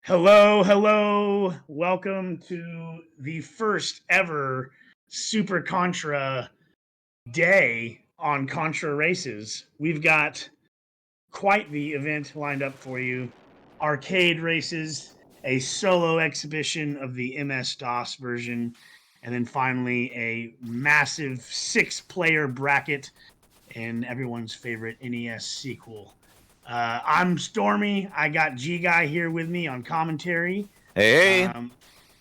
Hello, hello. Welcome to the first ever Super Contra day on Contra races. We've got quite the event lined up for you. Arcade races, a solo exhibition of the MS-DOS version, and then finally a massive 6-player bracket and everyone's favorite NES sequel. I'm Stormy. I got G Guy here with me on commentary. Hey, Um,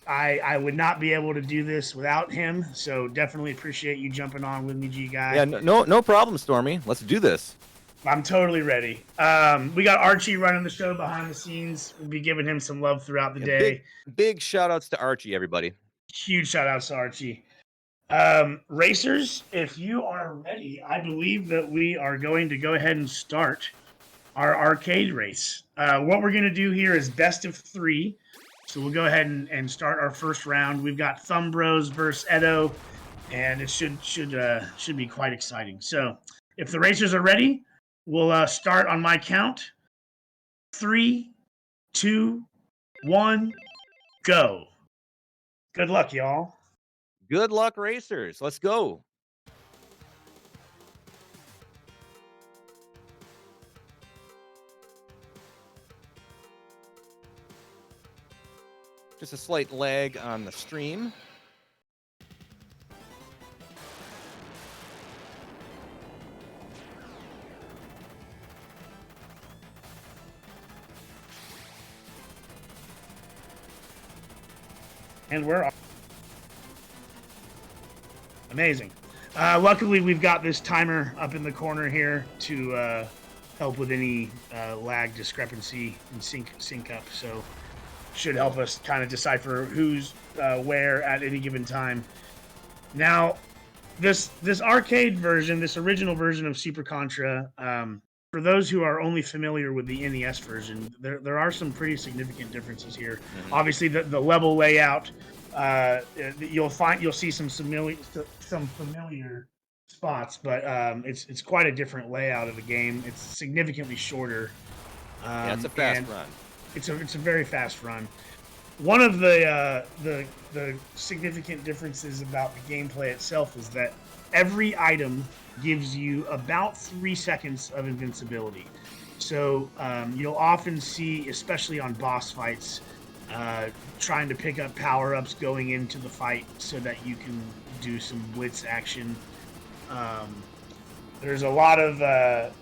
I would not be able to do this without him, so definitely appreciate you jumping on with me, G Guy. yeah, no problem, Stormy. Let's do this. I'm totally ready. We got Archie running the show behind the scenes. We'll be giving him some love throughout the Yeah, day. big shout outs to Archie, everybody. Huge shout outs to Archie. Racers, if you are ready, I believe that we are going to go ahead and start our arcade race. What we're going to do here is best of 3. So we'll go ahead and start our first round. We've got Thumb Bros versus Edo, and it should be quite exciting. So if the racers are ready, we'll start on my count. 3, 2, 1, go. Good luck, y'all. Good luck, racers. Let's go. Just a slight lag on the stream. And we're off. Amazing. Luckily, we've got this timer up in the corner here to help with any lag discrepancy and sync up. So should help us kind of decipher who's where at any given time. Now, this arcade version, this original version of Super Contra, for those who are only familiar with the NES version, there are some pretty significant differences here. Mm-hmm. Obviously, the level layout, you'll see some familiar spots, but it's quite a different layout of the game. It's significantly shorter. Yeah, it's a fast run. It's a very fast run. One of the significant differences about the gameplay itself is that every item gives you about 3 seconds of invincibility. So you'll often see, especially on boss fights, trying to pick up power-ups going into the fight so that you can do some blitz action. There's a lot of... go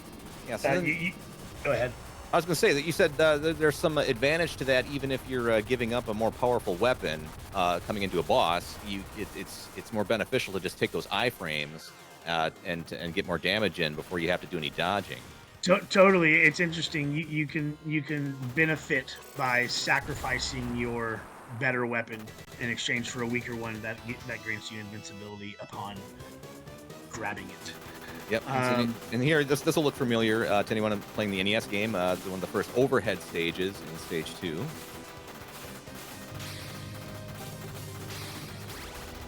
ahead. I was going to say that you said there's some advantage to that, even if you're giving up a more powerful weapon coming into a boss. It's more beneficial to just take those iframes and get more damage in before you have to do any dodging. Totally, it's interesting. You can benefit by sacrificing your better weapon in exchange for a weaker one that grants you invincibility upon grabbing it. Yep, and here this will look familiar to anyone playing the NES game. One of the first overhead stages in stage 2.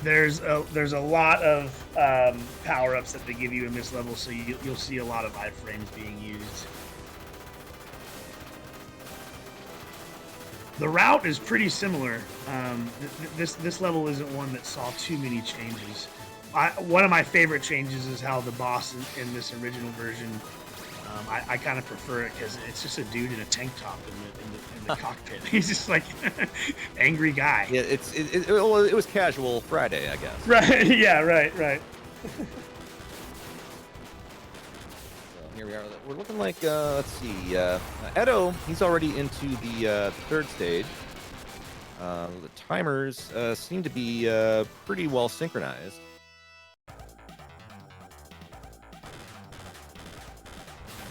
There's a lot of power-ups that they give you in this level, so you'll see a lot of iframes being used. The route is pretty similar. This level isn't one that saw too many changes. One of my favorite changes is how the boss in this original version, I kind of prefer it because it's just a dude in a tank top in the cockpit. He's just like angry guy. Yeah, it was casual Friday, I guess. Right. Yeah. Right. So here we are. We're looking like let's see. Edo, he's already into the third stage. The timers seem to be pretty well synchronized.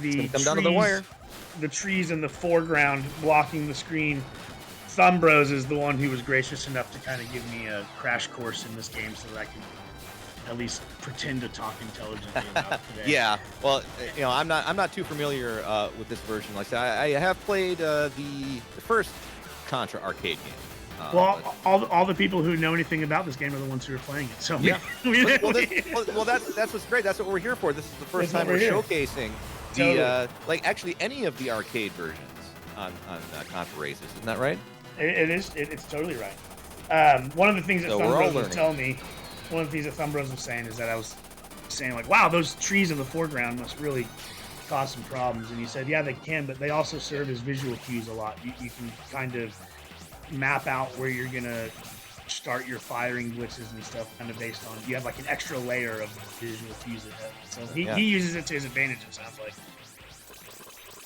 Come down to the wire. The trees in the foreground blocking the screen. Thumb Bros is the one who was gracious enough to kind of give me a crash course in this game so that I can at least pretend to talk intelligently about it today. Yeah, well, I'm not too familiar with this version. Like I have played the first Contra arcade game. All the people who know anything about this game are the ones who are playing it. So yeah. That's what's great. That's what we're here for. This is the first time we're showcasing the like actually any of the arcade versions on Contra races. Isn't that right? It's totally right. One of the things that So Thumb we're all Bros was learning. telling me, one of the things that Thumb Bros was saying is that I was saying like, wow, those trees in the foreground must really cause some problems. And he said, yeah, they can, but they also serve as visual cues a lot. You can kind of map out where you're gonna start your firing blitzes and stuff, kind of based on you have like an extra layer of visual cues ahead. So Yeah. he uses it to his advantage. It sounds like.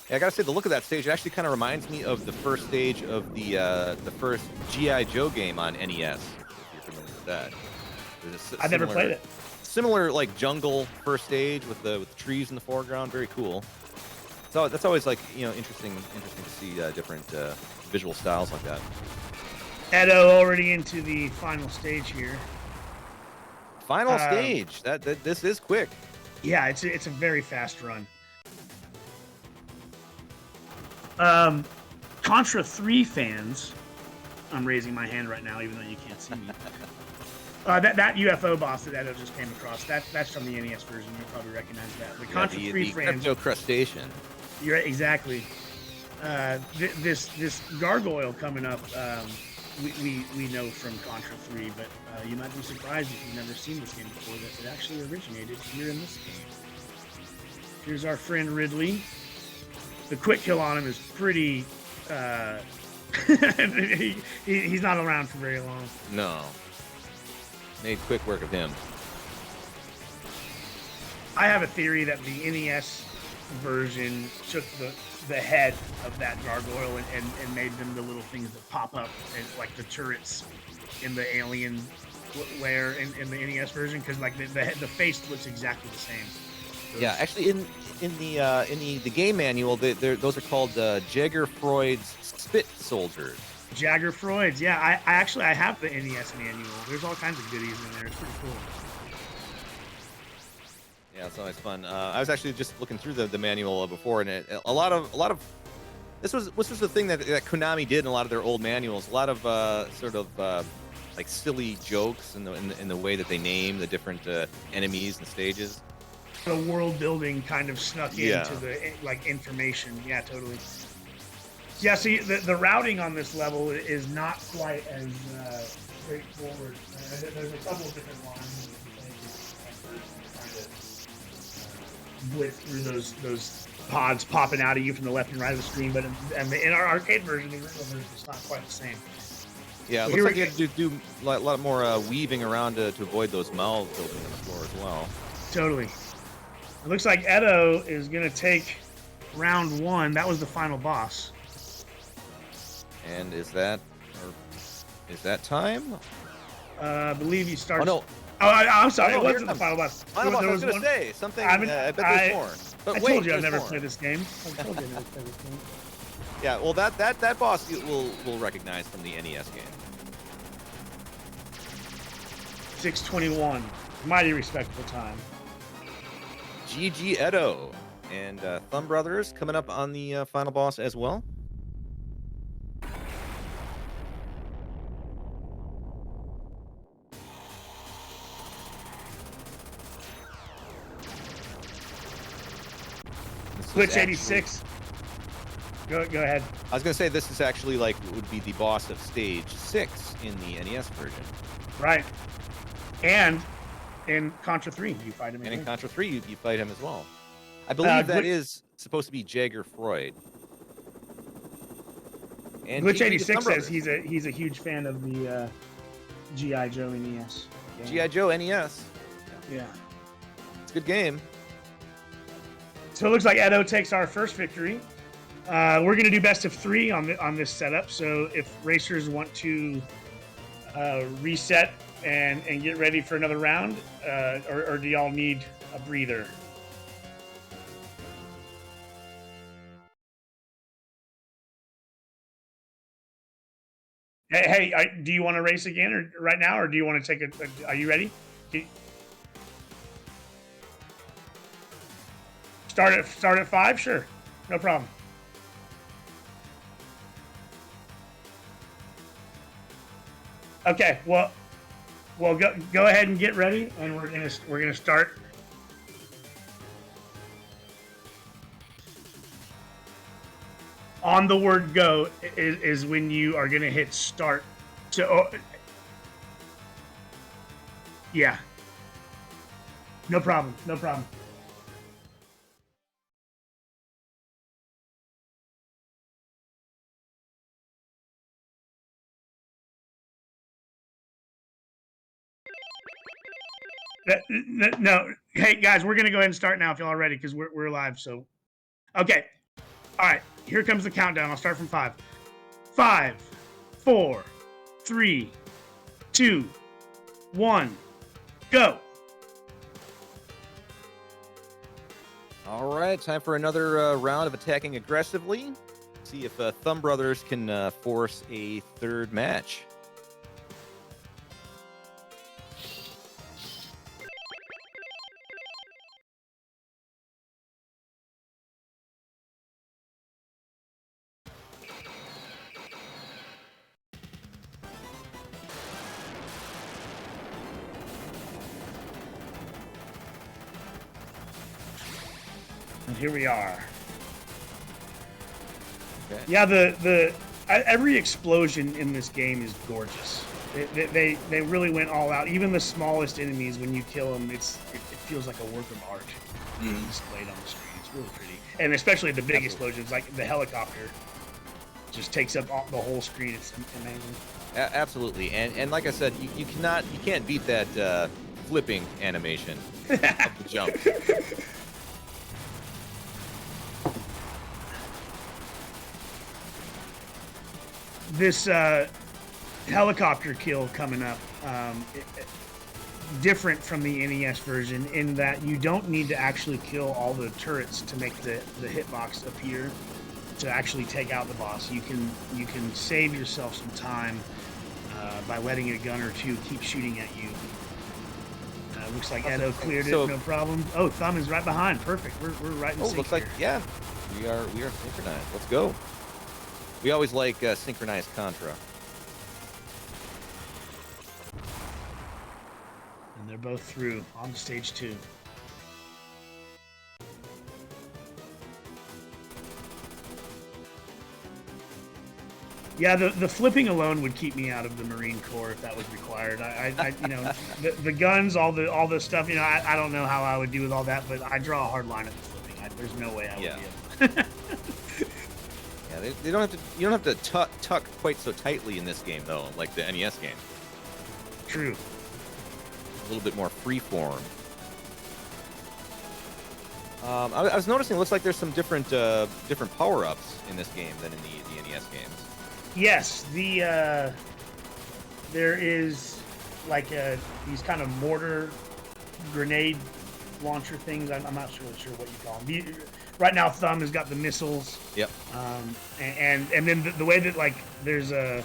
Yeah, I gotta say, the look of that stage actually kind of reminds me of the first stage of the first GI Joe game on NES. If you're familiar with that, I never played it. Similar like jungle first stage with the trees in the foreground. Very cool. So that's always like interesting to see different visual styles like that. Edo already into the final stage here. Final stage. This is quick. Yeah, it's a very fast run. Contra 3 fans, I'm raising my hand right now, even though you can't see me. That UFO boss that Edo just came across, that's from the NES version. You'll probably recognize that. The Contra 3 fans. Crypto crustacean. You're right, exactly. This gargoyle coming up, we know from Contra 3, but you might be surprised if you've never seen this game before that it actually originated here in this game. Here's our friend Ridley. The quick kill on him is pretty. He's not around for very long. No. Made quick work of him. I have a theory that the NES version took the head of that gargoyle and made them the little things that pop up, and like the turrets in the alien layer in the NES version, because like the face looks exactly the same. Yeah, actually, in the game manual, those are called Jagger Freud's Spit Soldiers. Jagger Freud's, yeah. I have the NES manual. There's all kinds of goodies in there. It's pretty cool. Yeah, it's always fun. I was actually just looking through the manual before, and a lot of this was the thing that Konami did in a lot of their old manuals. A lot of sort of like silly jokes in the way that they name the different enemies and stages. The world building kind of snuck into the like information. Yeah, totally. Yeah, see, the routing on this level is not quite as straightforward. There's a couple of different lines trying to blitz through those pods popping out of you from the left and right of the screen. But in our arcade version, the original version, it's not quite the same. Yeah, it looks like you had to do a lot more weaving around to avoid those mouths opening on the floor as well. Totally. It looks like Edo is going to take round 1. That was the final boss. And is that time? I believe he starts. Oh no! I'm sorry. It wasn't the final boss. Final boss. I was going to say something. I bet there's more. But I told you I've never played this game. I told you I've never played this game. Yeah, well, that boss we'll recognize from the NES game. 6:21, mighty respectable time. GG Edo and Thumb Brothers coming up on the final boss as well. Glitch 86. Go ahead. I was gonna say this is actually like would be the boss of stage 6 in the NES version. Right. And in Contra 3, you fight him. And in Contra 3, you fight him as well. I believe that is supposed to be Jagger Freud. And Glitch 86 says he's a huge fan of the GI Joe NES. GI Joe NES. Yeah. It's a good game. So it looks like Edo takes our first victory. We're going to do best of 3 on this setup. So if racers want to reset and get ready for another round, or do y'all need a breather? Hey, do you want to race again or right now, or do you want to take a are you ready? Start at 5? Sure. No problem. Okay, well go ahead and get ready, and we're gonna start. on the word go is when you are going to hit start to yeah, no problem, no problem. No, hey guys, we're gonna go ahead and start now if y'all are ready because we're live. So, okay, all right, here comes the countdown. I'll start from 5, 5, 4, 3, 2, 1, go. All right, time for another round of attacking aggressively. See if Thumb Brothers can force a third match. And here we are. Okay. Yeah, every explosion in this game is gorgeous. They really went all out. Even the smallest enemies, when you kill them, it feels like a work of art displayed on the screen. It's really pretty, and especially the big explosions, like the helicopter, just takes up the whole screen. It's amazing. Absolutely, and like I said, you can't beat that flipping animation of the jump. This helicopter kill coming up, different from the NES version in that you don't need to actually kill all the turrets to make the hitbox appear to actually take out the boss. You can save yourself some time by letting a gun or two keep shooting at you. Looks like Edo cleared it, no problem. Oh, Thumb is right behind. Perfect. We're right in sync. Looks like here. yeah, we are synchronized. Let's go. We always like synchronized Contra. And they're both through on stage 2. Yeah, the flipping alone would keep me out of the Marine Corps if that was required. I you know, the guns, all the stuff. You know, I don't know how I would do with all that, but I draw a hard line at the flipping. There's no way I would be able. Yeah, they don't have to. You don't have to tuck quite so tightly in this game, though, like the NES game. True. A little bit more freeform. I was noticing. It looks like there's some different power-ups in this game than in the NES games. Yes, there is like these kind of mortar grenade launcher things. I'm not sure what you call them. Right now, Thumb has got the missiles. Yep. And then the way that like there's a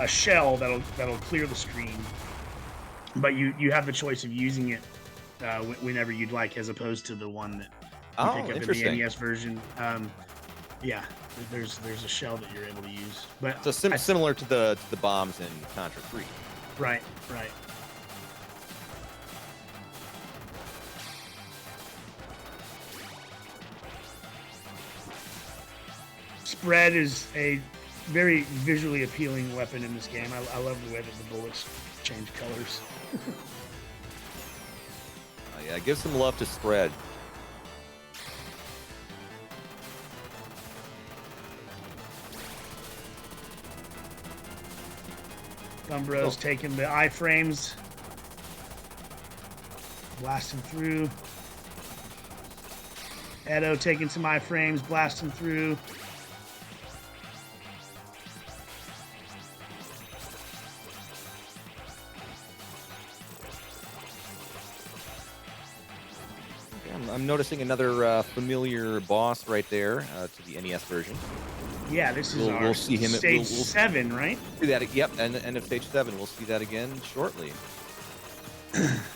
shell that'll clear the screen, but you have the choice of using it whenever you'd like, as opposed to the one that you pick up in the NES version. Yeah, there's a shell that you're able to use, but so similar to the bombs in Contra 3. Right. Spread is a very visually appealing weapon in this game. I love the way that the bullets change colors. Yeah, give some love to Spread. Thumbro's taking the iframes, blasting through. Edo taking some iframes, blasting through. I'm noticing another familiar boss right there to the NES version. Yeah, this is we'll see him stage 7, right? See that? Yep, and end of stage 7. We'll see that again shortly.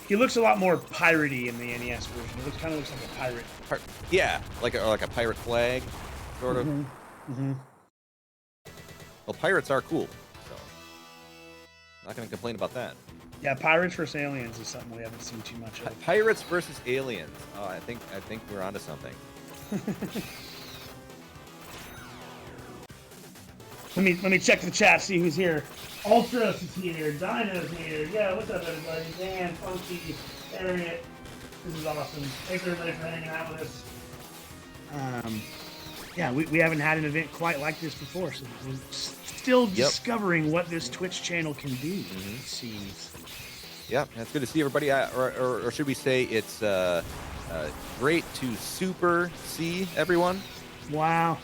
He looks a lot more piratey in the NES version. He kind of looks like a pirate. Yeah, like a pirate flag, sort of. Mm-hmm. Well, pirates are cool, so not going to complain about that. Yeah, Pirates vs. Aliens is something we haven't seen too much of. Pirates versus Aliens. Oh, I think we're onto something. Let me check the chat, see who's here. Ultras is here. Dino's here. Yeah, what's up, everybody? Dan, Funky, Harriet. This is awesome. Thanks everybody for hanging out with us. Yeah, we haven't had an event quite like this before, so we're still discovering what this Twitch channel can do. It seems. Yeah, that's good to see everybody. Or should we say it's great to super see everyone? Wow.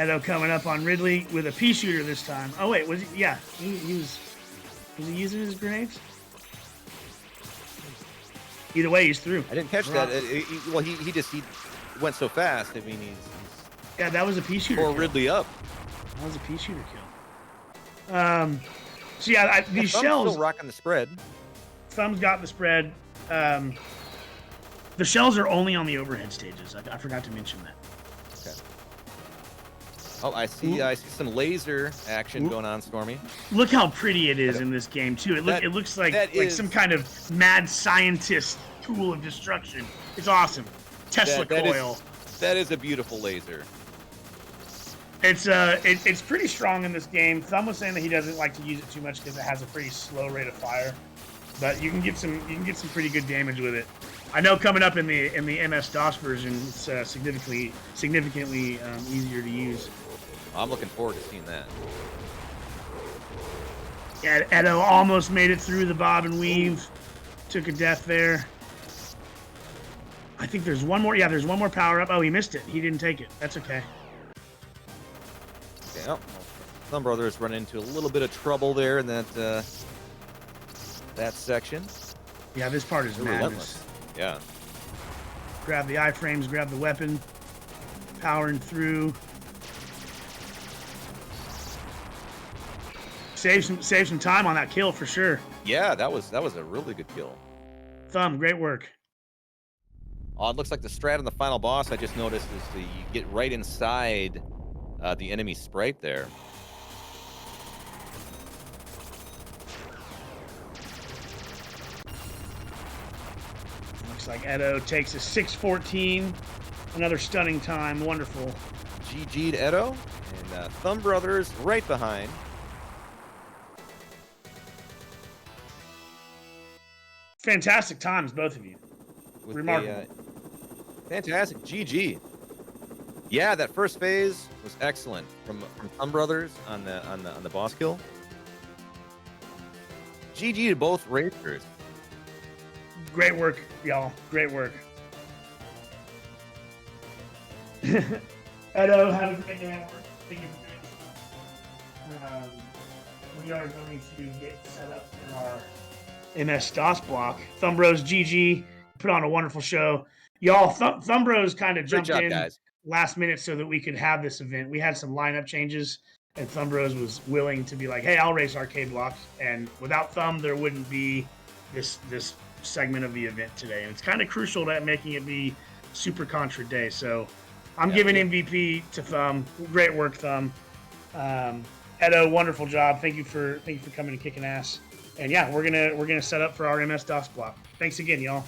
Edo coming up on Ridley with a pea shooter this time. Oh wait, was he? Yeah, he was he using his grenades? Either way, he's through. I didn't catch that. Well, he just went so fast. I mean, he's yeah, that was a pea shooter. Or Ridley up. That was a pea shooter kill. So yeah, these shells. Still rocking the spread. Thumb's got the spread. The shells are only on the overhead stages. I forgot to mention that. Okay. Oh, I see some laser action going on, Stormy. Look how pretty it is in this game too. It looks like some kind of mad scientist tool of destruction. It's awesome. Tesla coil. That is a beautiful laser. It's pretty strong in this game. Thumb was saying that he doesn't like to use it too much because it has a pretty slow rate of fire, but you can get some pretty good damage with it. I know coming up in the MS-DOS version, it's significantly easier to use. I'm looking forward to seeing that. Yeah, Edo almost made it through the bob and weave. Took a death there. I think there's one more. Yeah, there's one more power up. Oh, he missed it. He didn't take it. That's okay. Okay, oh, Thumb Brothers run into a little bit of trouble there in that section. Yeah, this part is madness. Relentless. Yeah. Grab the iframes, grab the weapon, powering through. Save some time on that kill for sure. Yeah, that was a really good kill. Thumb, great work. Oh, it looks like the strat on the final boss I just noticed is you get right inside the enemy sprite there. Looks like Edo takes a 6:14. Another stunning time. Wonderful. GG'd Edo, and Thumb Brothers right behind. Fantastic times, both of you. With remarkable. Fantastic. GG. Yeah, that first phase was excellent from Thumb Brothers on the boss kill. GG to both racers. Great work, y'all. Great work. Edo, have a great day at work. Thank you for doing this. We are going to get set up for our MS-DOS block. Thumb Bros GG put on a wonderful show. Y'all, Thumb Bros kind of jumped in guys. Last minute so that we could have this event. We had some lineup changes, and Thumb Bros was willing to be like, hey, I'll race arcade blocks. And without Thumb, there wouldn't be this segment of the event today. And it's kind of crucial to making it be Super Contra Day. So I'm giving MVP to Thumb. Great work, Thumb. Edo, wonderful job. Thank you for coming and kicking ass. And yeah, we're gonna set up for our MS-DOS block. Thanks again, y'all.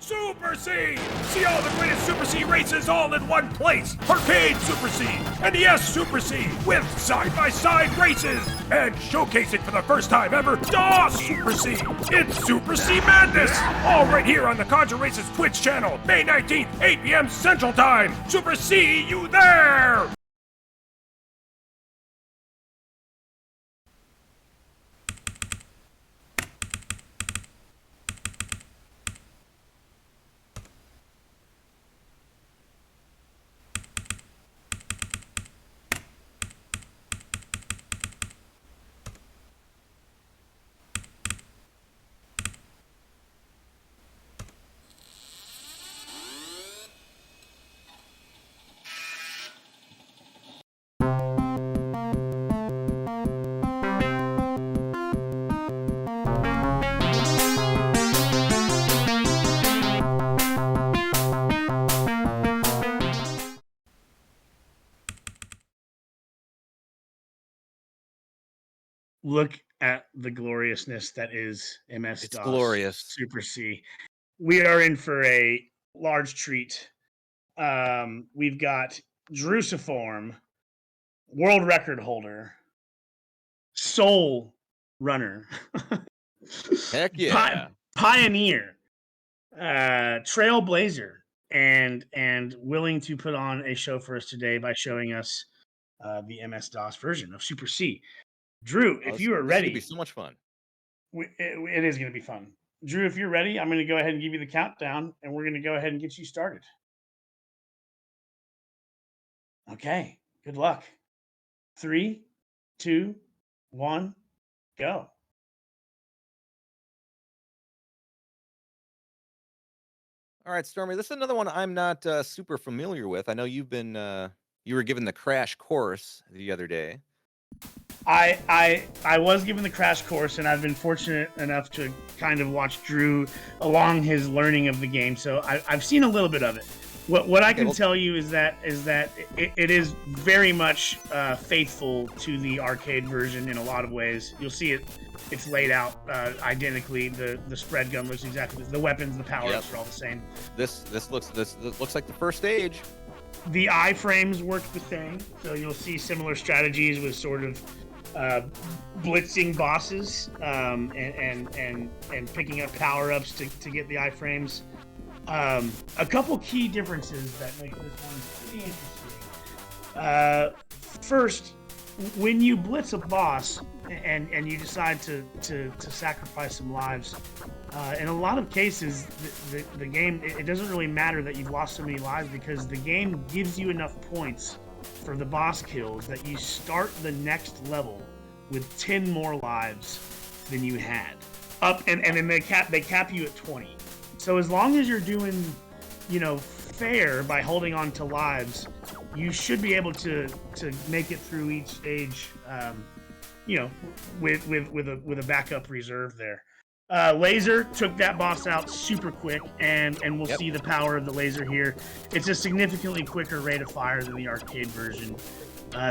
Super C! See all the greatest Super C races all in one place! Arcade Super C, NES Super C, with side-by-side races! And showcasing for the first time ever, DOS Super C! It's Super C Madness! All right here on the Contra Races Twitch channel, May 19th, 8 p.m. Central Time! Super C, you there! Look at the gloriousness that is MS It's DOS glorious. Super C. We are in for a large treat. We've got Drusiform, world record holder, soul runner, Heck yeah. pioneer, trailblazer, and willing to put on a show for us today by showing us the MS DOS version of Super C. Drew, Oh, if you are this is gonna be ready, so much fun. it is going to be fun. Drew, if you're ready, I'm going to go ahead and give you the countdown, and we're going to go ahead and get you started. Okay. Good luck. 3, 2, 1, go. All right, Stormy, this is another one I'm not super familiar with. I know you were given the crash course the other day. I was given the crash course, and I've been fortunate enough to kind of watch Drew along his learning of the game. So I've seen a little bit of it. What I can tell you is that it is very much faithful to the arcade version in a lot of ways. You'll see it's laid out identically. The spread gun looks exactly the weapons, the power-ups are all the same. This looks like the first stage. The iframes work the same, so you'll see similar strategies with sort of blitzing bosses and picking up power-ups to get the iframes. A couple key differences that make this one pretty interesting. First, when you blitz a boss and you decide to sacrifice some lives, in a lot of cases, the game, it doesn't really matter that you've lost so many lives because the game gives you enough points for the boss kills that you start the next level with 10 more lives than you had. And then they cap you at 20. So as long as you're doing, fair by holding on to lives, you should be able to make it through each stage, with a backup reserve there. Laser took that boss out super quick, and we'll see the power of the laser here. It's a significantly quicker rate of fire than the arcade version.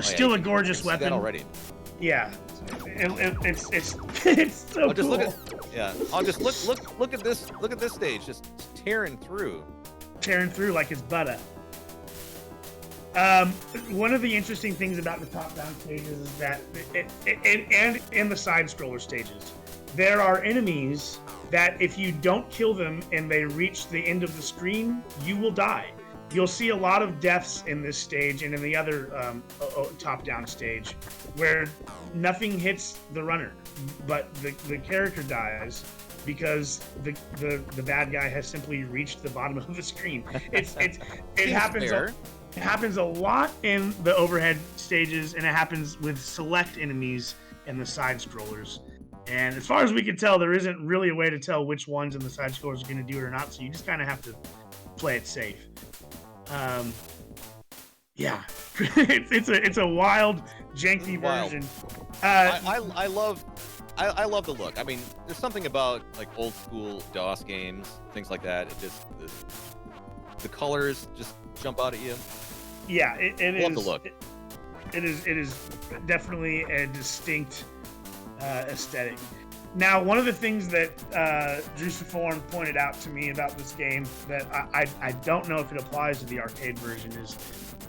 Still a gorgeous weapon. That already. Yeah, it's so cool. I'll just look at this. Look at this stage, just tearing through like it's butter. One of the interesting things about the top-down stages is that, and in the side-scroller stages, there are enemies that if you don't kill them and they reach the end of the screen, you will die. You'll see a lot of deaths in this stage and in the other top-down stage where nothing hits the runner, but the character dies because the bad guy has simply reached the bottom of the screen. It happens. It happens a lot in the overhead stages, and it happens with select enemies in the side scrollers. And as far as we can tell, there isn't really a way to tell which ones in the side scrollers are going to do it or not. So you just kind of have to play it safe. Yeah, it's a wild, janky version. I love the look. I mean, there's something about like old school DOS games, things like that. It just the colors just jump out at you. Yeah, it is. Love the look. It is definitely a distinct aesthetic. Now, one of the things that Drusiform pointed out to me about this game that I don't know if it applies to the arcade version is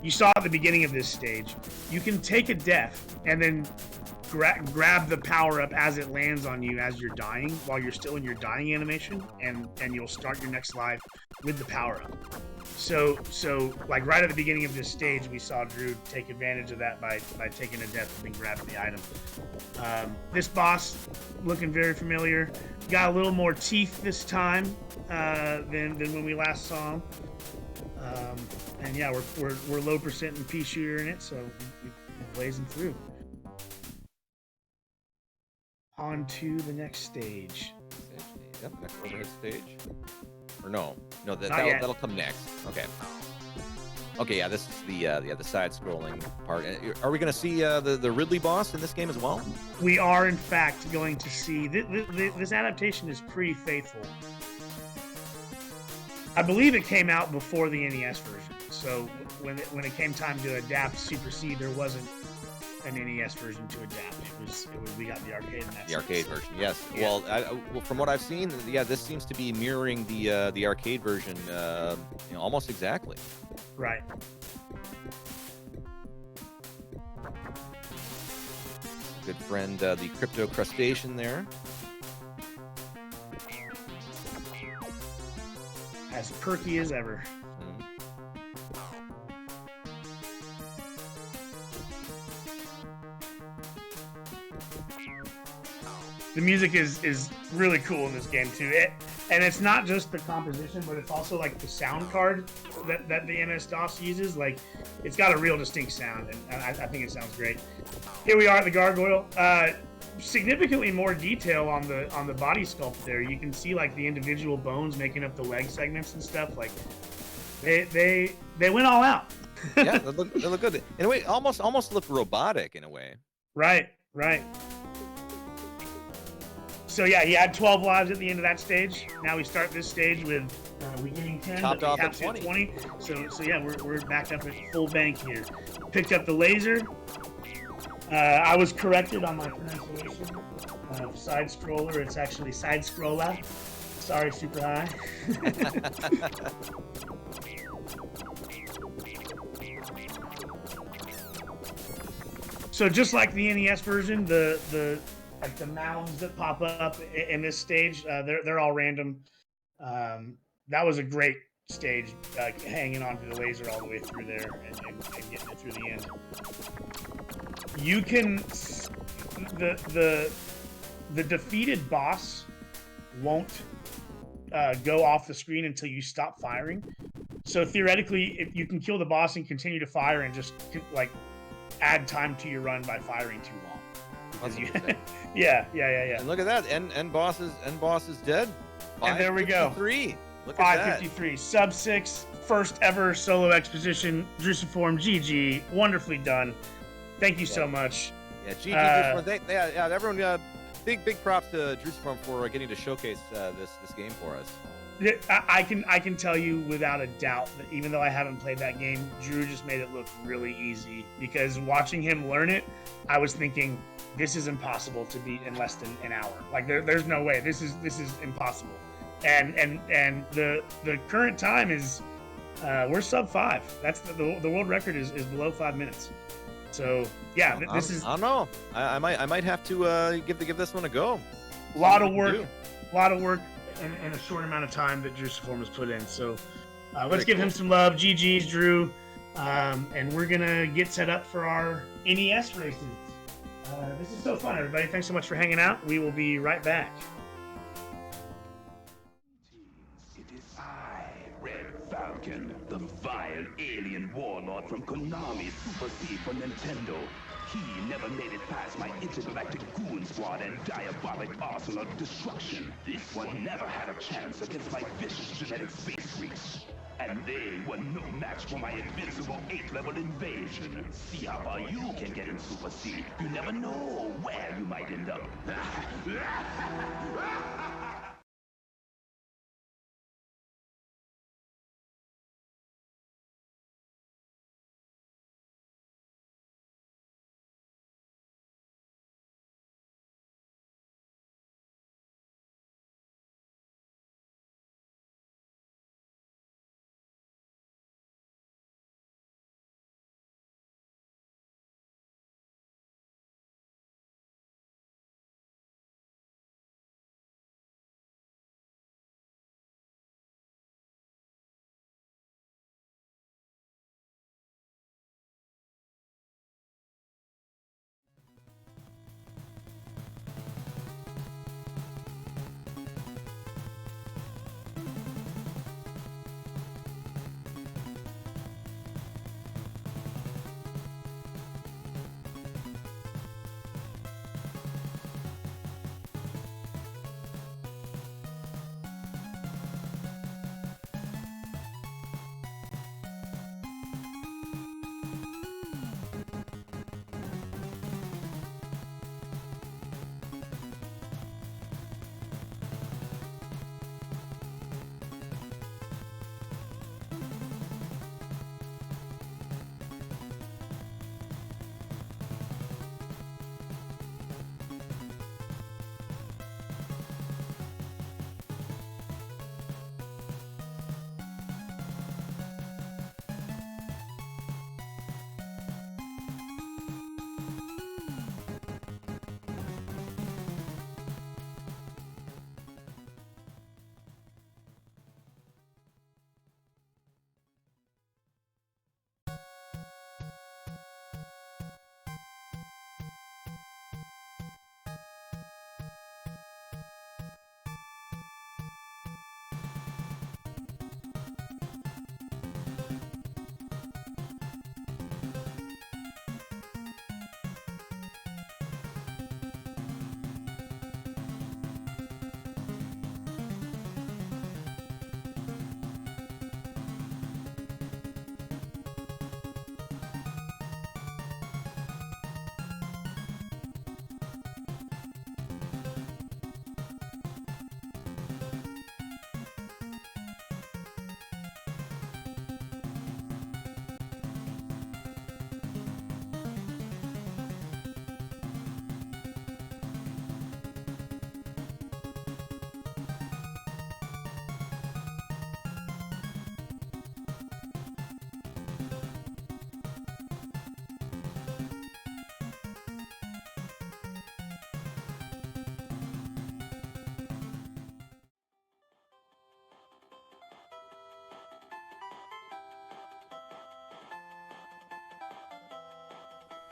you saw at the beginning of this stage, you can take a death and then grab the power up as it lands on you as you're dying while you're still in your dying animation, and you'll start your next life with the power up. So like right at the beginning of this stage, we saw Drew take advantage of that by taking a death and then grabbing the item. This boss looking very familiar. Got a little more teeth this time than when we last saw him. And yeah, we're low percent and pea shooter in it, so we're blazing through. On to the next stage. Yep, next overhead stage. Or no, that'll come next. Okay, yeah, this is the side-scrolling part. Are we going to see the Ridley boss in this game as well? We are, in fact, going to see this adaptation is pretty faithful. I believe it came out before the NES version, so when it came time to adapt Super C, there wasn't an NES version to adapt. It was we got the arcade. The arcade version, yes. Yeah. Well, from what I've seen, yeah, this seems to be mirroring the arcade version, almost exactly. Right. Good friend, the crypto crustacean there. As perky as ever. The music is really cool in this game too. And it's not just the composition, but it's also like the sound card that the MS-DOS uses. Like, it's got a real distinct sound, and I think it sounds great. Here we are at the gargoyle. Significantly more detail on the body sculpt there. You can see like the individual bones making up the leg segments and stuff. Like, they went all out. Yeah, they look good. In a way, almost look robotic in a way. Right. So yeah, he had 12 lives at the end of that stage. Now we start this stage with we getting 10, topped off at 20. So yeah, we're back up at full bank here. Picked up the laser. I was corrected on my pronunciation. Side scroller, it's actually side scroller. Sorry, Super High. So just like the NES version, the mounds that pop up in this stage, they're all random. That was a great stage, hanging onto the laser all the way through there and getting it through the end. You can the defeated boss won't go off the screen until you stop firing. So theoretically, if you can kill the boss and continue to fire and just like add time to your run by firing too long. Yeah. And look at that, end boss is dead. And there we go. 553. Look 553. Sub 6, first ever solo exposition. Drusiform, GG, wonderfully done. Thank you so much. Yeah, GG. Everyone, big props to Drusiform for getting to showcase this game for us. I can tell you without a doubt that even though I haven't played that game, Drew just made it look really easy, because watching him learn it, I was thinking this is impossible to beat in less than an hour. Like there's no way. This is impossible. And the current time is we're sub 5. That's the world record is below 5 minutes. So yeah, this is. I don't know. I might have to give this one a go. A lot of work in a short amount of time that Drusiform has put in. So let's give him some love. GG's, Drew. And we're gonna get set up for our NES races. This is so fun, everybody. Thanks so much for hanging out. We will be right back. It is I, Red Falcon, the vile alien warlord from Konami Super C for Nintendo. He never made it past my intergalactic goon squad and diabolic arsenal of destruction. This one never had a chance against my vicious genetic space freaks. And they were no match for my invincible 8th-level invasion. See how far you can get in Super C. You never know where you might end up.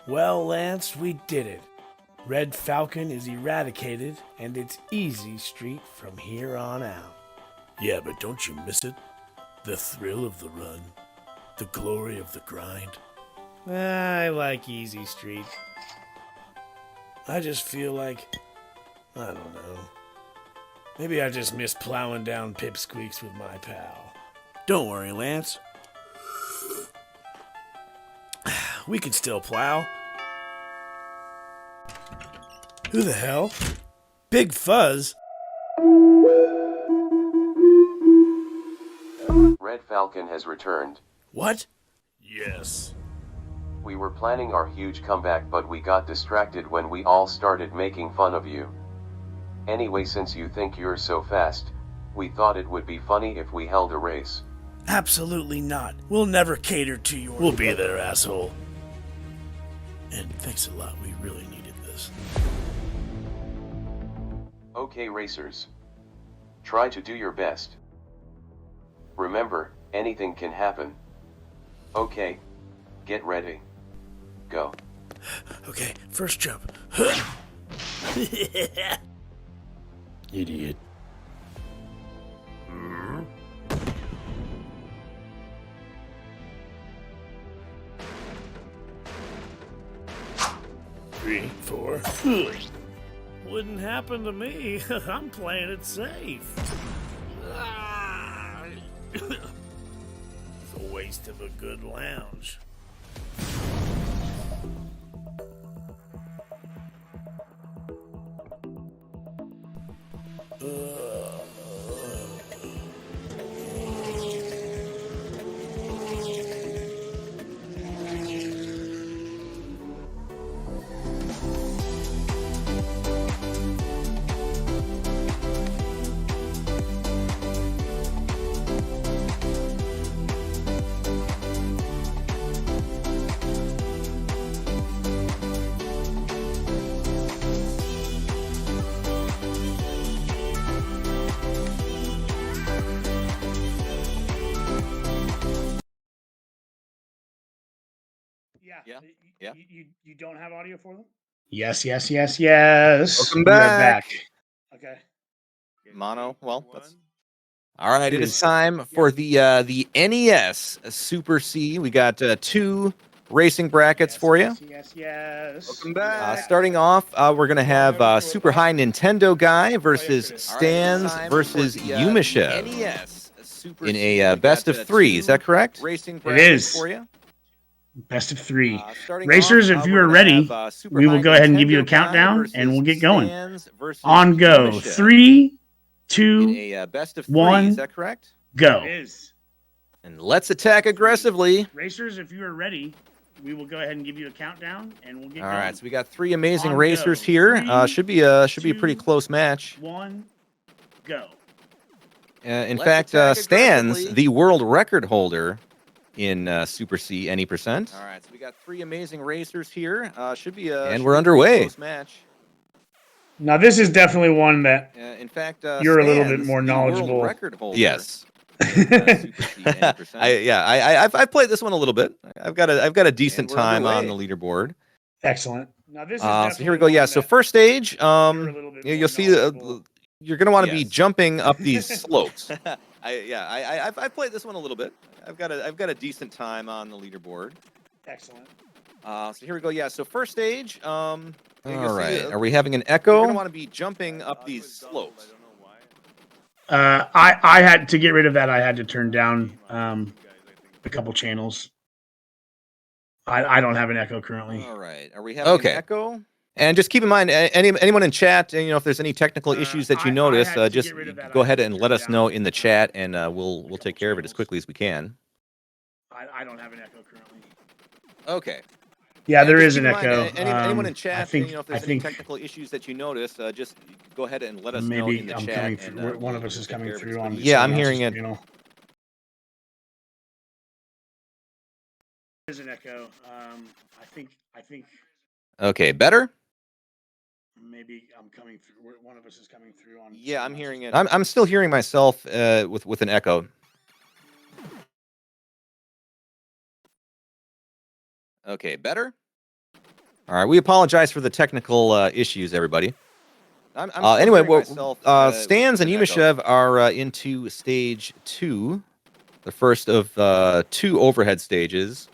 Well, Lance, we did it. Red Falcon is eradicated, and it's easy street from here on out. Yeah, but don't you miss it? The thrill of the run, the glory of the grind. I like easy street. I just feel like, I don't know. Maybe I just miss plowing down pipsqueaks with my pal. Don't worry, Lance. We can still plow. Who the hell? Big Fuzz? Red Falcon has returned. What? Yes. We were planning our huge comeback, but we got distracted when we all started making fun of you. Anyway, since you think you're so fast, we thought it would be funny if we held a race. Absolutely not. We'll never cater to your... We'll be there, asshole. And thanks a lot. We really needed this. Okay, racers. Try to do your best. Remember, anything can happen. Okay. Get ready. Go. Okay, first jump. Idiot. Three, four. Wouldn't happen to me. I'm playing it safe. It's a waste of a good lounge. Yeah. You don't have audio for them? Yes. Welcome We are back. Okay. Mono. Well, that's all right. It is Yes. time for the NES Super C. We got two racing brackets for you. Yes. Welcome back. Starting off, we're gonna have Super High Nintendo Guy versus Stans versus Yumisha NES in a best of three. Is that correct? Racing It is. For you. Best of three. Starting Racers, off, if you we're are gonna ready, have, Super we will High go ahead and give you a Nintendo Guy countdown, and we'll get going. Stans versus On go. Yumisha 3, in 2, a best of three. one, Is that correct? go. It is. And let's attack aggressively. Racers, if you are ready, we will go ahead and give you a countdown, and we'll get All going. right, so we got three amazing On racers go. here. 3, Should be a pretty 2, close match. 1, go. In Let's fact, attack Stans, aggressively. the world record holder in Super C any percent. All right, so we got three amazing racers here. Should be a And we're underway. close match. Now, this is definitely one that In fact, you're a little bit Stans, more the world knowledgeable. record holder. Yes. Super C, 80%. I've played this one a little bit. I've got a decent we're time on the underway. leaderboard. Excellent. Now, this is So here we go. Yeah. So first stage, you'll see you're gonna want to be Yes. jumping up these slopes. I've played this one a little bit. I've got a decent time on the leaderboard. Excellent. So here we go. Yeah. So first stage. All you'll see, right. Are we having an echo? You're gonna want to be jumping up these slopes. I had to get rid of that. I had to turn down a couple channels. I don't have an echo currently. All right. Are we having Okay. an echo? And just keep in mind, anyone in chat, if there's any technical issues that you I notice, had to just get rid of that. go I ahead had to and let turn us know down in the chat, and we'll take care of it as quickly as we can. I don't have an echo currently. Okay. Yeah, there just is keep an in mind, echo. anyone in I chat, think if I there's any think technical issues that you notice, just go ahead and let us know maybe in the I'm chat. coming and, through. One of we'll us is take coming care of it as through on. quickly as Yeah, someone I'm hearing else's it. channel. There's an echo. I think Okay, better. maybe I'm coming through. One of us is coming through on. Yeah, I'm someone hearing else's- it. I'm still hearing myself with an echo. Okay, better? All right, we apologize for the technical issues, everybody. I'm anyway, Stans and Yumashev are into stage 2, the first of 2 overhead stages.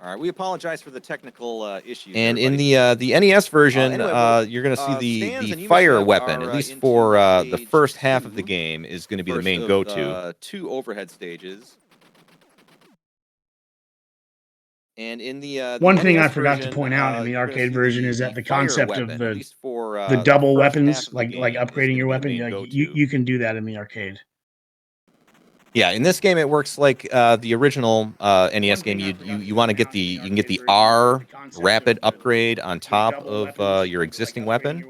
All right, we apologize for the technical issues. And everybody. In the NES version, you're going to see the fire weapon, at least for the first half of the game, is going to be the main go-to. 2 overhead stages. And in the one thing NES I forgot to point out in the arcade version is that the concept of the double weapons, like upgrading your weapon, you can do that in the arcade. Yeah, in this game it works like the original NES game. You want to get you can get the R rapid upgrade on top of your existing weapon.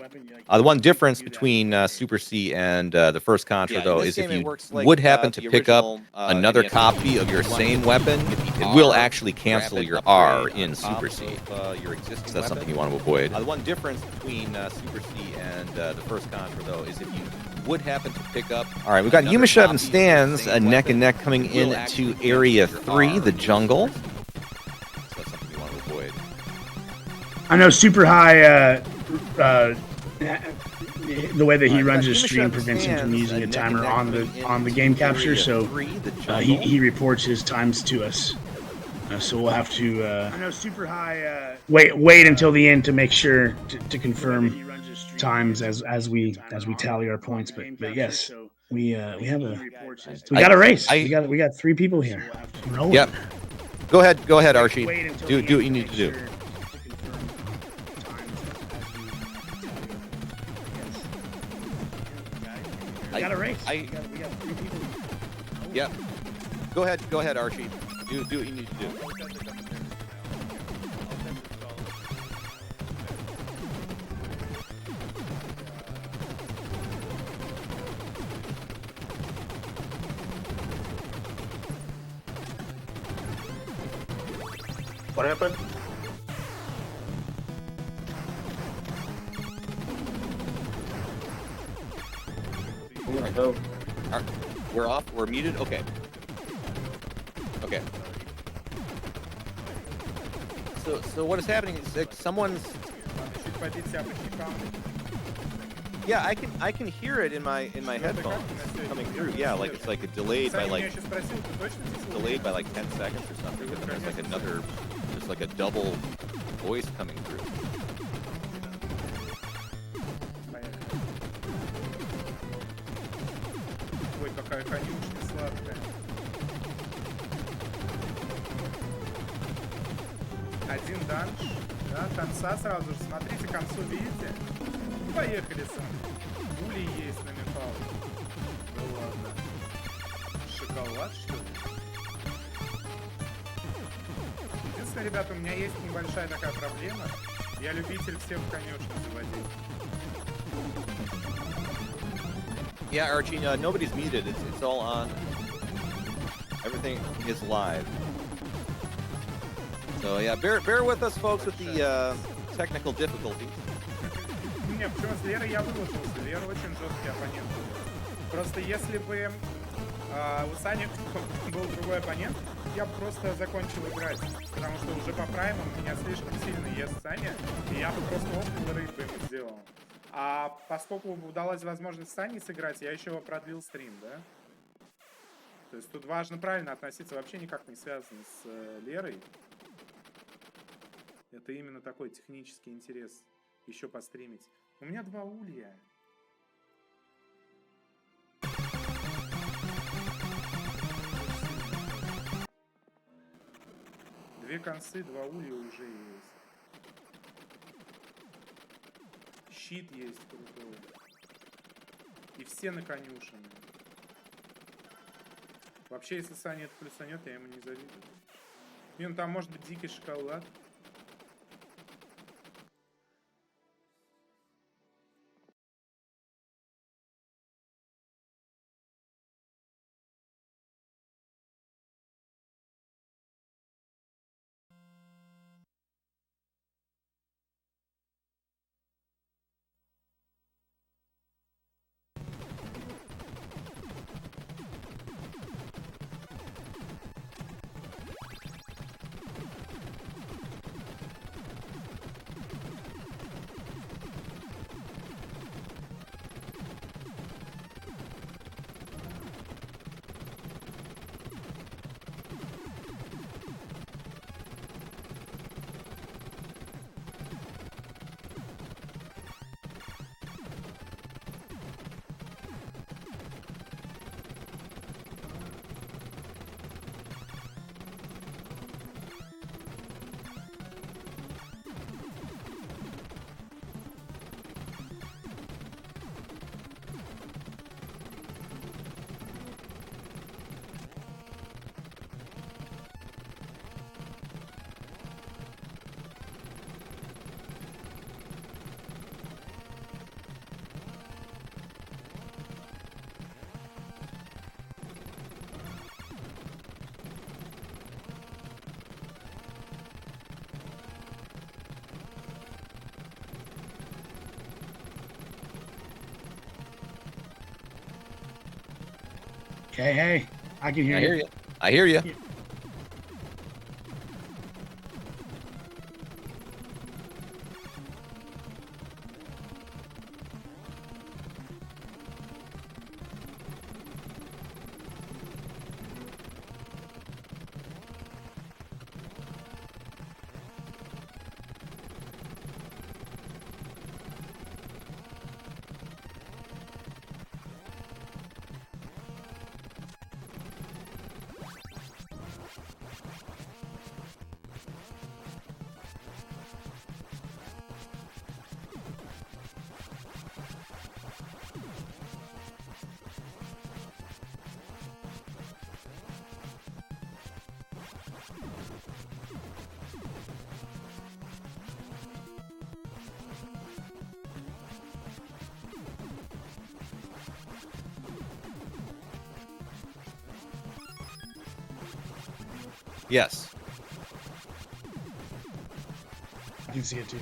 The one difference between Super C and the first Contra, though, is if you would happen to pick up another copy of your same weapon, it will actually cancel your R in Super C. So that's something you want to avoid. The one difference between Super C and the first Contra, though, is if you would happen to pick up. All right, we've got Yumashev and Stans neck and neck coming into Area 3, the jungle. So that's something you want to avoid. I know Super High, the way that he runs his stream prevents him from using a timer on the game capture, so he reports his times to us. So we'll have to I know Super High, wait until the end to make sure to confirm times as we tally our points. But yes, we got a race. We got 3 people here. Rolling. Yep. Go ahead, Archie. Do what you need to do. We got a race. We got 3 people. Yep. Go ahead, Archie. Do what you need to do. What happened? We're off. We're muted. Okay. Okay. So what is happening is that someone's. Yeah, I can hear it in my headphones coming through. Yeah, like it's like delayed by like 10 seconds or something. But then there's like there's like a double voice coming through. Ой, какая конюшня сладкая. Один данж, да, конца сразу же. Смотрите, к концу видите? Поехали сами. Пули есть на металл. Да ладно. Шоколад, что ли? Единственное, ребята, у меня есть небольшая такая проблема. Я любитель всех конюшен заводить. Yeah, Archie, nobody's muted. It's all on. Everything is live. So yeah, bear with us, folks, with the technical difficulties. Не, почему с Лерой я выложился. Лера очень жесткий оппонент. Просто если бы у Сани был другой оппонент, я бы просто закончил играть. Потому что уже по праймам меня слишком сильно ест Саня, и я бы просто опыт рейд ему сделал. А поскольку удалась возможность с Саней сыграть, я еще продлил стрим, да? То есть тут важно правильно относиться, вообще никак не связано с Лерой. Это именно такой технический интерес еще постримить. У меня 2 улья. Две концы, 2 улья уже есть. Щит есть крутой. И все на конюшине. Вообще, если Саня это плюсанет, я ему не завидую. Ну, там может быть дикий шоколад. Okay, hey, I can hear I you. hear you. I hear you. Yes. I can see it too.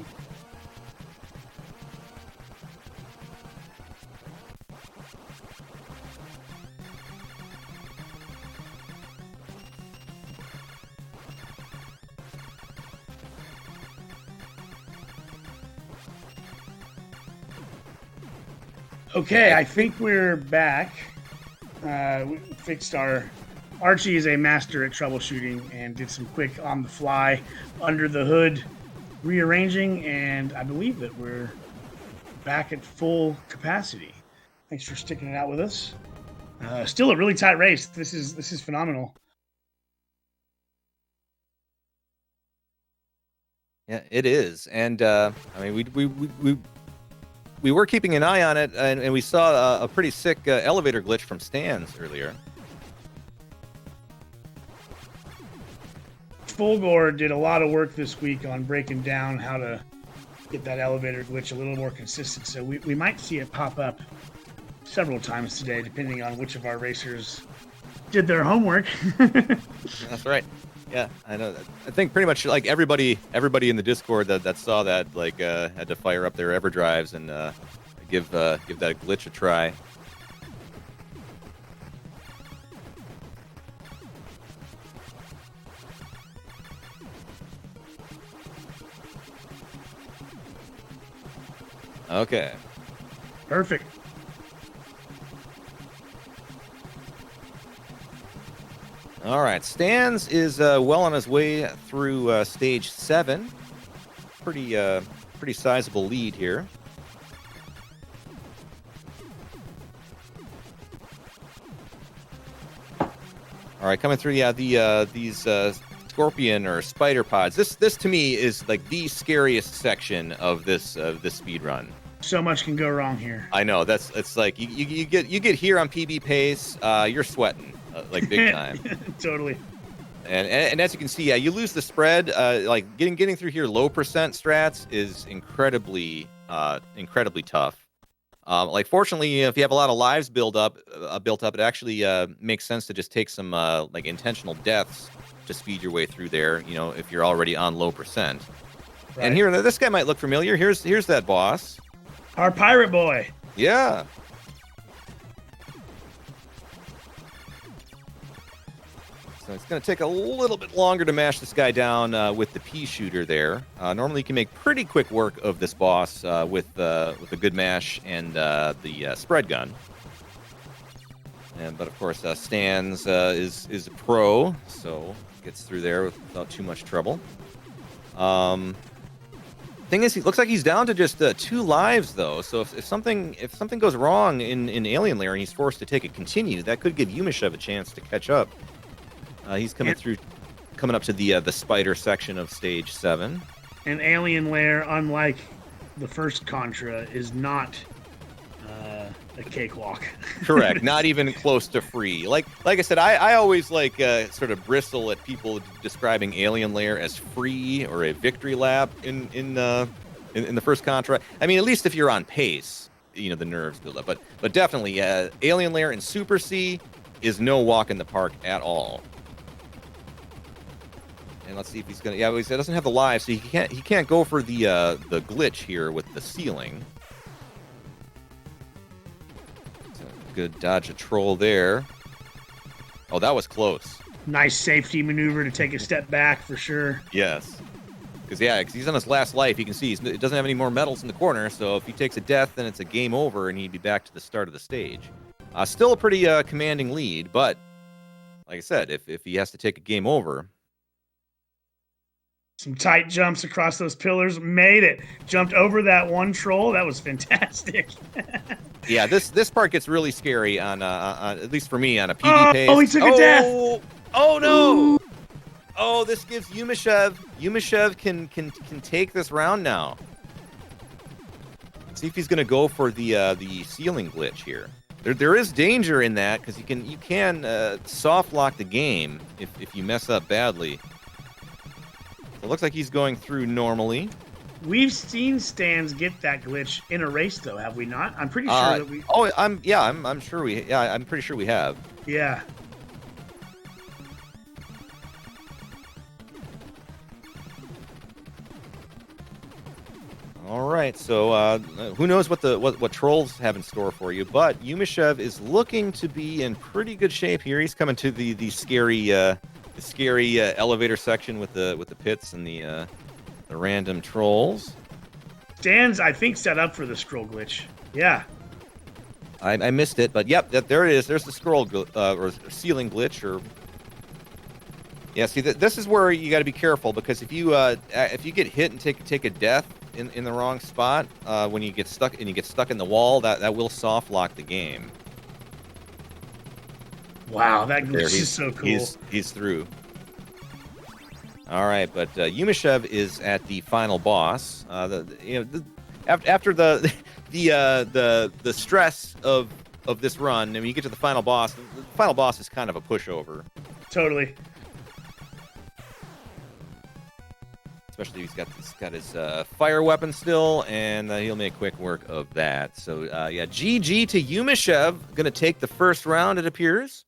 Okay, I think we're back. We fixed our. Archie is a master at troubleshooting and did some quick on the fly, under the hood rearranging, and I believe that we're back at full capacity. Thanks for sticking it out with us. Still a really tight race. This is phenomenal. Yeah, it is. And I mean, we were keeping an eye on it, and we saw a pretty sick elevator glitch from Stan's earlier. Fulgore did a lot of work this week on breaking down how to get that elevator glitch a little more consistent. So we might see it pop up several times today, depending on which of our racers did their homework. That's right. Yeah, I know. I think pretty much like everybody in the Discord that saw that had to fire up their EverDrives and give that glitch a try. Okay. Perfect. All right. Stans is well on his way through stage 7. Pretty sizable lead here. All right, coming through. Yeah, these scorpion or spider pods. This to me is like the scariest section of this speed run. So much can go wrong here. I know it's like you get here on PB pace, you're sweating like big time. Totally. And as you can see, yeah, you lose the spread. Like getting through here low percent strats is incredibly tough. Like fortunately, if you have a lot of lives built up, it actually makes sense to just take some like intentional deaths to speed your way through there. You know, if you're already on low percent. Right. And here, this guy might look familiar. Here's that boss. Our pirate boy. Yeah. So it's going to take a little bit longer to mash this guy down with the pea shooter there. Normally you can make pretty quick work of this boss with a good mash and the spread gun. But of course, Stans is a pro, so gets through there without too much trouble. Thing is, he looks like he's down to just 2 lives, though. So if something goes wrong in Alien Lair and he's forced to take a continue, that could give Yumashev a chance to catch up. He's coming up to the spider section of stage 7. And Alien Lair, unlike the first Contra, is not a cakewalk. Correct. Not even close to free. Like I said, I always sort of bristle at people describing Alien Lair as free or a victory lap in the first Contra. I mean, at least if you're on pace, you know, the nerves build up. But definitely, Alien Lair in Super C is no walk in the park at all. And let's see if he's gonna. Yeah, he doesn't have the live, so he can't go for the glitch here with the ceiling. So good dodge a troll there. Oh, that was close. Nice safety maneuver to take a step back for sure. Yes. Because he's on his last life. You can see it doesn't have any more medals in the corner. So if he takes a death, then it's a game over, and he'd be back to the start of the stage. Still a pretty commanding lead, but like I said, if he has to take a game over. Some tight jumps across those pillars. Made it. Jumped over that one troll. That was fantastic. Yeah, this part gets really scary on at least for me on a PB pace. Oh, he took a death. Oh no! Oh, this gives Yumashev. Yumashev can take this round now. See if he's gonna go for the ceiling glitch here. There is danger in that because you can soft lock the game if you mess up badly. It looks like he's going through normally. We've seen Stans get that glitch in a race, though, have we not? I'm pretty sure that we. Oh, I'm sure we. Yeah, I'm pretty sure we have. Yeah. All right, so who knows what trolls have in store for you? But Yumashev is looking to be in pretty good shape here. He's coming to the scary elevator section with the pits and the random trolls. Stans, I think, set up for the scroll glitch. Yeah. I missed it, but yep, there it is. There's the scroll or ceiling glitch. Or yeah, see, this is where you got to be careful because if you get hit and take a death in the wrong spot, when you get stuck in the wall, that will soft lock the game. Wow, that glitch is so cool. He's through. All right, but Yumashev is at the final boss. After the stress of this run, I mean, you get to the final boss. The final boss is kind of a pushover. Totally. Especially he's got his fire weapon still, and he'll make quick work of that. So yeah, GG to Yumashev. Gonna take the first round, it appears.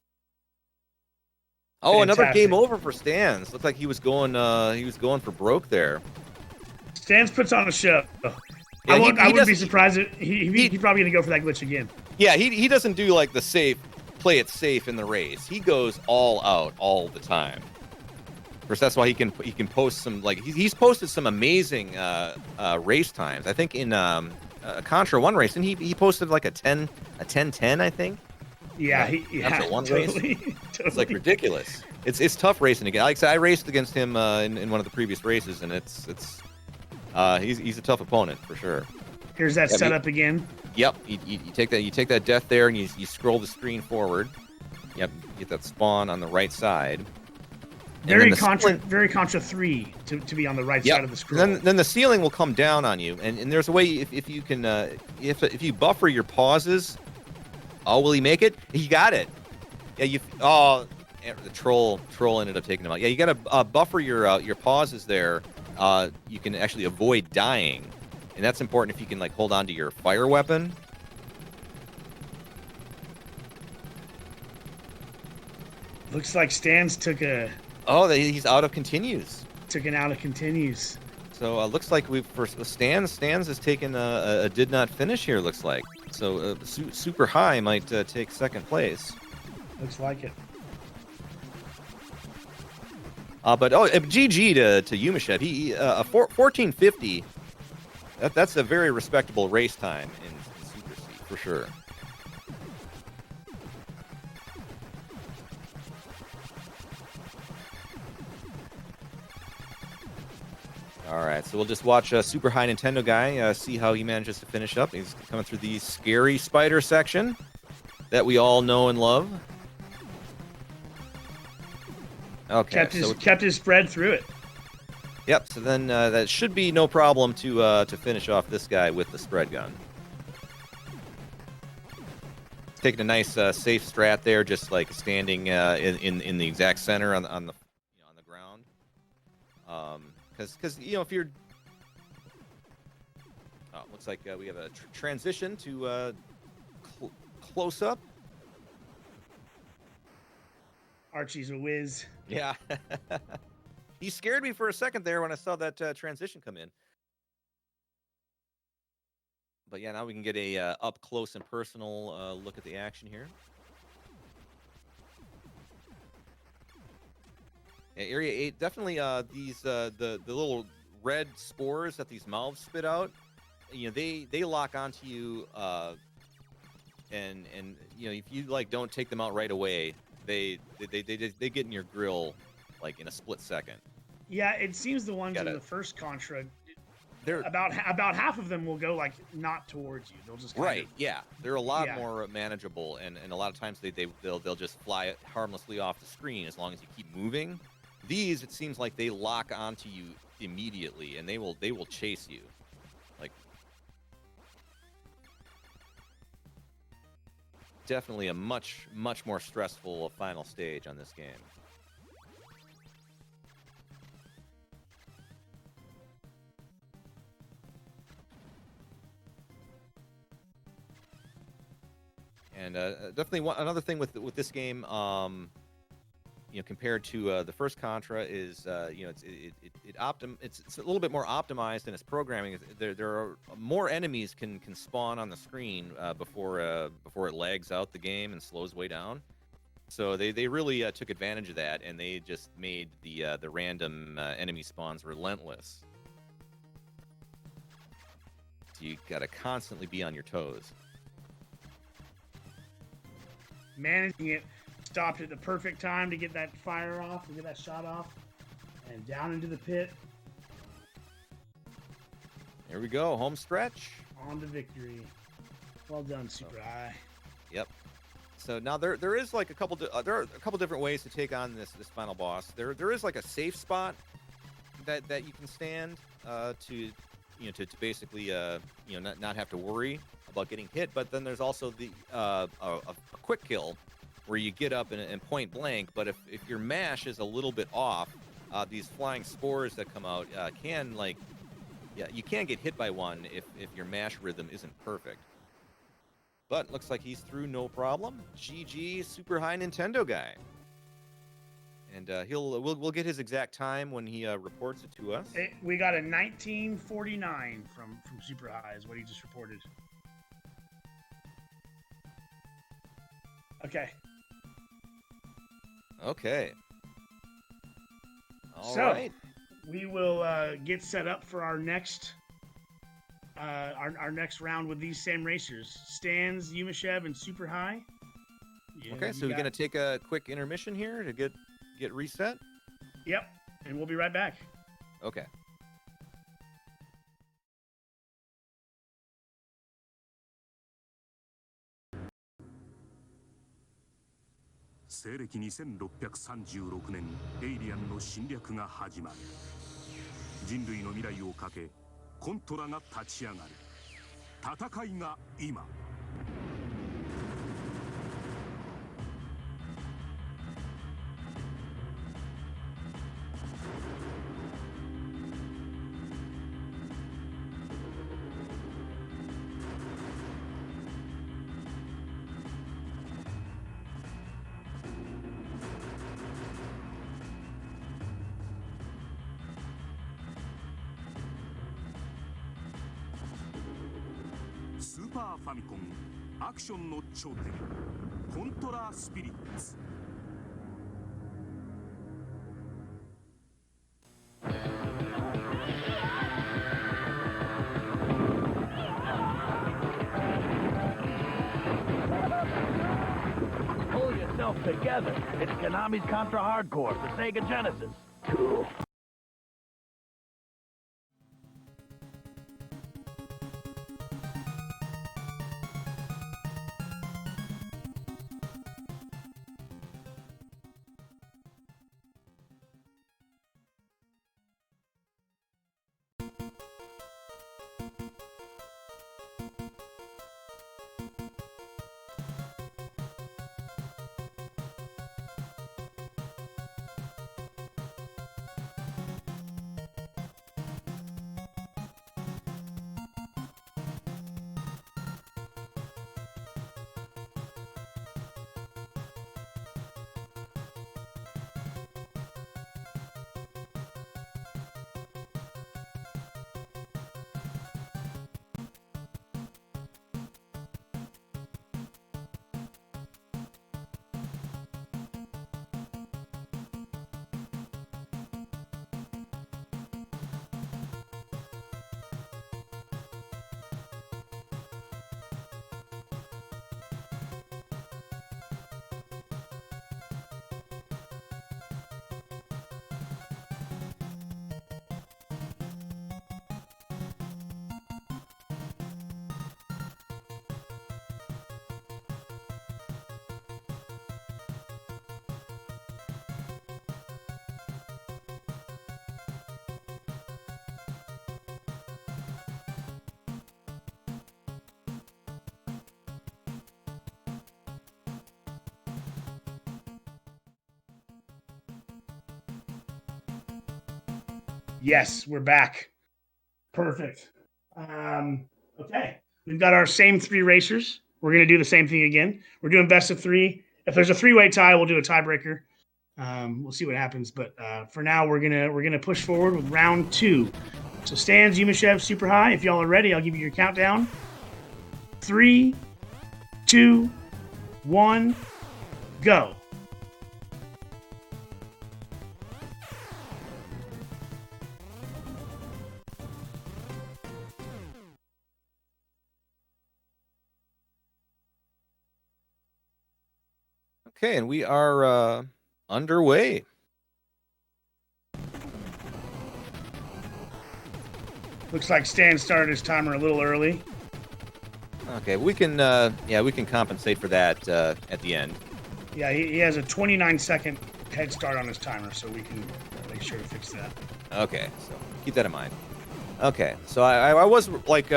Oh, Fantastic. Another game over for Stans. Looks like he was going for broke there. Stans puts on a show. Yeah, I wouldn't be surprised if he's probably gonna go for that glitch again. Yeah, he doesn't do like the play it safe in the race. He goes all out all the time. Of course, that's why he can post some he's posted some amazing race times. I think in Contra one race, and he posted like a 10:10, I think. Yeah, That's one totally, race. totally. It's like ridiculous. It's tough racing again. Like I said, I raced against him in one of the previous races, and he's a tough opponent for sure. Here's that setup again. Yep, you take that death there, and you scroll the screen forward. Yep, you get that spawn on the right side. Very Contra 3 to be on the right side of the scroll. Then the ceiling will come down on you, and there's a way if you can if you buffer your pauses. Oh, will he make it? He got it. Yeah, the troll ended up taking him out. Yeah, you got to buffer your pauses there. You can actually avoid dying, and that's important if you can hold on to your fire weapon. Looks like Stans took he's out of continues. Took an out of continues. So looks like Stans has taken a did not finish here. Looks like so super high might take second place. Looks like it. But GG to Yumashev. He 14:50. That's a very respectable race time in Super C for sure. All right, so we'll just watch Super High Nintendo guy see how he manages to finish up. He's coming through the scary spider section that we all know and love. Okay, kept his spread through it. Yep. So then that should be no problem to finish off this guy with the spread gun. Taking a nice safe strat there, just like standing in the exact center on the ground. Because if you're, looks like we have a transition to close up. Archie's a whiz. Yeah. He scared me for a second there when I saw that transition come in. But yeah, now we can get a up close and personal look at the action here. Area 8, definitely these the little red spores that these mouths spit out, they lock onto you, and if you like don't take them out right away, they get in your grill like in a split second. Yeah, it seems the ones in Gotta- the first Contra, They're about half of them will go like not towards you. They'll just kind right, of, yeah. They're a lot Yeah. more manageable, and a lot of times they'll just fly harmlessly off the screen as long as you keep moving. These, it seems like they lock onto you immediately, and they will chase you. Like, definitely a much more stressful final stage on this game. And definitely another thing with this game, compared to the first Contra is, it's a little bit more optimized in its programming. There are more enemies can spawn on the screen before it lags out the game and slows way down. So they really took advantage of that, and they just made the random enemy spawns relentless. So you gotta constantly be on your toes. managing it. Stopped at the perfect time to get that fire off, to get that shot off, and down into the pit. Here we go, home stretch. On to victory. Well done, Super High. Yep. So now there is like a couple there are a couple different ways to take on this final boss. There is like a safe spot that you can stand to basically not have to worry about getting hit. But then there's also the a quick kill where you get up and point blank. But if your mash is a little bit off, these flying spores that come out you can get hit by one if your mash rhythm isn't perfect. But looks like he's through no problem. GG, Super High Nintendo guy. And we'll get his exact time when he reports it to us. We got a 1949 from Super High is what he just reported. Okay. Okay. All So, right. we will get set up for our next our next round with these same racers. Stans, Yumashev, and Super High. Yeah, Okay, so we're gonna take a quick intermission here to get reset. Yep, and we'll be right back. Okay.西暦2636年、エイリアンの侵略が始まる。人類の未来をかけ、コントラが立ち上がる。戦いが今。スーパーファミコンアクションの頂点コントラスピリッツ。Pull yourself together. It's Konami's Contra Hardcore for Sega Genesis. Cool. Yes, we're back. Perfect. Okay. We've got our same 3 racers. We're going to do the same thing again. We're doing best of 3. If there's a 3-way tie, we'll do a tiebreaker. We'll see what happens. But for now, we're gonna push forward with round 2. So Stans, Yumashev, Super High. If y'all are ready, I'll give you your countdown. 3, 2, 1, go. Okay, and we are underway. Looks like Stan started his timer a little early. Okay, we can we can compensate for that at the end. Yeah, he has a 29-second head start on his timer, so we can make sure to fix that. Okay, so keep that in mind. Okay, so I was like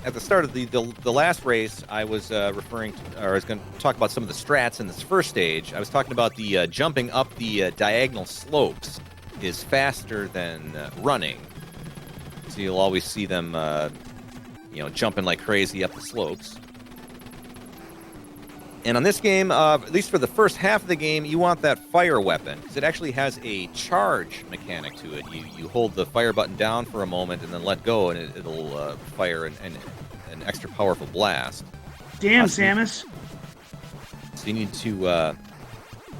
at the start of the last race, I was referring to, or I was going to talk about some of the strats in this first stage. I was talking about the jumping up the diagonal slopes is faster than running. So you'll always see them, jumping like crazy up the slopes. And on this game, at least for the first half of the game, you want that fire weapon, because it actually has a charge mechanic to it. You hold the fire button down for a moment and then let go, and it'll fire an extra powerful blast. Damn, Samus. So you need to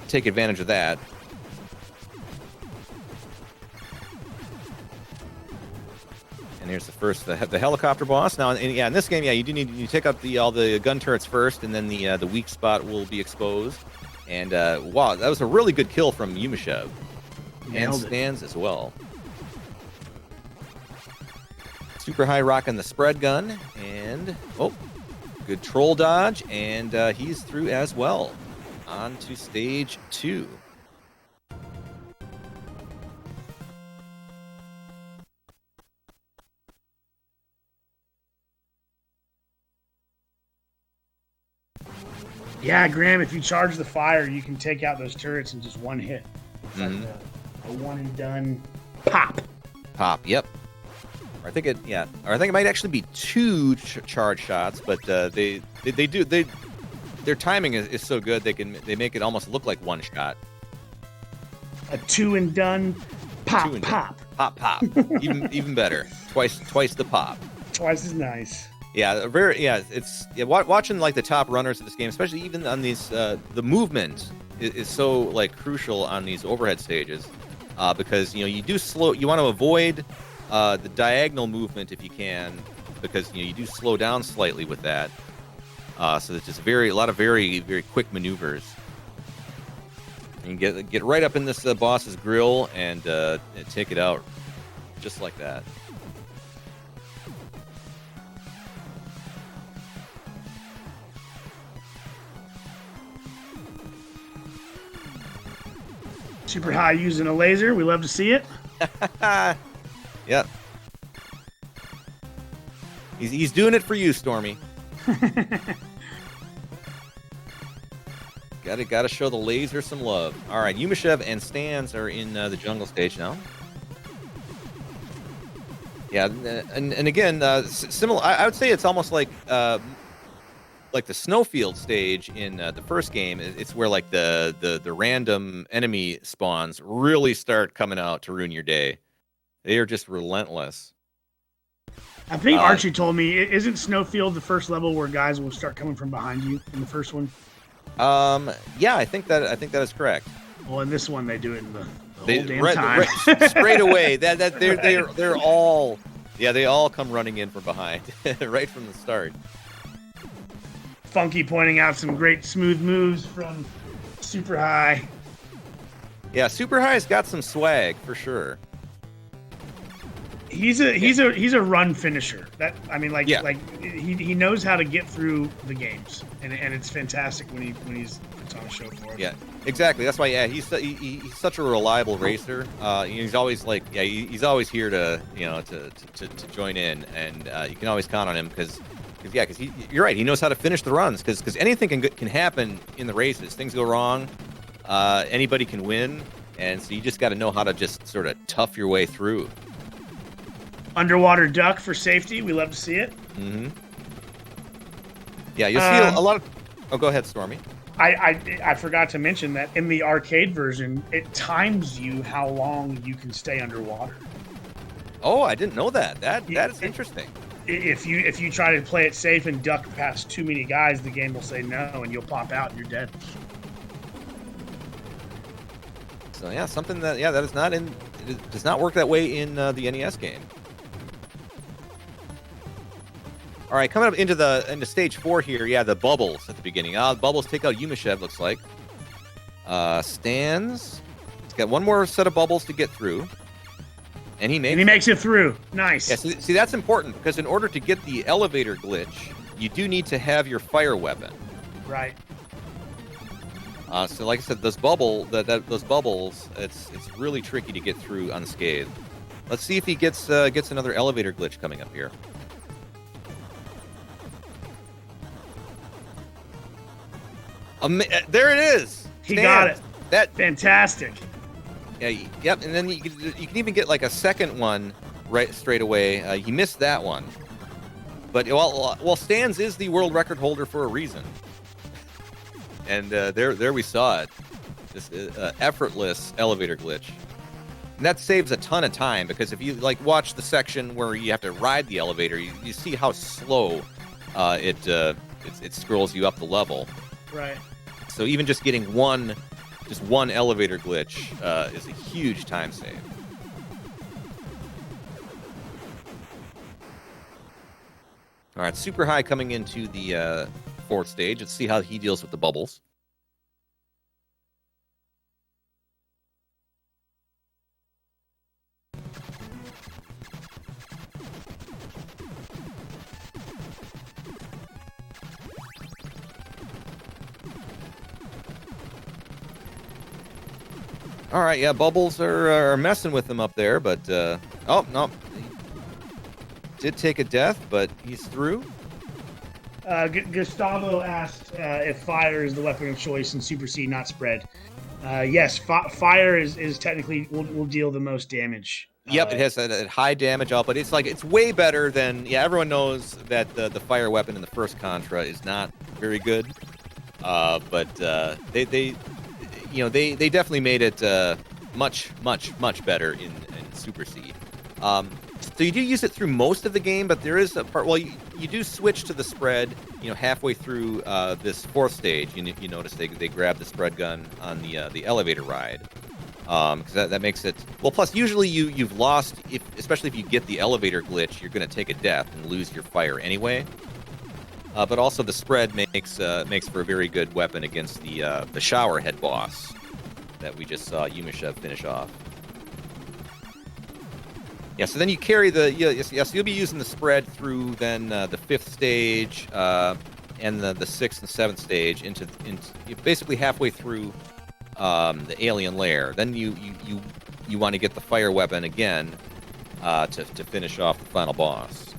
take advantage of that. And here's the first, the helicopter boss. Now, in this game, you do need to take up all the gun turrets first, and then the weak spot will be exposed. And wow, that was a really good kill from Yumashev. And Stans as well. Super High rocking the spread gun, and good troll dodge, and he's through as well. On to stage 2. Yeah, Graham, if you charge the fire, you can take out those turrets in just one hit. It's like a one and done pop. Pop, yep. Or I think it might actually be 2 charge shots, but their timing is so good they make it almost look like one shot. A 2 and done pop, pop. Pop. even better. Twice the pop. Twice as nice. Yeah, watching like the top runners of this game, especially even on these, the movement is so like crucial on these overhead stages, because you do slow. You want to avoid the diagonal movement if you can, because you do slow down slightly with that. So it's just a lot of very very quick maneuvers. You can get right up in this boss's grill and take it out just like that. Super High using a laser. We love to see it. Yep. He's doing it for you, Stormy. Gotta show the laser some love. All right, Yumashev and Stans are in the jungle stage now. Yeah, and again, similar. I would say it's almost like the snowfield stage in the first game. It's where like the random enemy spawns really start coming out to ruin your day. They are just relentless. I think Archie told me, isn't Snowfield the first level where guys will start coming from behind you in the first one? Yeah, I think that is correct. Well, in this one they do it in the whole damn time. Straight away. They're all they all come running in from behind right from the start. Funky pointing out some great smooth moves from Super High. Yeah, Super High's got some swag for sure. He's a run finisher. He knows how to get through the games, and it's fantastic when he's on a show for it. Yeah, exactly. That's why he's such a reliable racer. He's always he's always here to to join in, and you can always count on him because you're right. He knows how to finish the runs because anything can happen in the races. Things go wrong. Anybody can win. And so you just got to know how to just sort of tough your way through. Underwater duck for safety. We love to see it. Mm-hmm. Yeah, you'll see a lot of... Oh, go ahead, Stormy. I forgot to mention that in the arcade version, it times you how long you can stay underwater. Oh, I didn't know that. That is interesting. If you try to play it safe and duck past too many guys, the game will say no, and you'll pop out and you're dead. So yeah, something that that is not in. It does not work that way in the NES game. All right, coming up into stage 4 here. Yeah, the bubbles at the beginning. The bubbles take out Yumashev. Looks like. Stands. He's got one more set of bubbles to get through, and he makes it through. Nice. Yeah, see that's important because in order to get the elevator glitch, you do need to have your fire weapon. Right. So, like I said, those bubbles, it's really tricky to get through unscathed. Let's see if he gets another elevator glitch coming up here. There it is. He got it. That fantastic. Yeah. Yep. And then you can even get like a second one right straight away. He missed that one, but well, Stans is the world record holder for a reason. And there we saw it, this effortless elevator glitch. And that saves a ton of time because if you like watch the section where you have to ride the elevator, you see how slow it scrolls you up the level. Right. So even just getting one elevator glitch is a huge time save. All right, Super High coming into the 4th stage. Let's see how he deals with the bubbles. All right, yeah, bubbles are messing with him up there, but oh no, he did take a death, but he's through. Gustavo asked if fire is the weapon of choice in Super C, not spread. Yes, fire is technically will deal the most damage. Yep, it has a high damage out, but it's way better than everyone knows that the fire weapon in the first Contra is not very good. But they definitely made it much better in Super C. So you do use it through most of the game, but there is a part. Well, you do switch to the spread. Halfway through this 4th stage, you notice they grab the spread gun on the elevator ride, because that makes it well. Plus, usually you've lost, especially if you get the elevator glitch, you're going to take a death and lose your fire anyway. But also the spread makes for a very good weapon against the shower head boss that we just saw Yumashev finish off. Yeah, so then you carry so you'll be using the spread through then the 5th stage and the 6th and 7th stage into basically halfway through the alien lair. Then you want to get the fire weapon again to finish off the final boss.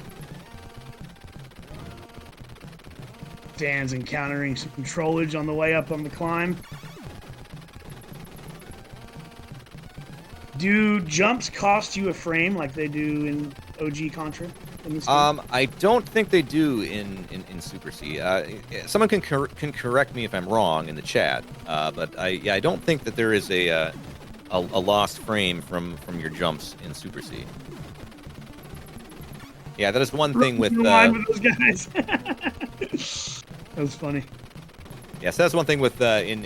Dan's encountering some trollage on the way up on the climb. Do jumps cost you a frame like they do in OG Contra? In this game? I don't think they do in Super C. Someone can correct me if I'm wrong in the chat, but I don't think that there is a lost frame from your jumps in Super C. Yeah, that is one thing with those guys. That was funny. Yes, that's one thing with in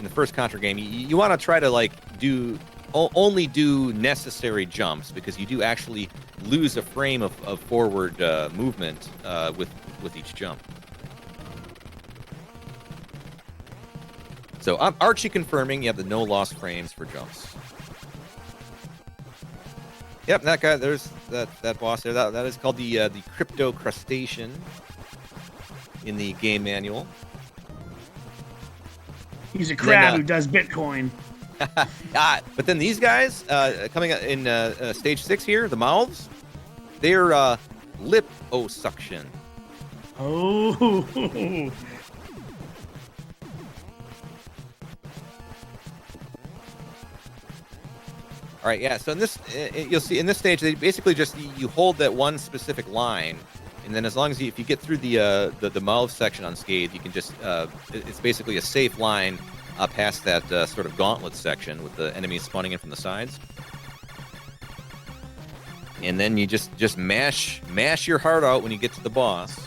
the first Contra game. You want to try to only do necessary jumps because you do actually lose a frame of forward movement with each jump. So Archie confirming you have the no lost frames for jumps. Yep, that guy. There's that boss there. That is called the crypto crustacean in the game manual. He's a crab who does Bitcoin. But then these guys coming in stage 6 here, the mouths, they're liposuction. Oh. All right, yeah. So in this, you'll see in this stage, they basically just you hold that one specific line, and then as long as if you get through the mouth section unscathed, you can just it's basically a safe line past that sort of gauntlet section with the enemies spawning in from the sides. And then you just mash your heart out when you get to the boss.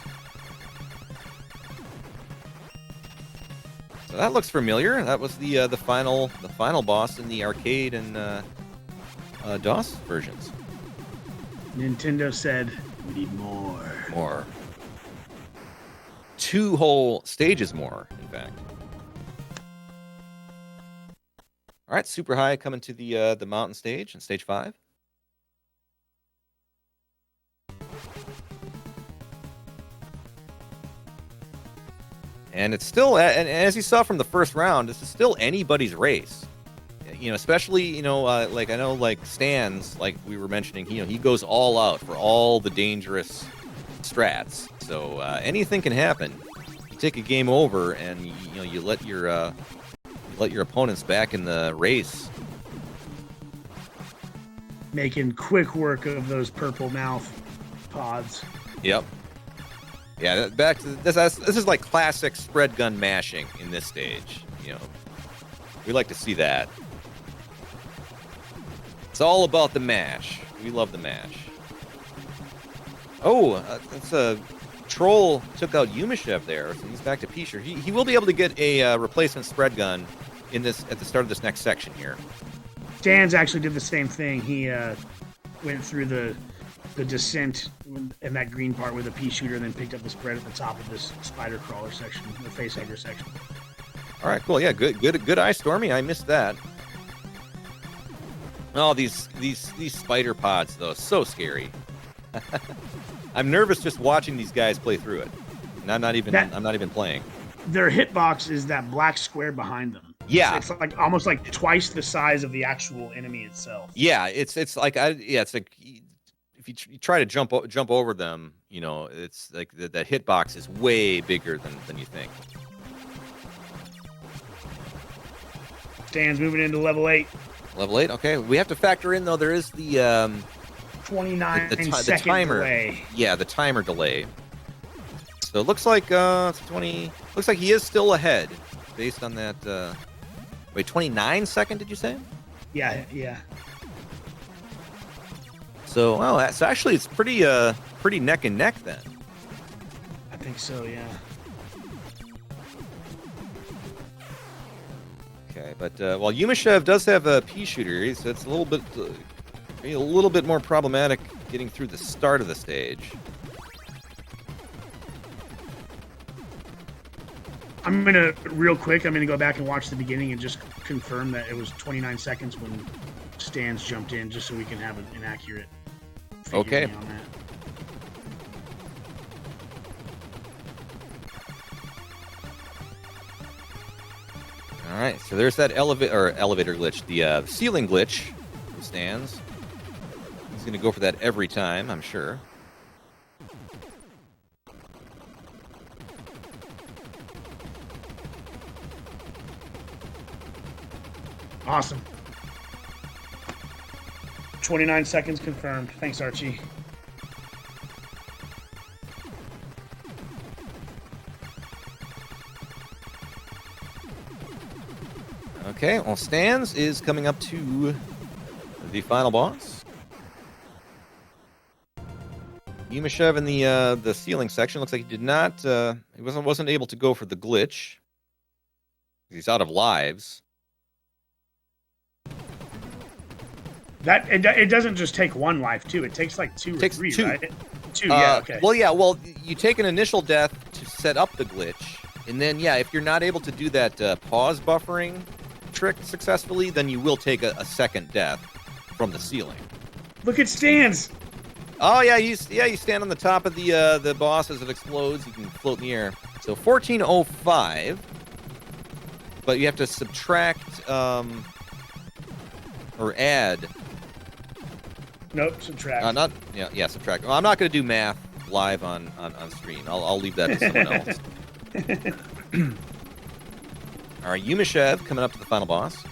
So that looks familiar. That was the final boss in the arcade and DOS versions. Nintendo said, "We need more." More. 2 whole stages more, in fact. All right, Super High coming to the mountain stage in stage 5. And it's still, and as you saw from the first round, this is still anybody's race. You know, especially, you know, like I know, like Stan's, like we were mentioning, you know, he goes all out for all the dangerous strats. So anything can happen. You take a game over, and you let your opponents back in the race. Making quick work of those purple mouth pods. Yep. Yeah, back to this. This is like classic spread gun mashing in this stage. You know, we like to see that. It's all about the mash. We love the mash. Oh, that's a Troll took out Yumashev there, so he's back to Pisher. He will be able to get a replacement spread gun in this at the start of this next section here. Dan's actually did the same thing. He went through the descent in that green part with a pea shooter, and then picked up the spread at the top of this spider crawler section, the face hugger section. All right, cool. Yeah, good eye, Stormy. I missed that. Oh, these spider pods though, so scary. I'm nervous just watching these guys play through it, and I'm not even playing. Their hitbox is that black square behind them. Yeah, it's like almost like twice the size of the actual enemy itself. Yeah, it's like it's like if you try to jump over them, you know, it's like that hitbox is way bigger than you think. Dan's moving into level 8. Level 8, okay. We have to factor in though. There is the 29-second timer delay. Yeah, the timer delay. So it looks like 20. Looks like he is still ahead, based on that. Wait, 29-second? Did you say? Yeah. So so actually it's pretty neck and neck then. I think so. Yeah. Okay, but while Yumashev does have a pea shooter, so it's a little bit more problematic getting through the start of the stage. I'm gonna go back and watch the beginning and just confirm that it was 29 seconds when Stans jumped in, just so we can have an accurate figure okay on that. All right, so there's that elevator glitch, the ceiling glitch from Stans. He's gonna go for that every time, I'm sure. Awesome. 29 seconds confirmed. Thanks, Archie. Okay, well, Stans is coming up to the final boss. Yumashev in the ceiling section looks like he did not. He wasn't able to go for the glitch. He's out of lives. It doesn't just take one life too. It takes like two or three, two. right? Two. Yeah. Okay. Well, you take an initial death to set up the glitch, and then if you're not able to do that pause buffering trick successfully, then you will take a second death from the ceiling. Look at Stans. Oh yeah, you stand on the top of the boss as it explodes. You can float in the air. So 1405, but you have to subtract or add. Nope, subtract. Subtract. Well, I'm not going to do math live on screen. I'll leave that to someone else. All right, Yumashev coming up to the final boss.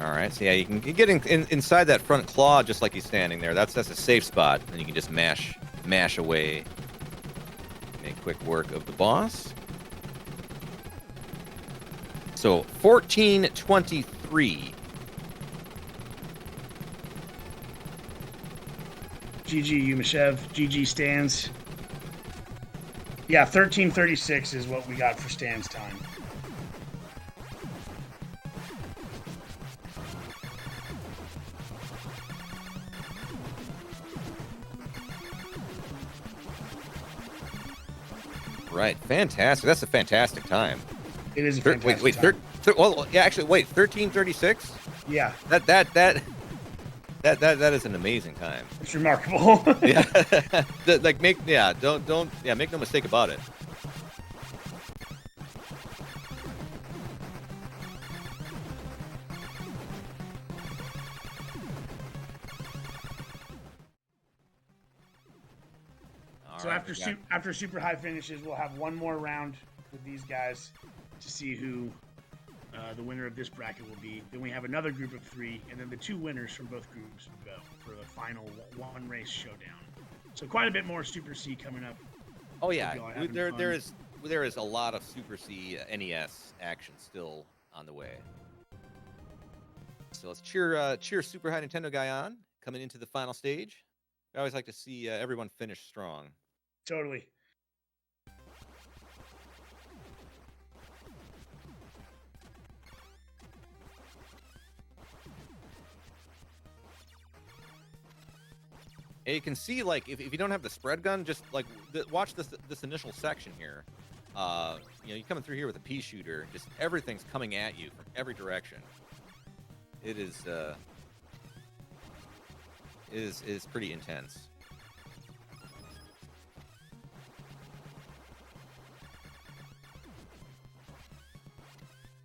All right, so yeah, you can get inside that front claw just like he's standing there. That's a safe spot, and you can just mash away. Make quick work of the boss. So 1423. GG Yumashev. GG Stans. Yeah, 1336 is what we got for Stan's time. Right, fantastic. That's a fantastic time. It is a fantastic wait, time. Well, yeah, actually, wait, 1336. Yeah, That is an amazing time. it's remarkable. Yeah, make no mistake about it. So after Super High finishes, we'll have one more round with these guys to see who the winner of this bracket will be. Then we have another group of 3, and then the 2 winners from both groups will go for the final one race showdown. So quite a bit more Super C coming up. Oh yeah, there is a lot of Super C NES action still on the way. So let's cheer Super High Nintendo guy on coming into the final stage. I always like to see everyone finish strong. Totally. And you can see, like, if you don't have the spread gun, just like watch this initial section here. You're coming through here with a pea shooter. Just everything's coming at you from every direction. It is pretty intense.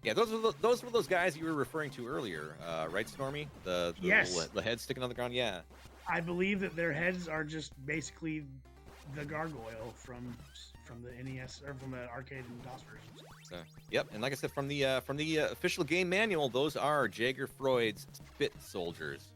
Yeah, those were those guys you were referring to earlier, right, Stormy? Yes. The head sticking on the ground. Yeah. I believe that their heads are just basically the gargoyle from the NES or from the arcade and DOS versions. So, yep, and like I said, from the official game manual, those are Jaeger Freud's Spit Soldiers.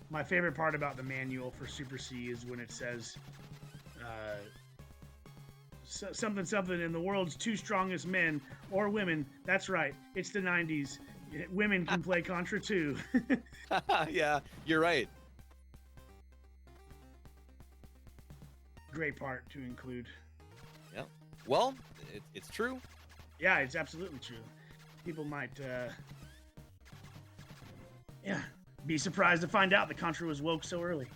My favorite part about the manual for Super C is when it says something in the world's 2 strongest men or women. That's right. It's the 90s. Women can play Contra too. Yeah, you're right. Great part to include. Yeah. Well, it's true. Yeah, it's absolutely true. People might be surprised to find out that Contra was woke so early.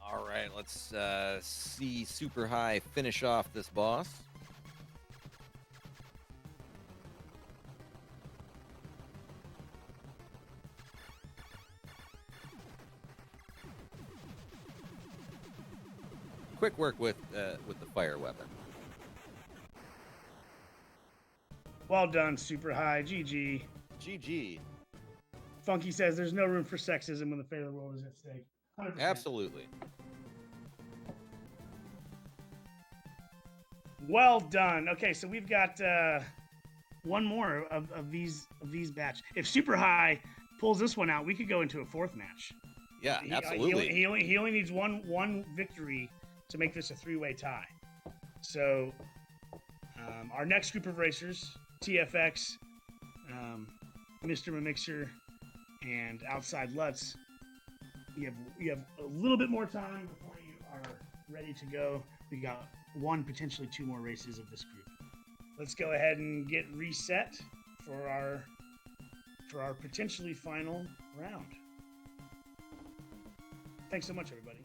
All right, let's see Super High finish off this boss. Quick work with the fire weapon. Well done, Super High. GG. GG. Funky says there's no room for sexism when the fate of the world is at stake. 100%. Absolutely. Well done. Okay, so we've got one more of these batch. If Super High pulls this one out, we could go into a 4th match. Yeah, absolutely. He only needs one victory to make this a 3-way tie. So our next group of racers, TFX, Mr. Mimixer, and Outside Lutz, you have a little bit more time before you are ready to go. We got 1, potentially 2 more races of this group. Let's go ahead and get reset for our potentially final round. Thanks so much, everybody.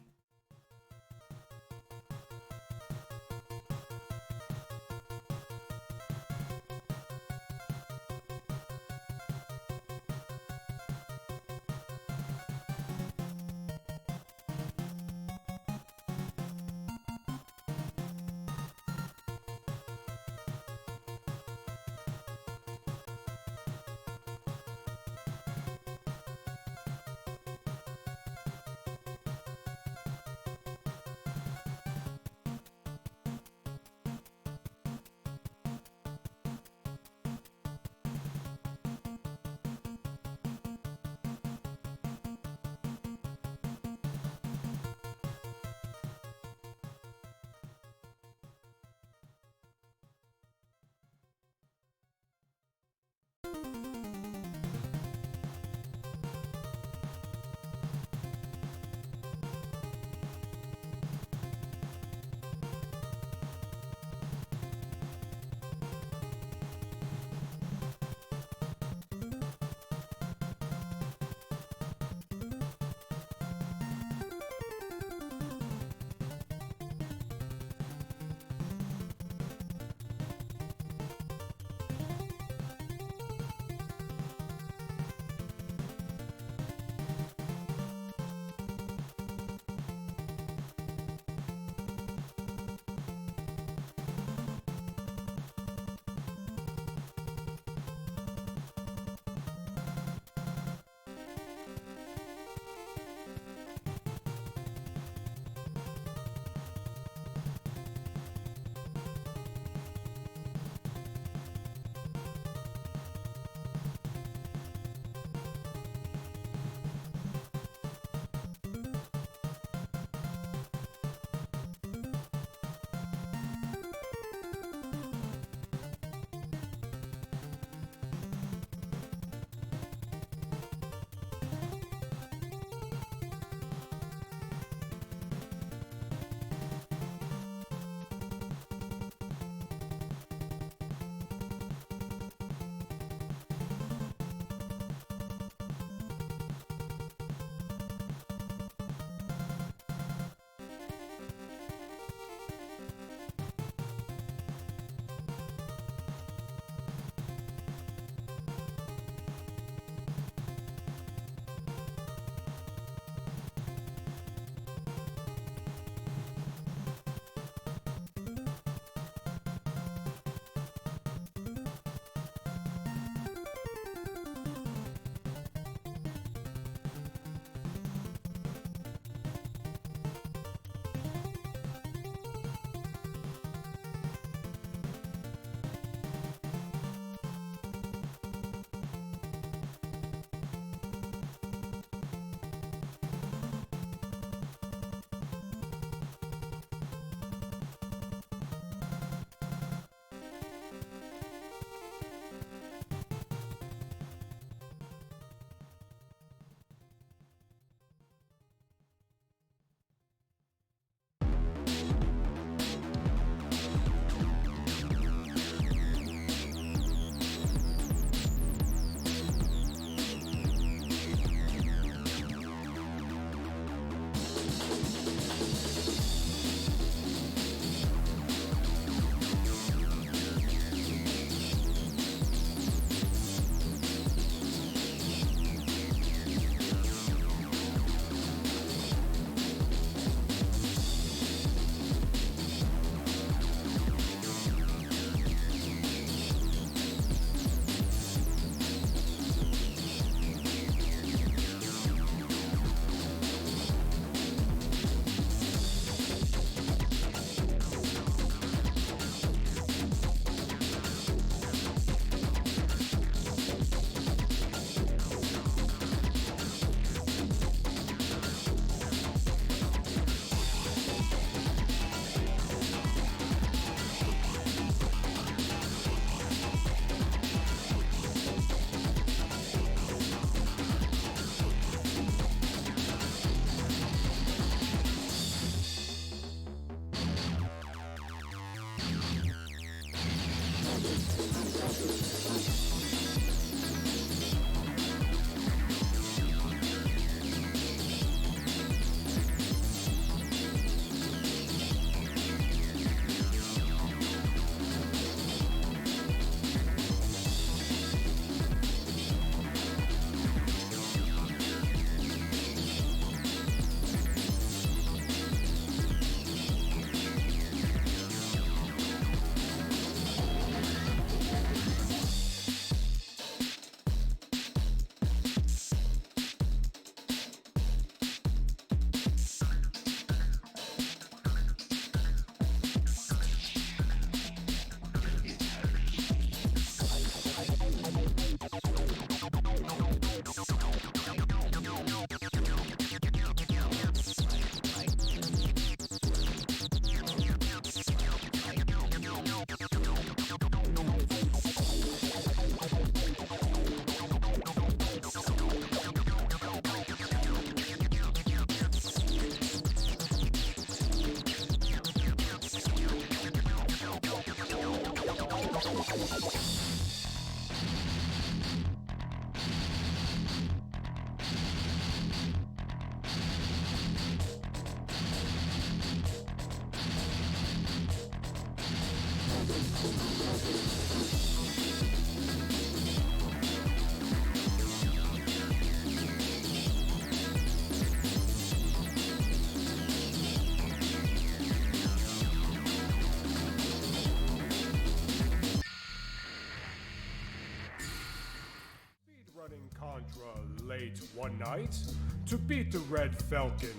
Running Contra late one night to beat the Red Falcon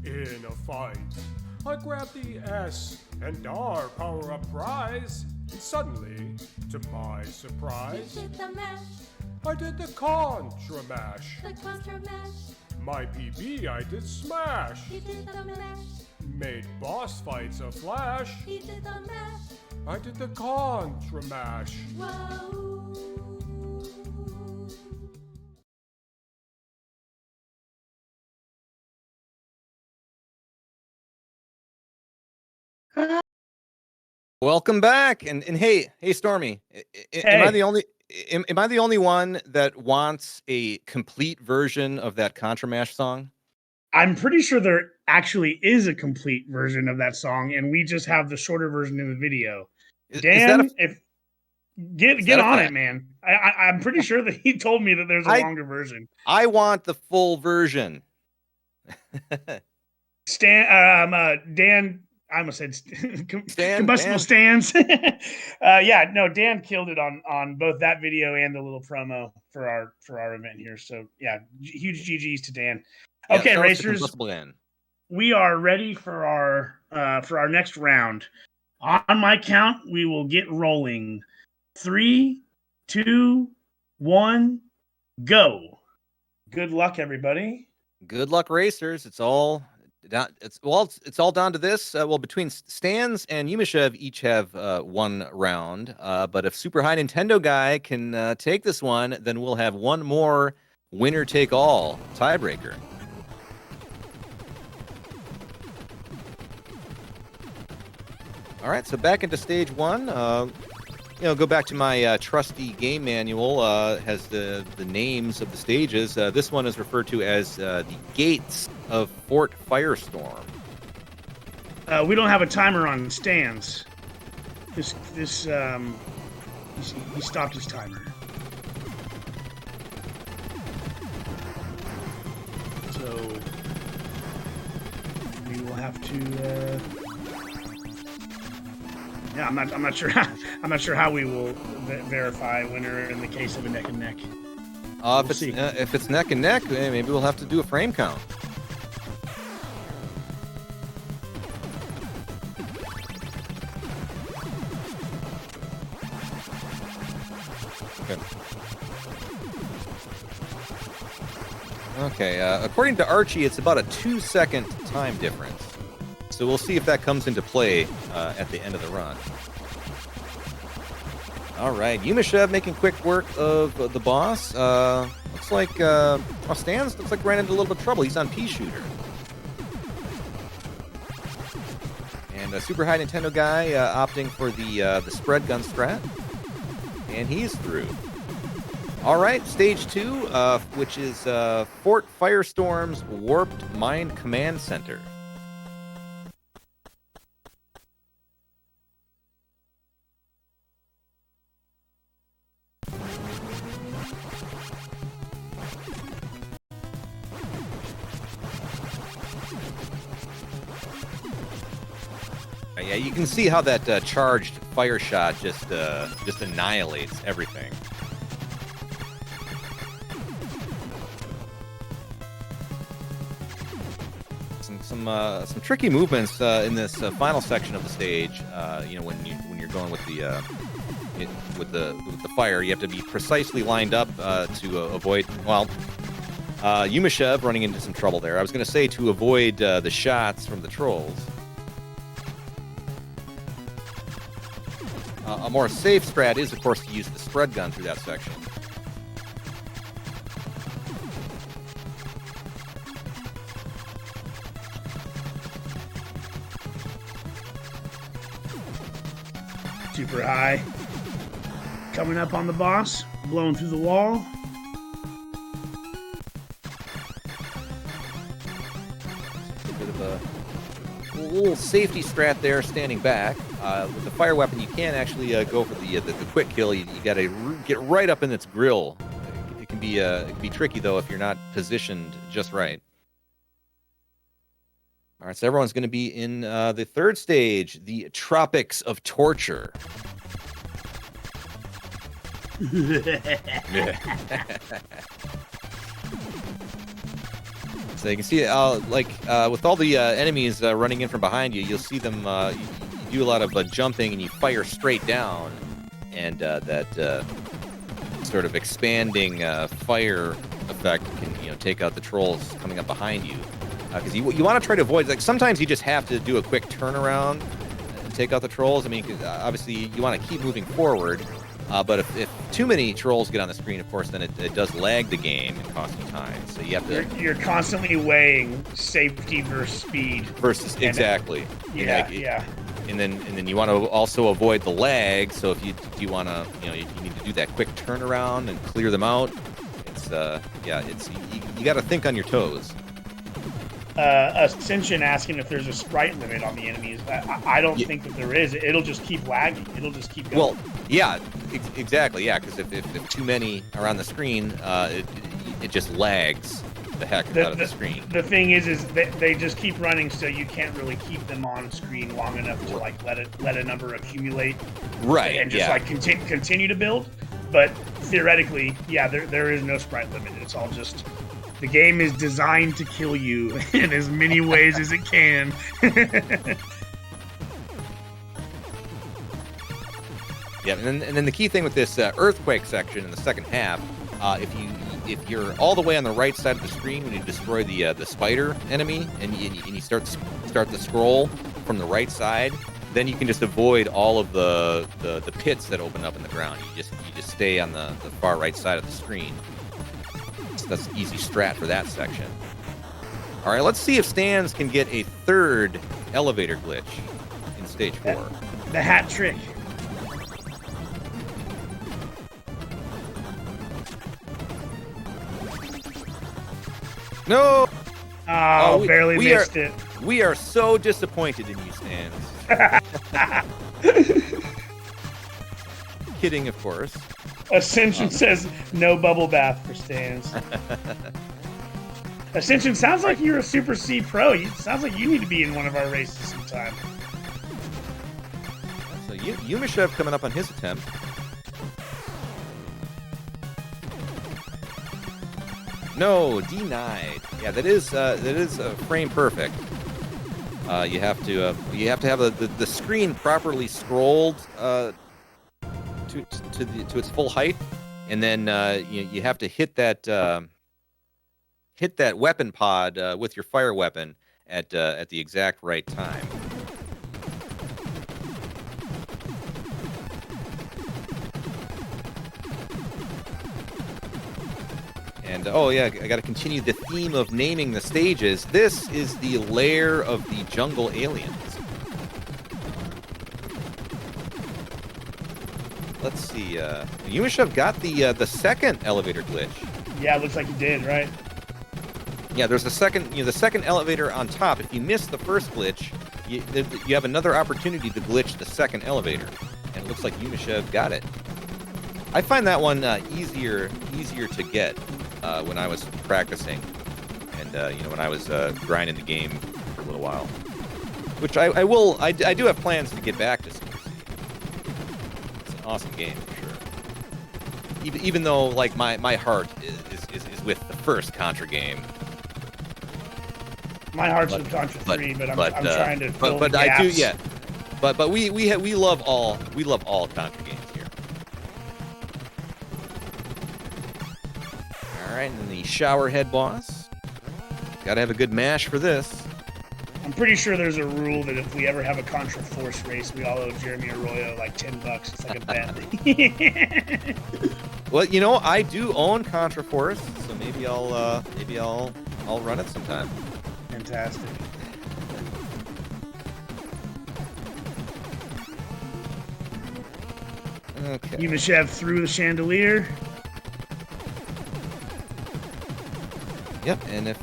in a fight. I grabbed the S and R power-up prize. Suddenly, to my surprise, You did the mash, I did the Contra mash. the Contra mash. My PB I did smash. You did the mash, Made boss fights a flash. you did the mash. I did the Contra mash. Whoa. Welcome back, and hey Stormy, am I Hey. the only am I the only one that wants a complete version of that Contra Mash song? I'm pretty sure there actually is a complete version of that song, and we just have the shorter version in the video. Is Dan, that if is get that a on fact? it, man. I'm pretty sure that he told me that there's a I- longer version. I want the full version. Dan, I almost said Stan, combustible Dan. stands. Yeah, no, Dan killed it on both that video and the little promo for our event here. So yeah, huge GGs to Dan. Yeah, Okay, shout out to racers, Combustible Dan. we are ready for our next round. On my count, we will get rolling. 3, 2, 1, go. Good luck, everybody. Good luck, racers. It's all down. It's all down to this. Well, between Stans and Yumashev each have one round. But if Super High Nintendo Guy can take this one, then we'll have one more winner take all tiebreaker. All right, so back into stage one. Go back to my trusty game manual. Has the names of the stages. This one is referred to as the Gates of Fort Firestorm. We don't have a timer on stands. He stopped his timer. So we will have to. Yeah, I'm not sure. I'm not sure how we will verify a winner in the case of a neck and neck. If it's neck and neck, maybe we'll have to do a frame count. Okay, according to Archie, it's about a 2-second time difference. So we'll see if that comes into play at the end of the run. All right, Yumashev making quick work of the boss. Looks like Stans looks like ran into a little bit of trouble. He's on Pea Shooter. And Super High Nintendo Guy opting for the spread gun strat. And he's through. All right, stage 2, which is Fort Firestorm's Warped Mind Command Center. Yeah, you can see how that charged fire shot just annihilates everything. Some tricky movements in this final section of the stage. When you're going with the fire, you have to be precisely lined up to avoid. Well, Yumashev running into some trouble there. I was going to say to avoid the shots from the trolls. A more safe strat is, of course, to use the spread gun through that section. Super high. Coming up on the boss, blowing through the wall. A bit of a little safety strat there, standing back. With the fire weapon, you can actually go for the quick kill. You got to get right up in its grill. It can be tricky though if you're not positioned just right. All right, so everyone's going to be in the third stage, the Tropics of Torture. So you can see, with all the enemies running in from behind you, you'll see them. You do a lot of jumping, and you fire straight down, and that sort of expanding fire effect can take out the trolls coming up behind you. Because you want to try to avoid, like, sometimes you just have to do a quick turnaround and take out the trolls. I mean, obviously you want to keep moving forward, but if too many trolls get on the screen, of course, then it does lag the game and cost you time. So you have to. You're constantly weighing safety versus speed. Exactly. Yeah. And then you want to also avoid the lag. So if you want to, you need to do that quick turnaround and clear them out. It's you got to think on your toes. Ascension asking if there's a sprite limit on the enemies. I don't think that there is. It'll just keep lagging. It'll just keep going. Well, yeah, exactly. Yeah, because if too many are on the screen, it just lags the heck out of the screen. The thing is they just keep running, so you can't really keep them on screen long enough to let a number accumulate. Right. And just continue to build. But theoretically, yeah, there is no sprite limit. It's all just. The game is designed to kill you in as many ways as it can. Yeah, and then the key thing with this earthquake section in the second half, if you're all the way on the right side of the screen when you destroy the spider enemy and you start the scroll from the right side, then you can just avoid all of the pits that open up in the ground. You just stay on the far right side of the screen. That's an easy strat for that section. All right, let's see if Stans can get a third elevator glitch in stage 4. The hat trick. No! Oh, barely missed it. We are so disappointed in you, Stans. Kidding, of course. Ascension says no bubble bath for Stans. Ascension, sounds like you're a Super C pro. Sounds like you need to be in one of our races sometime. So Yumashev coming up on his attempt. No, denied. Yeah, that is frame perfect. You have to have the screen properly scrolled to its full height, and then you have to hit that weapon pod with your fire weapon at the exact right time. And oh yeah, I got to continue the theme of naming the stages. This is the lair of the jungle aliens. let's see. Yumashev got the second elevator glitch. Yeah, it looks like he did, right? Yeah, there's the second elevator on top. If you miss the first glitch, you have another opportunity to glitch the second elevator, and it looks like Yumashev got it. I find that one easier to get when I was practicing, and when I was grinding the game for a little while. Which I do have plans to get back to Super C. It's an awesome game for sure. Even though like my heart is with the first Contra game. My heart's with Contra 3, but I'm trying to fill but gaps. I do, yeah. But we love all Contra games here. All right, and then the shower head boss. Got to have a good mash for this. I'm pretty sure there's a rule that if we ever have a Contra Force race, we all owe Jeremy Arroyo like $10. It's like a bet. Well, I do own Contra Force, so maybe I'll run it sometime. Fantastic. Okay. Yumashev through the chandelier. Yep, and if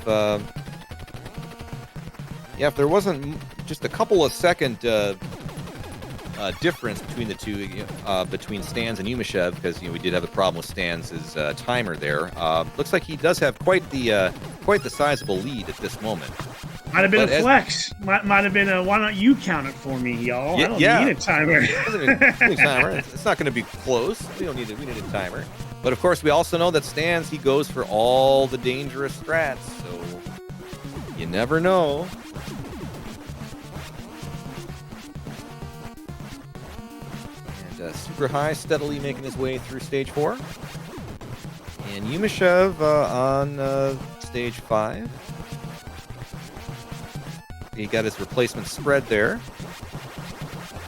there wasn't just a couple of second difference between the two, between Stans and Yumashev, because we did have a problem with Stans' timer there. Looks like he does have quite the sizable lead at this moment. Might have been a flex. Might have been a why don't you count it for me, y'all? I don't need a timer. It's not going to be close. We need a timer. But of course, we also know that Stans, he goes for all the dangerous strats, so you never know. And Super High steadily making his way through stage 4. And Yumashev on stage 5. He got his replacement spread there.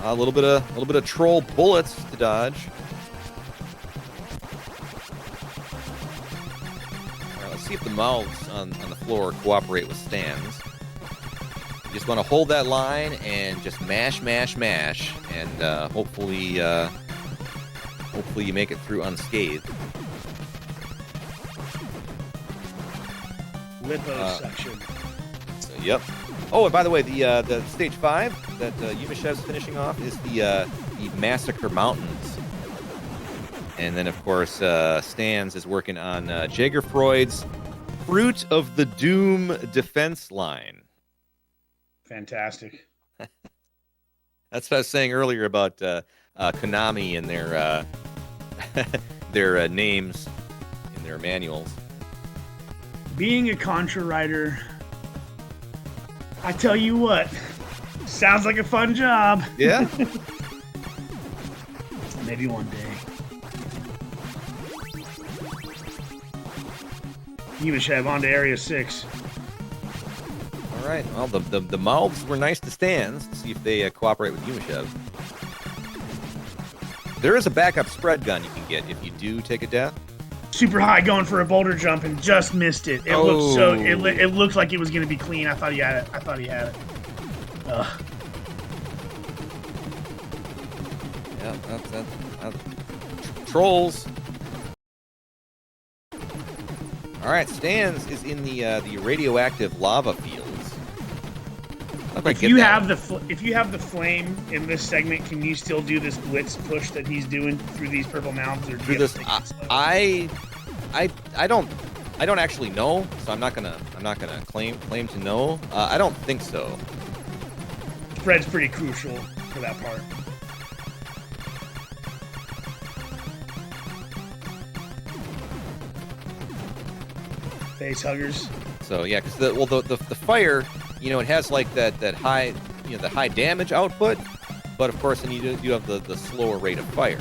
A little bit of troll bullets to dodge. See if the mouths on the floor cooperate with Stans. You just want to hold that line and just mash, and hopefully you make it through unscathed. Liposuction. So, yep. Oh, and by the way, the stage 5 that Yumashev's finishing off is the Massacre Mountains. And then, of course, Stans is working on Jagerfreud's Fruit of the Doom defense line. Fantastic. That's what I was saying earlier about Konami and their their names in their manuals. Being a Contra writer, I tell you what, sounds like a fun job. Yeah. Maybe one day. Yumashev on to Area 6. All right. Well, the mouths were nice to Stans. See if they cooperate with Yumashev. There is a backup spread gun you can get if you do take a death. Super High going for a boulder jump and just missed it. It looked so. It looked like it was going to be clean. I thought he had it. Ugh. Yeah, that's trolls. All right, Stans is in the radioactive lava fields. If you have the flame in this segment, can you still do this blitz push that he's doing through these purple mountains? Or through this, I don't actually know, so I'm not gonna claim to know. I don't think so. Spread's pretty crucial for that part. Face huggers. So yeah, because the fire, it has like that high, the high damage output, but of course then you have the slower rate of fire.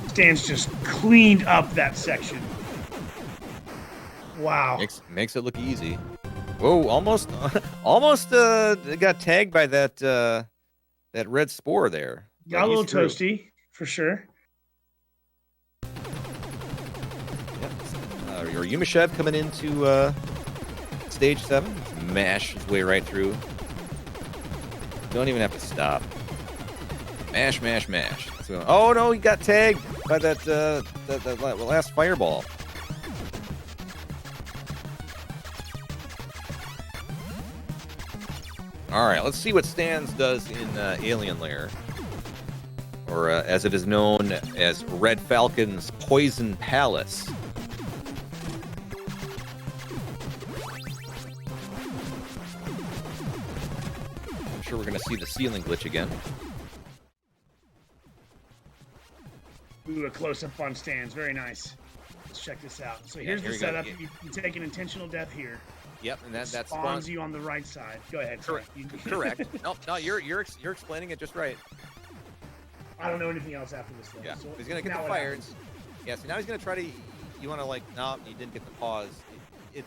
Stans just cleaned up that section. Wow. Makes it look easy. Whoa, almost got tagged by that red spore there. Got a little toasty for sure. Or Yumashev coming into stage 7. Mash his way right through. Don't even have to stop. Mash, mash, mash. Oh no, he got tagged by that last fireball. All right, let's see what Stans does in Alien Lair, or as it is known as Red Falcon's Poison Palace. I'm sure we're going to see the ceiling glitch again. Ooh, a close-up on Stans. Very nice. Let's check this out. So here's here the we go. setup. Yeah. You take an intentional death here. Yep, and that spawns you on the right side. Go ahead. Correct. Correct. No, you're explaining it just right. I don't know anything else after this. Though. Yeah, So he's gonna get the fires. Yeah, so now he's gonna try to. You want to like? No, you didn't get the pause. It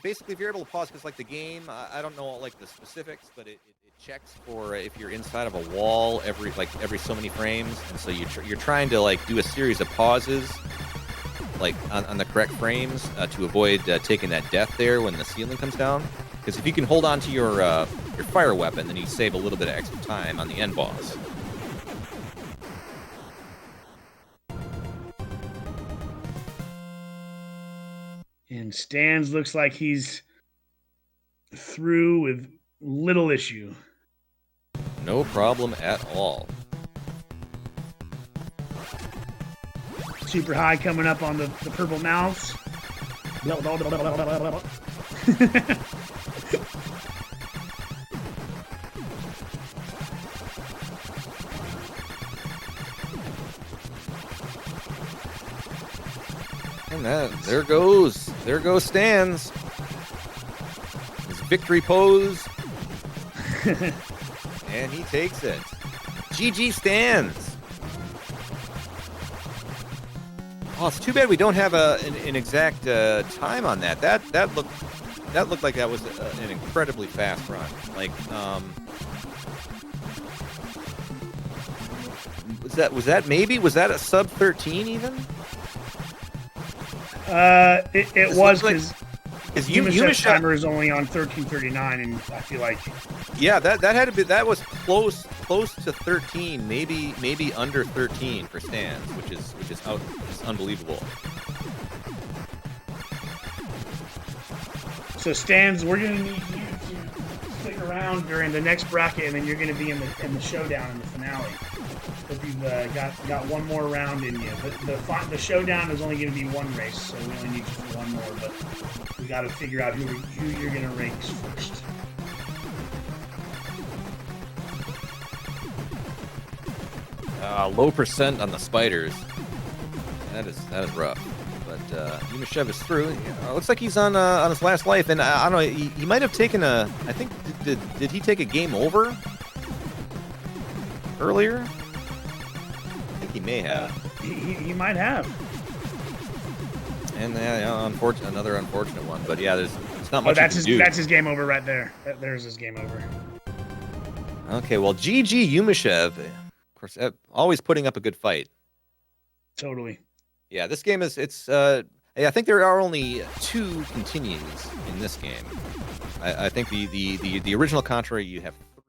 basically, if you're able to pause, because like the game, I don't know like the specifics, but it checks for if you're inside of a wall every so many frames, and so you're trying to like do a series of pauses, like on the correct frames to avoid taking that death there when the ceiling comes down. Because if you can hold on to your fire weapon, then you save a little bit of extra time on the end boss. And Stans looks like he's through with little issue. No problem at all. Super high coming up on the purple mouths. And there goes Stans. His victory pose. And he takes it. GG Stans. Oh, it's too bad we don't have an exact time on that. That looked like that was an incredibly fast run. Like, was that a sub 13 even? It was because Yumashev's timer is only on 1339, and I feel like that was close to 13, maybe under 13 for Stans, which is unbelievable. So Stans, we're gonna need you to stick around during the next bracket, and then you're gonna be in the showdown in the finale. If you've got one more round in you, but the showdown is only going to be one race, so we only need you for one more. But we got to figure out who you're going to race first. Low percent on the spiders. That is rough. But Yumashev is through. Looks like he's on his last life, and I don't know. He might have taken a. I think did he take a game over earlier? He may have. He might have. And another unfortunate one. But yeah, there's not much. That's his game over right there. There's his game over. Okay, well, GG Yumashev, of course, always putting up a good fight. Totally. Yeah, this game is I think there are only 2 continues in this game. I think the original Contra you have 3.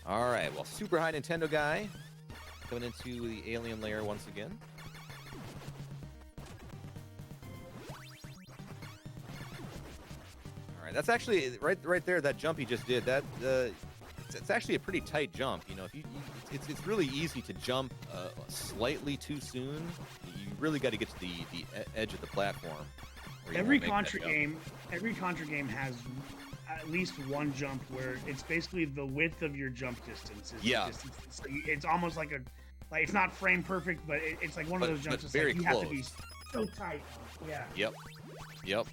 All right, well, super high Nintendo guy coming into the Alien Lair once again. All right, that's actually right there. That jump he just did. That it's actually a pretty tight jump. You know, if it's really easy to jump slightly too soon. You really got to get to the edge of the platform. Every Contra game has at least one jump where it's basically the width of your jump distance. So it's almost like it's not frame perfect, but it's like one of those jumps that's like you have to be so tight. Yeah. Yep.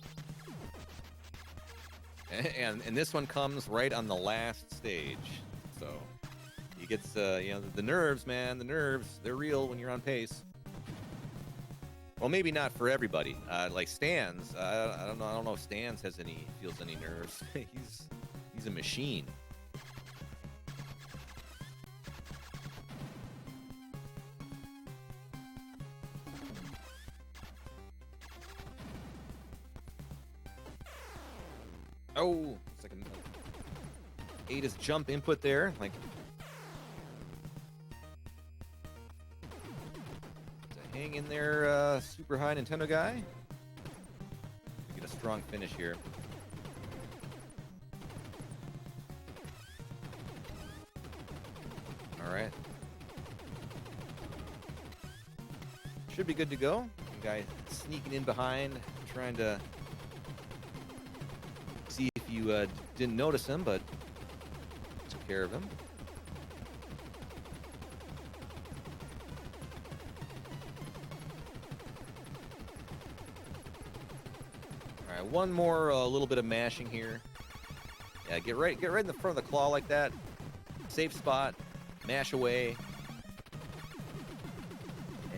And this one comes right on the last stage, so he gets the nerves, man. The nerves, they're real when you're on pace. Well, maybe not for everybody. Like Stans, I don't know if Stans feels any nerves. he's a machine. Oh, Ada's jump input there. Like, hang in there, super high Nintendo guy. Get a strong finish here. All right. Should be good to go. Guy sneaking in behind, trying to see if you didn't notice him, but took care of him. All right, one more little bit of mashing here. Yeah, get right in the front of the claw like that. Safe spot, mash away,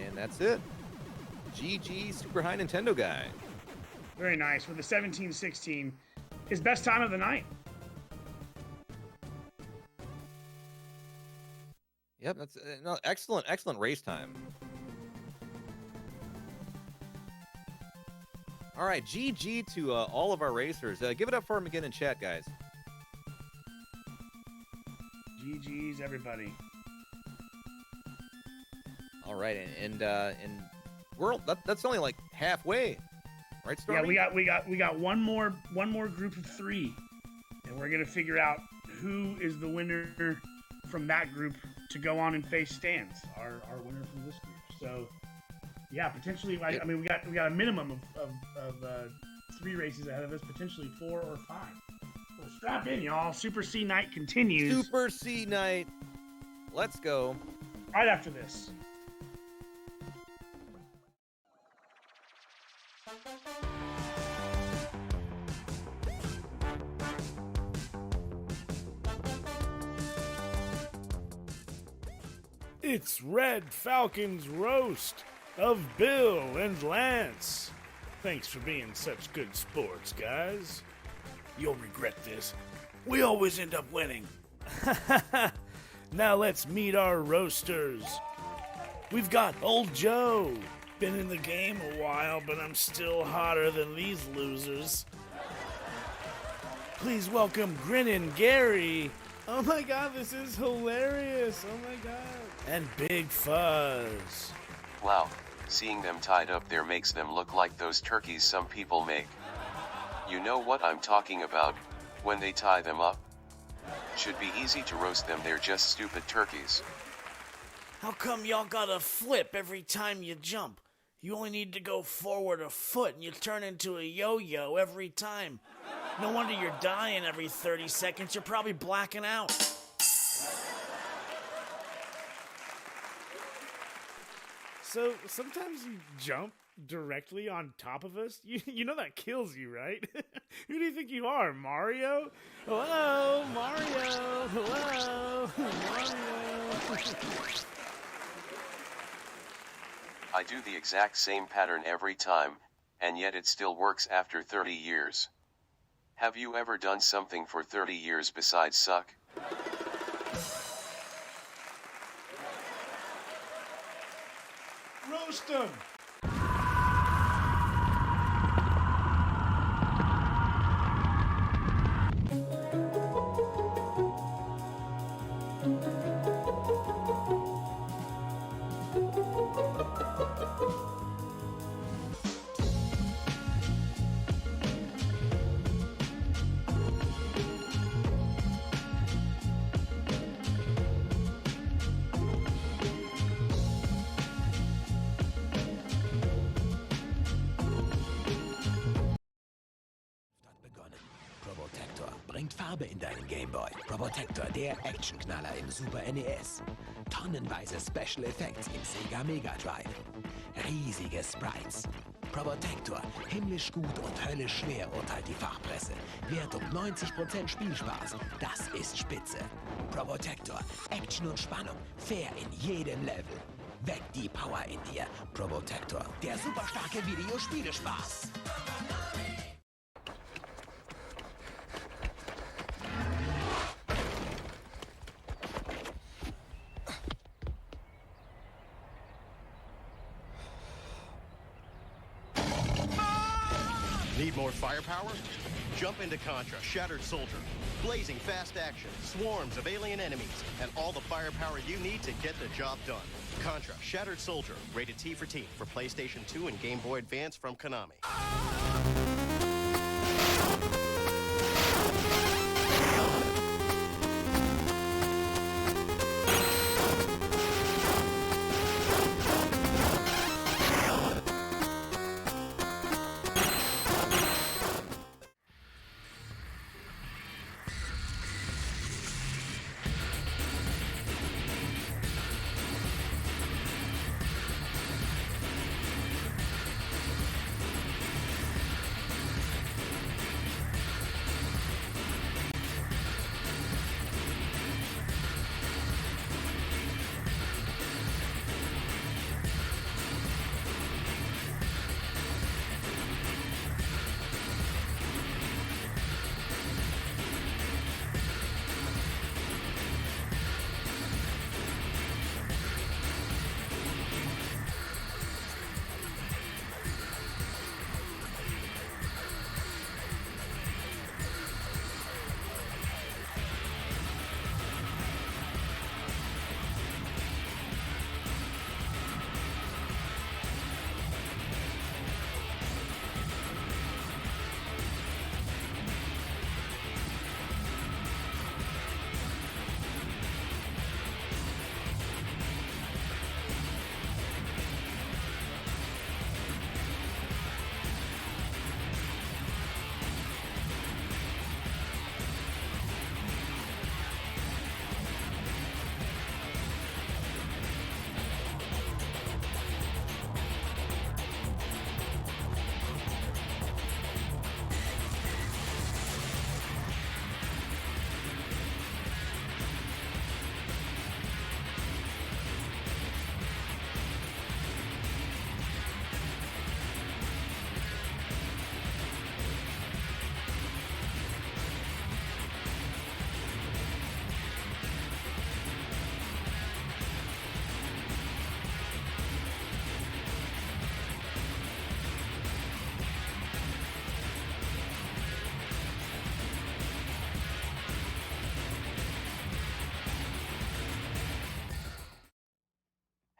and that's it. GG Super High Nintendo guy. Very nice. For the 17-16, his best time of the night. Yep, that's no, excellent race time. All right, GG to all of our racers. Give it up for them again in chat, guys. GG's, everybody. All right, and we're that's only like halfway, right, Stormy? Yeah, we got one more group of 3, and we're gonna figure out who is the winner from that group to go on and face Stans, our winner from this group. So, yeah, potentially. I mean, we got a minimum of 3 races ahead of us, potentially 4 or 5. So strap in, y'all. Super C Night continues. Super C Night. Let's go. Right after this. It's Red Falcon's roast of Bill and Lance. Thanks for being such good sports, guys. You'll regret this. We always end up winning. Now let's meet our roasters. We've got Old Joe. Been in the game a while, but I'm still hotter than these losers. Please welcome Grinnin' Gary. Oh my god, this is hilarious. Oh my god. And Big Fuzz. Wow, seeing them tied up there makes them look like those turkeys some people make. You know what I'm talking about, when they tie them up? Should be easy to roast them, they're just stupid turkeys. How come y'all gotta flip every time you jump? You only need to go forward a foot and you turn into a yo-yo every time. No wonder you're dying every 30 seconds. You're probably blacking out. So sometimes you jump directly on top of us. You know that kills you, right? Who do you think you are, Mario? Hello, Mario. Hello, Mario. I do the exact same pattern every time, and yet it still works after 30 years. Have you ever done something for 30 years besides suck? Roast him. Bringt Farbe in deinen Gameboy. Probotector, der Actionknaller im Super NES. Tonnenweise Special Effects im Sega Mega Drive. Riesige Sprites. Probotector, himmlisch gut und höllisch schwer, urteilt die Fachpresse. Wert um 90% Spielspaß. Das ist Spitze. Probotector, Action und Spannung, fair in jedem Level. Weck die Power in dir. Probotector, der superstarke Videospielespaß. Need more firepower? Jump into Contra, Shattered Soldier. Blazing fast action, swarms of alien enemies, and all the firepower you need to get the job done. Contra, Shattered Soldier, rated T for Teen for PlayStation 2 and Game Boy Advance from Konami.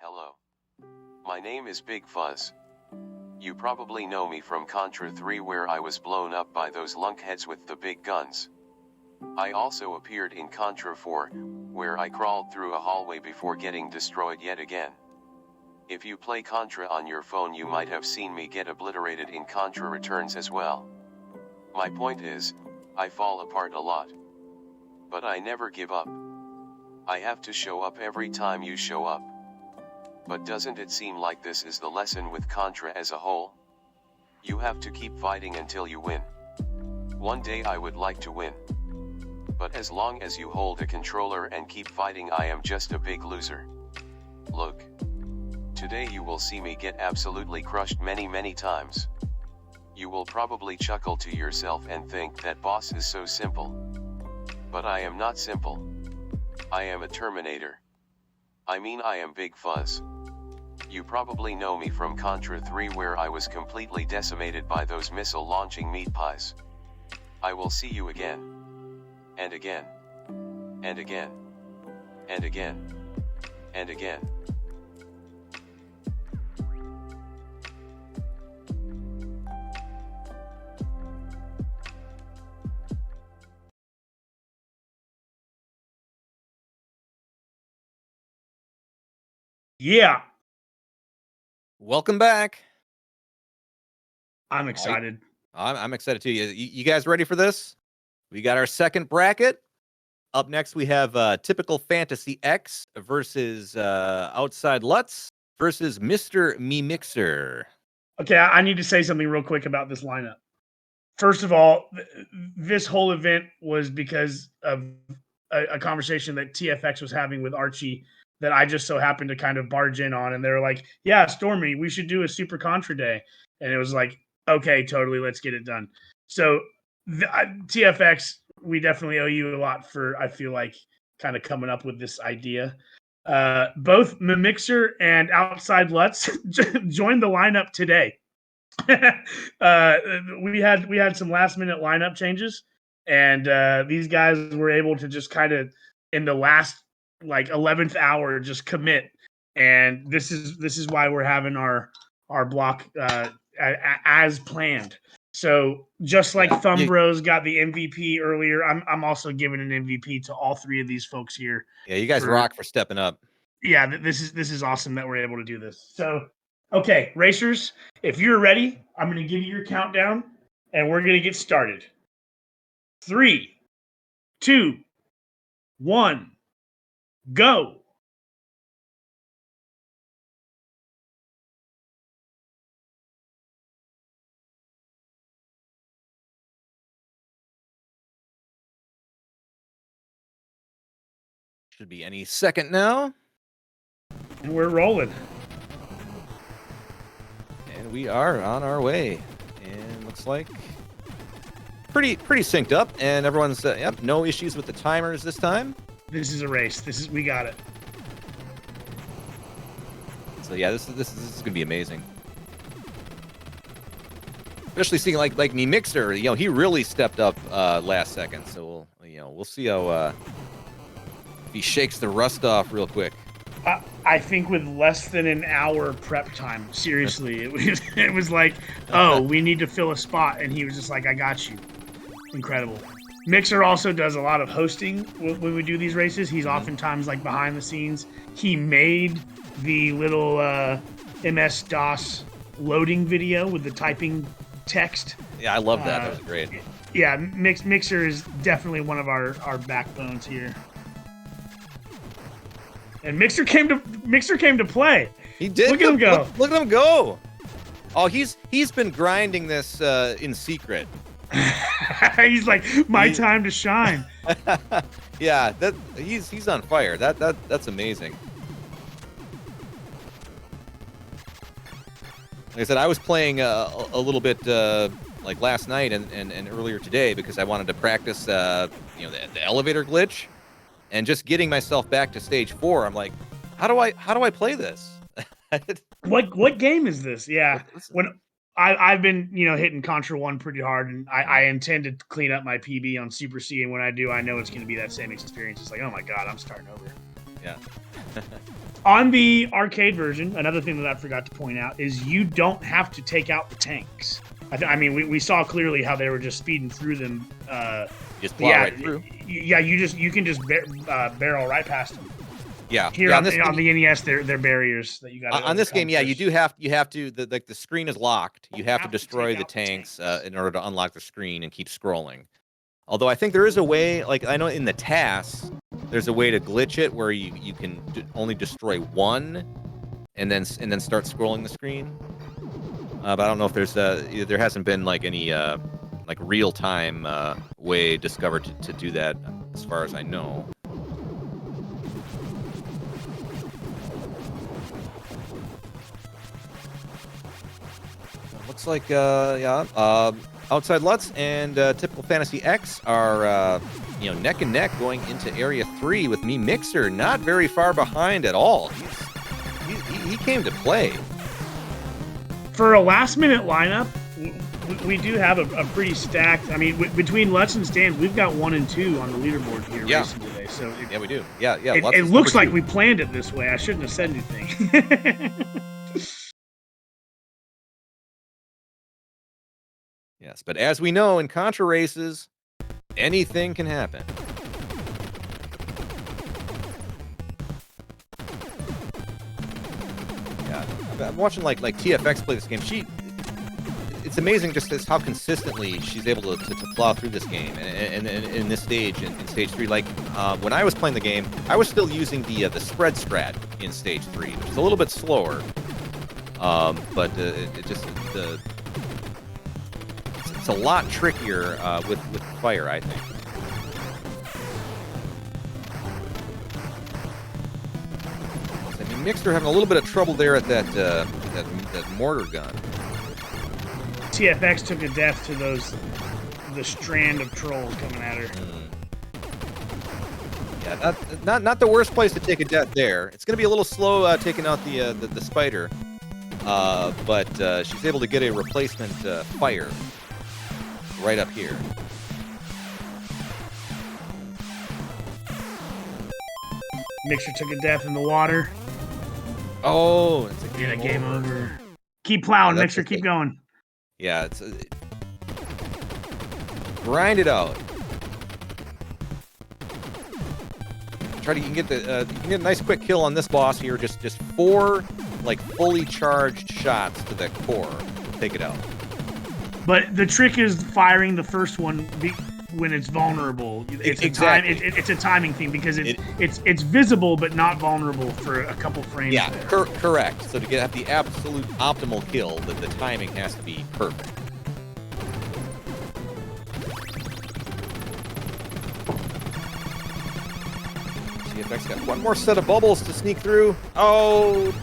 Hello. My name is Big Fuzz. You probably know me from Contra 3 where I was blown up by those lunkheads with the big guns. I also appeared in Contra 4, where I crawled through a hallway before getting destroyed yet again. If you play Contra on your phone you might have seen me get obliterated in Contra Returns as well. My point is, I fall apart a lot. But I never give up. I have to show up every time you show up. But doesn't it seem like this is the lesson with Contra as a whole? You have to keep fighting until you win. One day I would like to win. But as long as you hold a controller and keep fighting I am just a big loser. Look. Today you will see me get absolutely crushed many times. You will probably chuckle to yourself and think that boss is so simple. But I am not simple. I am a Terminator. I mean I am Big Fuzz. You probably know me from Contra 3 where I was completely decimated by those missile launching meat pies. I will see you again. And again. And again. And again. And again. Yeah, Welcome back. I'm excited. I'm excited too. You guys ready for this? We got our second bracket. Up next, we have Typical Fantasy X versus Outside Lutz versus Mr. Me Mixer. Okay, I need to say something real quick about this lineup. First of all, this whole event was because of a conversation that TFX was having with Archie that I just so happened to kind of barge in on. And they were like, yeah, Stormy, we should do a Super Contra Day. And it was like, okay, totally, let's get it done. So TFX, we definitely owe you a lot for, I feel like, kind of coming up with this idea. Both Mimixer and Outside Lutz joined the lineup today. We had some last minute lineup changes, and these guys were able to just kind of in the last like 11th hour just commit, and this is why we're having our block as planned. So just like Thumb Bros got the MVP earlier, I'm also giving an MVP to all three of these folks here. Yeah, you guys rock for stepping up. Yeah, this is awesome that we're able to do this. So, okay, racers, if you're ready, I'm going to give you your countdown, and we're going to get started. 3, 2, 1, go. Should be any second now. And we're rolling. And we are on our way. And looks like pretty synced up. And everyone's yep, no issues with the timers this time. This is a race. We got it. So yeah, this is gonna be amazing. Especially seeing like me Mixer, he really stepped up last second. So we'll see how if he shakes the rust off real quick. I think with less than an hour prep time, seriously, it was like, oh, we need to fill a spot, and he was just like, I got you. Incredible. Mixer also does a lot of hosting when we do these races. He's oftentimes like behind the scenes. He made the little MS-DOS loading video with the typing text. Yeah, I love that. That was great. Yeah, Mixer is definitely one of our backbones here. And Mixer came to play. He did. Look at him go. Look at him go. Oh, he's been grinding this in secret. He's like, my time to shine. Yeah, he's on fire. That's amazing. Like I said, I was playing a little bit like last night and earlier today because I wanted to practice the elevator glitch. And just getting myself back to stage 4, I'm like, how do I play this? What game is this? Yeah, when I've been hitting Contra 1 pretty hard, and I intend to clean up my PB on Super C, and when I do, I know it's going to be that same experience. It's like, oh my god, I'm starting over. Yeah. On the arcade version, another thing that I forgot to point out is you don't have to take out the tanks. I mean, we saw clearly how they were just speeding through them. Just plow right through. Yeah, you can just barrel right past them. Yeah. Here on the NES, they're barriers that you got. On this game, yeah, you have to the screen is locked. You have to destroy the tanks in order to unlock the screen and keep scrolling. Although I think there is a way, like I know in the tasks, there's a way to glitch it where you can only destroy one, and then start scrolling the screen. But I don't know if there hasn't been like any like real time way discovered to do that, as far as I know. Looks like Outside Lutz and Typical Fantasy X are neck and neck going into Area 3 with me Mixer not very far behind at all. He came to play. For a last-minute lineup, we do have a pretty stacked. I mean, between Lutz and Stans, we've got 1 and 2 on the leaderboard here racing today. So yeah, we do. Yeah. It looks like we planned it this way. I shouldn't have said anything. Yes, but as we know in Contra races, anything can happen. Yeah, I'm watching like TFX play this game. It's amazing just how consistently she's able to plow through this game, and in this stage, in stage 3. Like when I was playing the game, I was still using the spread strat in stage 3, which is a little bit slower. But it's a lot trickier with fire, I think. I mean, Mixer having a little bit of trouble there at that mortar gun. TFX took a death to the strand of trolls coming at her. Yeah, not the worst place to take a death there. It's going to be a little slow taking out the spider. but she's able to get a replacement fire right up here. Mixer took a death in the water. Oh, it's a game over. Keep plowing, Yeah, Mixer. Keep going. Yeah, it's grind it out. Try to you can get a nice quick kill on this boss here. Just 4 like fully charged shots to the core. Take it out. But the trick is firing the first one when it's vulnerable. It's Exactly. It's a timing thing because it's visible but not vulnerable for a couple frames. Yeah, there. correct. So to have the absolute optimal kill, the timing has to be perfect. TFX got one more set of bubbles to sneak through. Oh,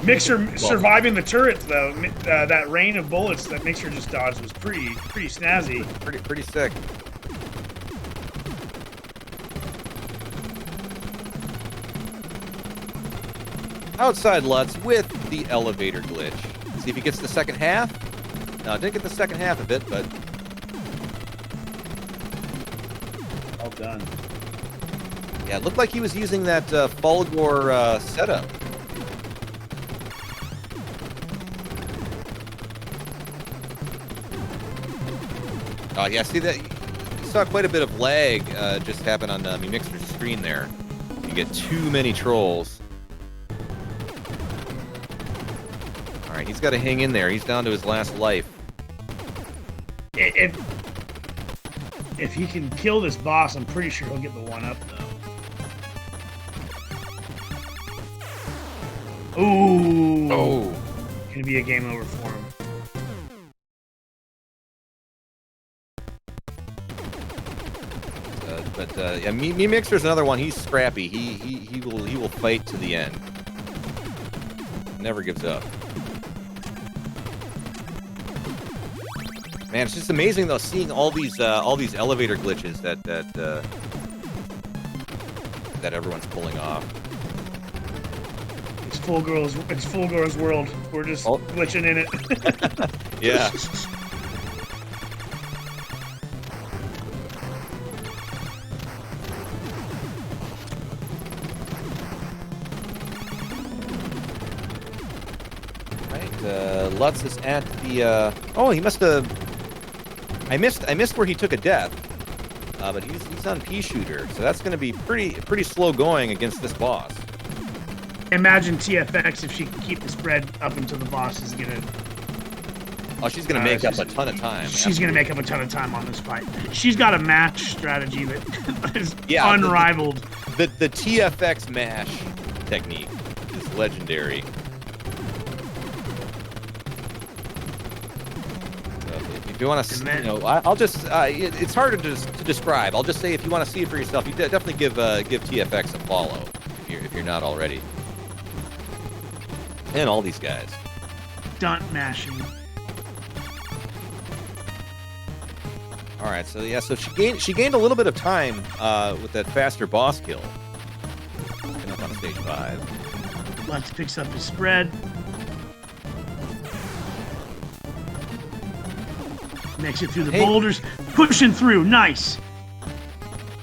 Mixer surviving the turrets though. That rain of bullets that Mixer just dodged was pretty snazzy. Pretty sick. Outside Lutz with the elevator glitch. See if he gets the second half. No, didn't get the second half of it, but All done. yeah, it looked like he was using that Fulgor setup. Oh yeah, see that? You saw quite a bit of lag just happen on Mi Mixer's screen there. You get too many trolls. All right, he's got to hang in there. He's down to his last life. If he can kill this boss, I'm pretty sure he'll get the 1-up though. Ooh. Oh. Gonna be a game over for him. Yeah, Mi Mixer's another one. He's scrappy. He will fight to the end. Never gives up. Man, it's just amazing though, seeing all these elevator glitches that everyone's pulling off. It's Fulgor's world. We're just glitching in it. Yeah. Lutz is at the. Oh, he must have. I missed where he took a death, but he's on Pea Shooter, so that's going to be pretty slow going against this boss. Imagine TFX if she can keep the spread up until the boss is gonna. Oh, she's going to make up a ton of time. She's going to make up a ton of time on this fight. She's got a match strategy that is unrivaled. The TFX mash technique is legendary. If you want to, I'll just, it's harder to describe. I'll just say if you want to see it for yourself, you definitely give TFX a follow if you're not already. And all these guys. Stunt mashing. All right, so yeah, so she gained a little bit of time with that faster boss kill. Coming up on stage 5. Lutz picks up his spread. Makes it through the boulders, pushing through. Nice.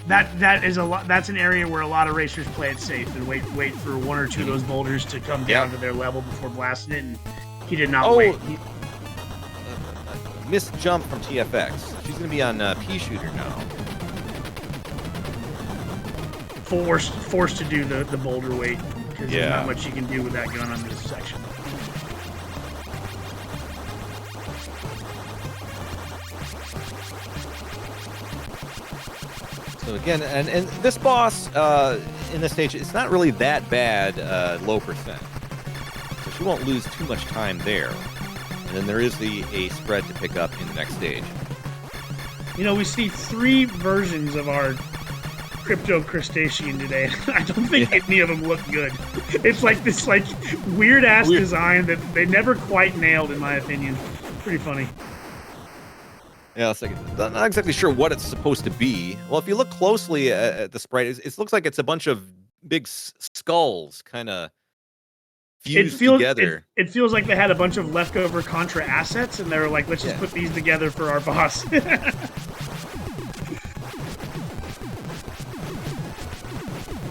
That is a lot. That's an area where a lot of racers play it safe and wait for 1 or 2 of those boulders to come down to their level before blasting it. And he did not wait. Missed jump from TFX. She's going to be on Pea Shooter now. Forced to do the boulder weight because there's not much you can do with that gun on this section. So again, and this boss in this stage, it's not really that bad low percent. So she won't lose too much time there. And then there is a spread to pick up in the next stage. You know, we see 3 versions of our crypto crustacean today. I don't think any of them look good. It's like this weird ass design that they never quite nailed, in my opinion. Pretty funny. Yeah, it's like I'm not exactly sure what it's supposed to be. Well, if you look closely at the sprite, it looks like it's a bunch of big skulls kind of fused together. It feels like they had a bunch of leftover Contra assets, and they were like, let's just put these together for our boss.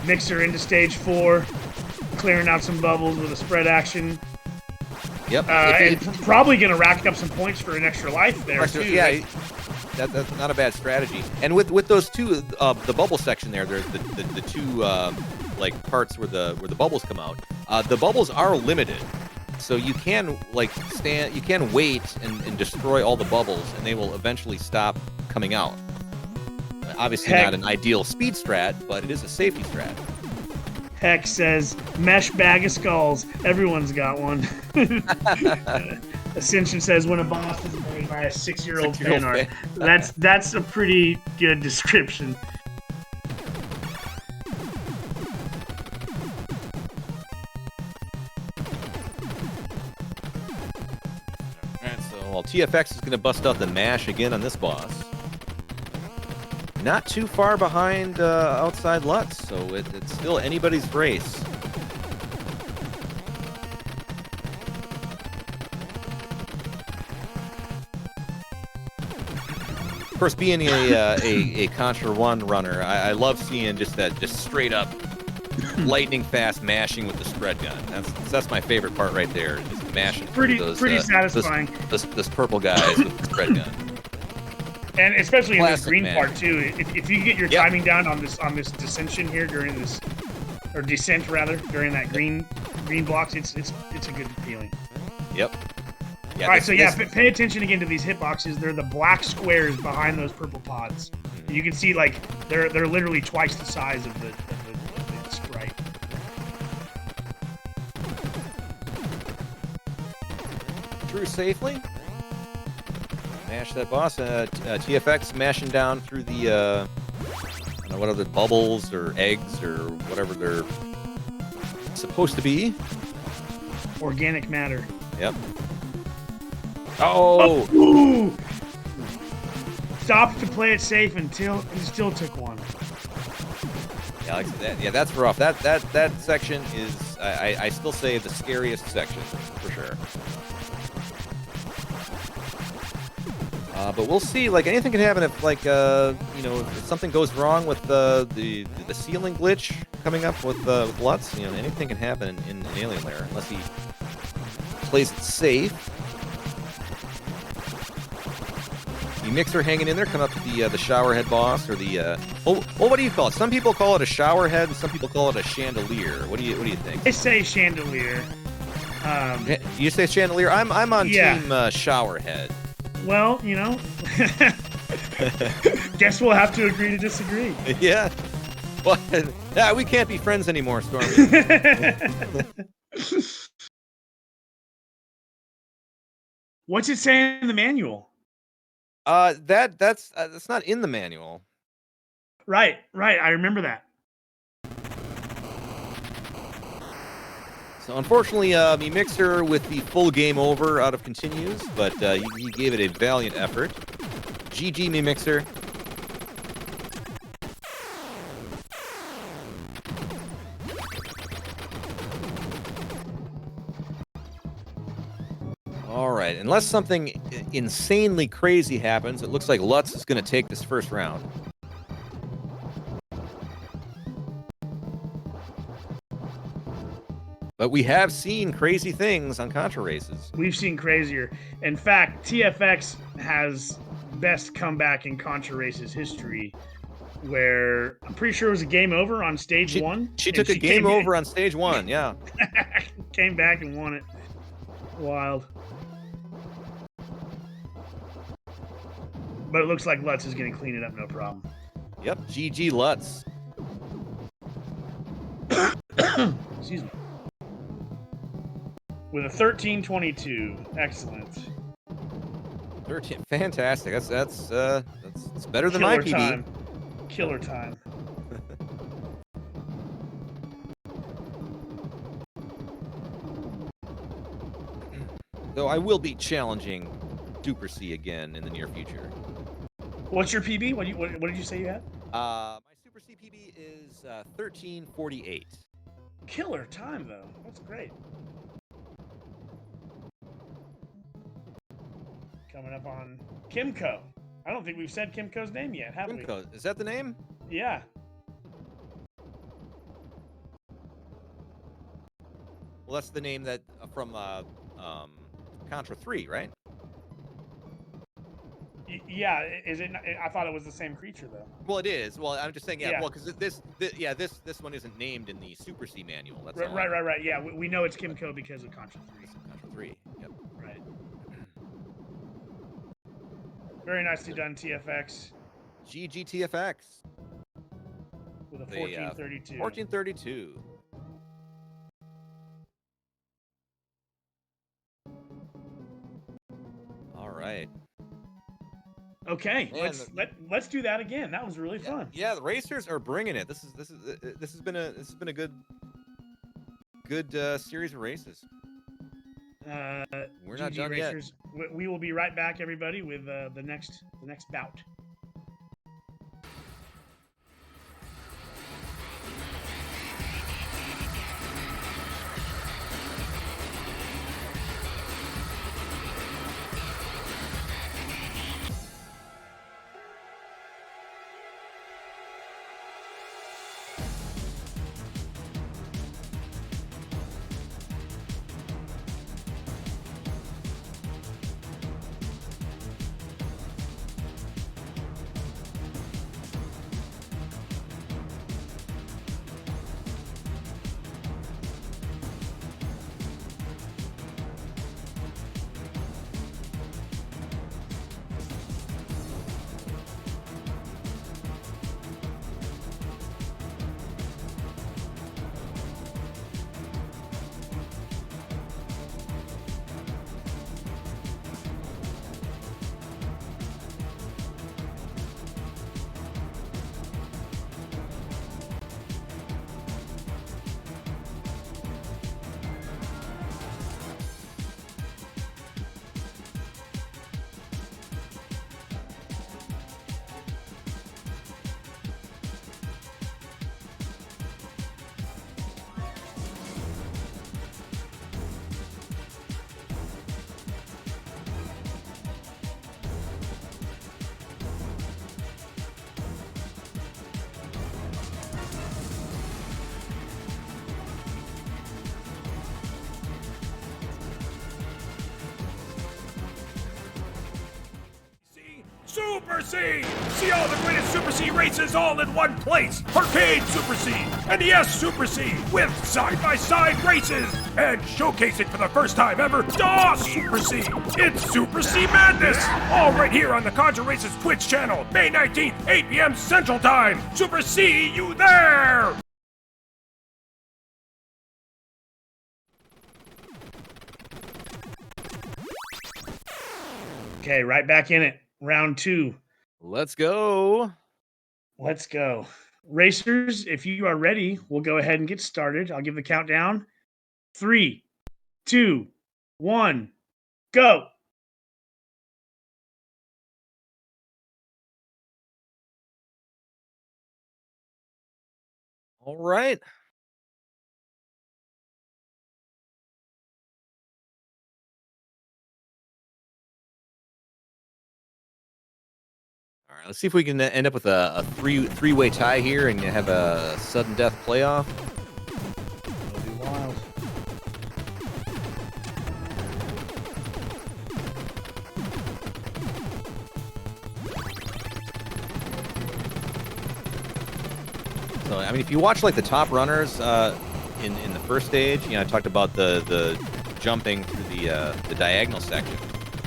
Mixer into stage 4, clearing out some bubbles with a spread action. Yep. And probably going to rack up some points for an extra life there, too. Yeah, that's not a bad strategy. And with those two, the bubble section there, there's the two like parts where the bubbles come out. The bubbles are limited, so you can you can wait and destroy all the bubbles, and they will eventually stop coming out. Obviously not an ideal speed strat, but it is a safety strat. Heck says, mesh bag of skulls. Everyone's got one. Ascension says, when a boss is made by a 6-year-old fan art. That's a pretty good description. Alright, so TFX is going to bust out the mash again on this boss. Not too far behind outside Lutz, so it's still anybody's race. Of course, being a Contra 1 runner, I love seeing just straight up lightning fast mashing with the spread gun. That's my favorite part right there. Just mashing pretty satisfying. Those purple guys with the spread gun. And especially in this green man. part too. If you get your timing down on this dissension here during this, or descent rather, during that green blocks, it's a good feeling. Yep. Yeah, all right, pay attention again to these hitboxes. They're the black squares behind those purple pods. Mm-hmm. You can see like they're literally twice the size of the sprite. Through safely. Mash that boss. TFX mashing down through the I don't know what other bubbles or eggs or whatever they're supposed to be. Organic matter. Yep. Oh! Ooh. Stopped to play it safe until he still took one. Yeah, like that. Yeah, that's rough. That section is I still say the scariest section for sure. But we'll see. Like anything can happen if, like, if something goes wrong with the ceiling glitch coming up with Lutz. You know, anything can happen in Alien Lair unless he plays it safe. The Mixer hanging in there, coming up to the shower head boss or the what do you call it? Some people call it a shower head, and some people call it a chandelier. What do you think? I say chandelier. You say chandelier. I'm on team shower head. Well, guess we'll have to agree to disagree. Yeah. Well, we can't be friends anymore, Stormy. What's it say in the manual? That's not in the manual. Right. I remember that. So unfortunately, me Mixer with the full game over out of continues, but he gave it a valiant effort. GG, me Mixer. All right, unless something insanely crazy happens, it looks like Lutz is going to take this first round. But we have seen crazy things on Contra races. We've seen crazier. In fact, TFX has best comeback in Contra races history, where I'm pretty sure it was a game over on stage 1. She took a game over on stage 1, yeah. Came back and won it. Wild. But it looks like Lutz is going to clean it up, no problem. Yep, GG Lutz. Excuse me. With a 13-22. Excellent. 13, fantastic. That's better than my PB. Time. Killer time. Though I will be challenging Super C again in the near future. What's your PB? What did you say you had? My Super C PB is 13:48. Killer time though. That's great. Coming up on Kimco. I don't think we've said Kimco's name yet, have we? Kimco, is that the name? Yeah. Well, that's the name that from Contra 3, right? Yeah, is it? I thought it was the same creature though. Well, it is. Well, I'm just saying, yeah. Yeah. Well, because this one isn't named in the Super C manual. That's all. Right. Yeah, we know it's Kimco because of Contra 3. Contra 3. Yep. Right. Very nicely done, TFX. GGTFX. With a 1432. 1432. All right. Okay, Man, let's do that again. That was really fun. Yeah, the racers are bringing it. This has been a good series of races. We're not done racers. Yet. We will be right back, everybody, with the next bout. Super C! See all the greatest Super C races all in one place! Arcade Super C! NES Super C! With side-by-side races! And showcasing for the first time ever, DOS Super C! It's Super C Madness! All right here on the Contra Races Twitch channel, May 19th, 8 p.m. Central Time! Super C, you there! Okay, right back in it. Round 2. Let's go. Let's go. Racers, if you are ready, we'll go ahead and get started. I'll give the countdown. 3, 2, 1, go. All right. All right, let's see if we can end up with a three-way tie here and have a sudden death playoff. It'll be wild. So, I mean, if you watch like the top runners in the first stage, you know, I talked about the jumping through the diagonal section.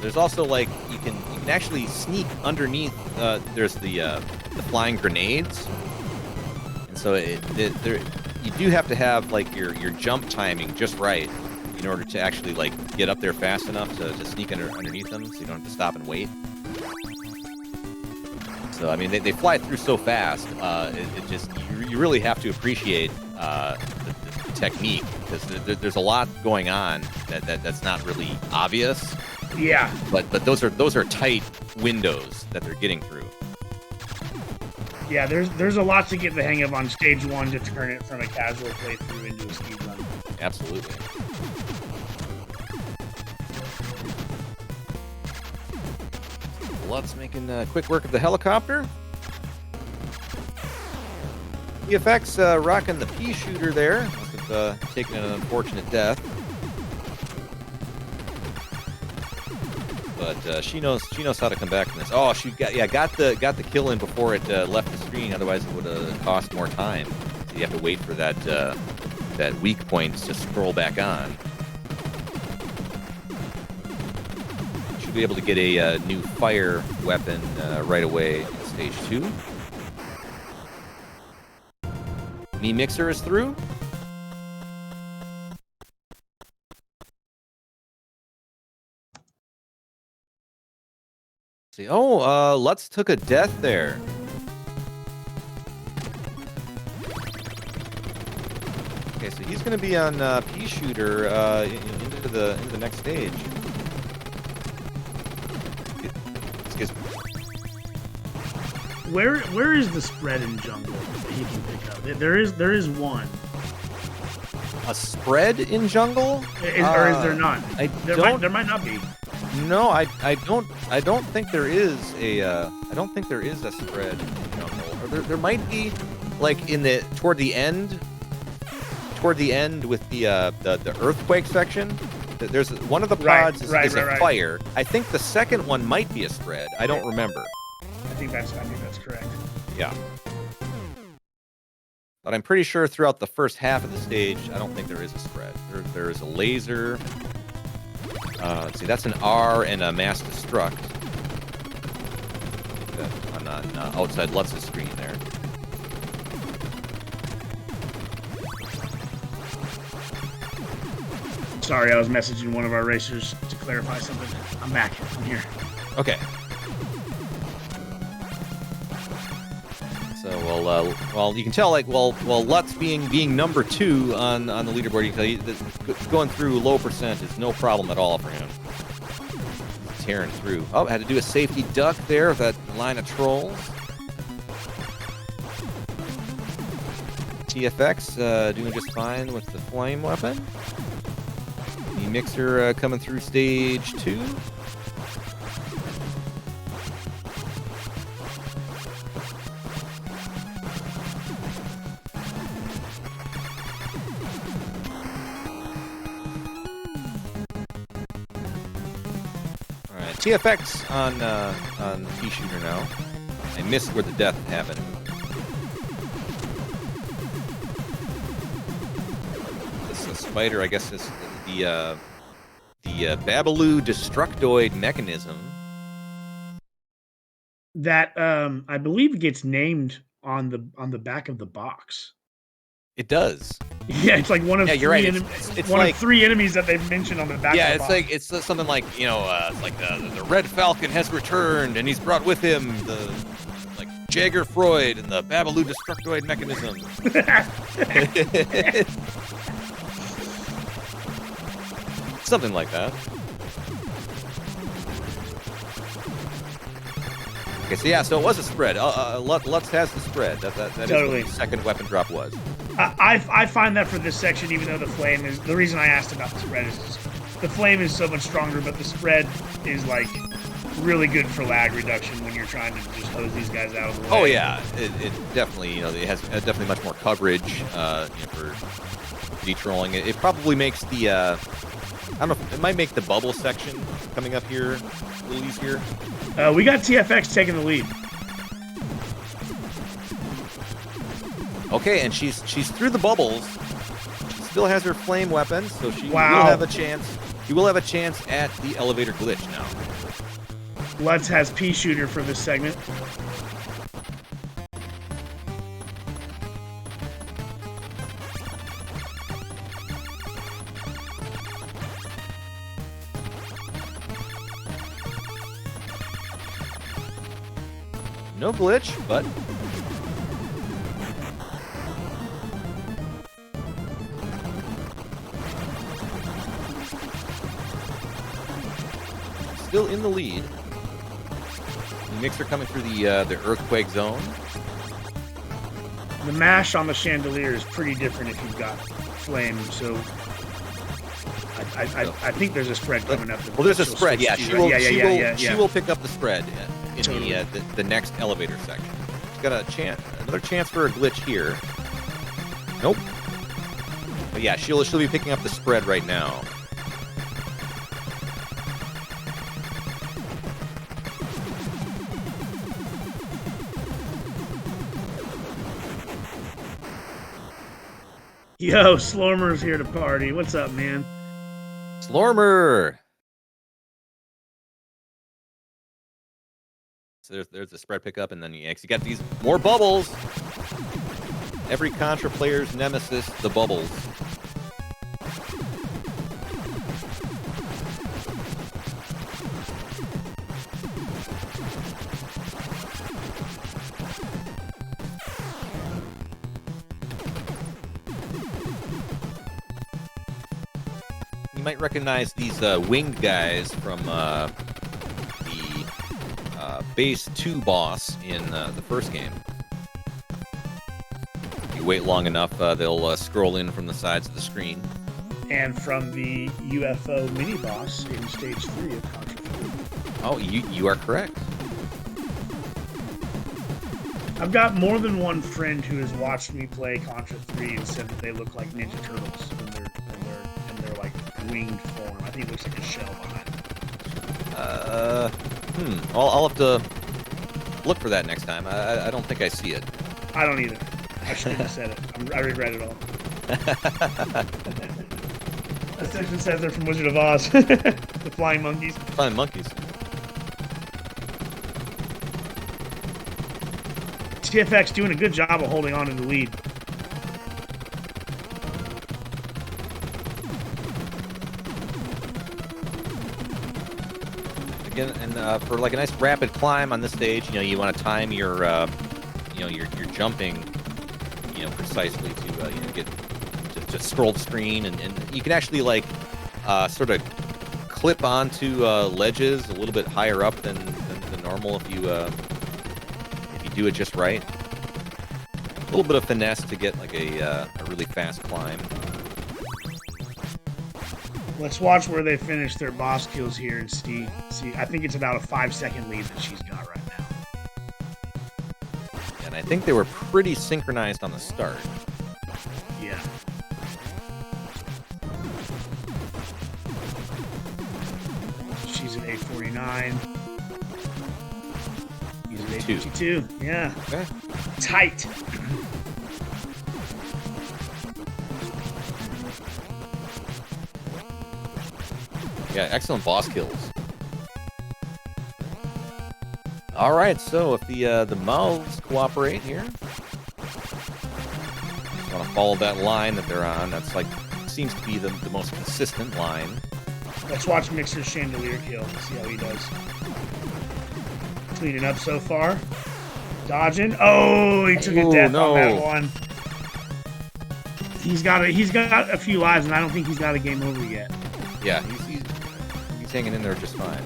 There's also like you can actually sneak underneath. There's the flying grenades, and so you do have to have like your jump timing just right in order to actually like get up there fast enough to sneak underneath them, so you don't have to stop and wait. So I mean, they fly through so fast. It just you really have to appreciate the technique, because there's a lot going on that's not really obvious. Yeah. But those are tight windows that they're getting through. Yeah, there's a lot to get the hang of on stage 1 to turn it from a casual playthrough into a speed run. Absolutely. Lutz making quick work of the helicopter. EFX rocking the pea shooter there. Must have taken an unfortunate death. But she knows how to come back from this. Oh, she got the kill in before it left the screen. Otherwise, it would have cost more time. So you have to wait for that weak point to scroll back on. Should be able to get a new fire weapon right away in stage 2. Me Mixer is through. See, Lutz took a death there. Okay, so he's going to be on pea shooter into the next stage. Excuse me. Where is the spread in jungle that he can pick up? There is one. A spread in jungle? Or is there none? There might not be. No, I don't think there is a spread in jungle. Or there might be, like toward the end with the earthquake section. There's one of the pods is a fire. I think the second one might be a spread. I don't remember. I think that's correct. Yeah. But I'm pretty sure throughout the first half of the stage, I don't think there is a spread. There is a laser. Let's see, that's an R and a mass destruct. On outside Lutz's screen there. Sorry, I was messaging one of our racers to clarify something. I'm back. I'm here. Okay. So well, you can tell Lutz being number 2 on the leaderboard, you can tell that going through low percent is no problem at all for him. Tearing through. Oh, had to do a safety duck there with that line of trolls. TFX doing just fine with the flame weapon. The Mixer coming through stage 2. TFX on pea shooter now. I missed where the death happened. This spider, I guess, is the Babaloo Destructoid mechanism. That I believe gets named on the back of the box. It does. Yeah, it's like one of three right. It's one of 3 enemies that they've mentioned on the back. Yeah, of the box. It's something like it's like the Red Falcon has returned and he's brought with him the Jagger Freud and the Babaloo Destructoid mechanism. Something like that. Okay, so it was a spread. Lutz has the spread. That totally. Is what the second weapon drop was. I find that for this section, even though the flame is the reason I asked about the spread is the flame is so much stronger, but the spread is like really good for lag reduction when you're trying to just hose these guys out of the way. Oh yeah, it definitely it has definitely much more coverage for detrolling. It probably makes the I don't know. It might make the bubble section coming up here a little easier. We got TFX taking the lead. Okay, and she's through the bubbles. She still has her flame weapon, so she will have a chance. She will have a chance at the elevator glitch now. Lutz has pea shooter for this segment. No glitch, but still in the lead. The Mixer coming through the earthquake zone. The mash on the chandelier is pretty different if you've got flame, so I think there's a spread coming up. Well, there's a spread. Yeah, she will pick up the spread. in the next elevator section. She's got another chance for a glitch here. Nope. But yeah, she'll be picking up the spread right now. Yo, Slormer's here to party. What's up, man? Slormer! So there's the spread pickup, and then you got these more bubbles. Every Contra player's nemesis, the bubbles. You might recognize these winged guys from the base 2 boss in the first game. If you wait long enough, they'll scroll in from the sides of the screen. And from the UFO mini-boss in Stage 3 of Contra 3. Oh, you are correct. I've got more than one friend who has watched me play Contra 3 and said that they look like Ninja Turtles in their like winged form. I think it looks like a shell behind them. I'll have to look for that next time. I don't think I see it. I don't either. I shouldn't have said it. I regret it all. That section says they're from Wizard of Oz. The flying monkeys. Flying monkeys. TFX doing a good job of holding on to the lead. Again, and for like a nice rapid climb on this stage, you want to time your, your jumping, precisely to get to scroll the screen, and you can actually like sort of clip onto ledges a little bit higher up than normal if you do it just right. A little bit of finesse to get like a really fast climb. Let's watch where they finish their boss kills here and see. I think it's about a 5-second lead that she's got right now. And I think they were pretty synchronized on the start. Yeah. She's at 849. He's at 852. Yeah. Okay. Tight. Yeah, excellent boss kills. All right, so if the mouths cooperate here, just want to follow that line that they're on. That's like seems to be the most consistent line. Let's watch Mixer's Chandelier kill. See how he does. Cleaning up so far. Dodging. Oh, he took a death on that one. He's got a few lives, and I don't think he's got a game over yet. Yeah, he's hanging in there just fine.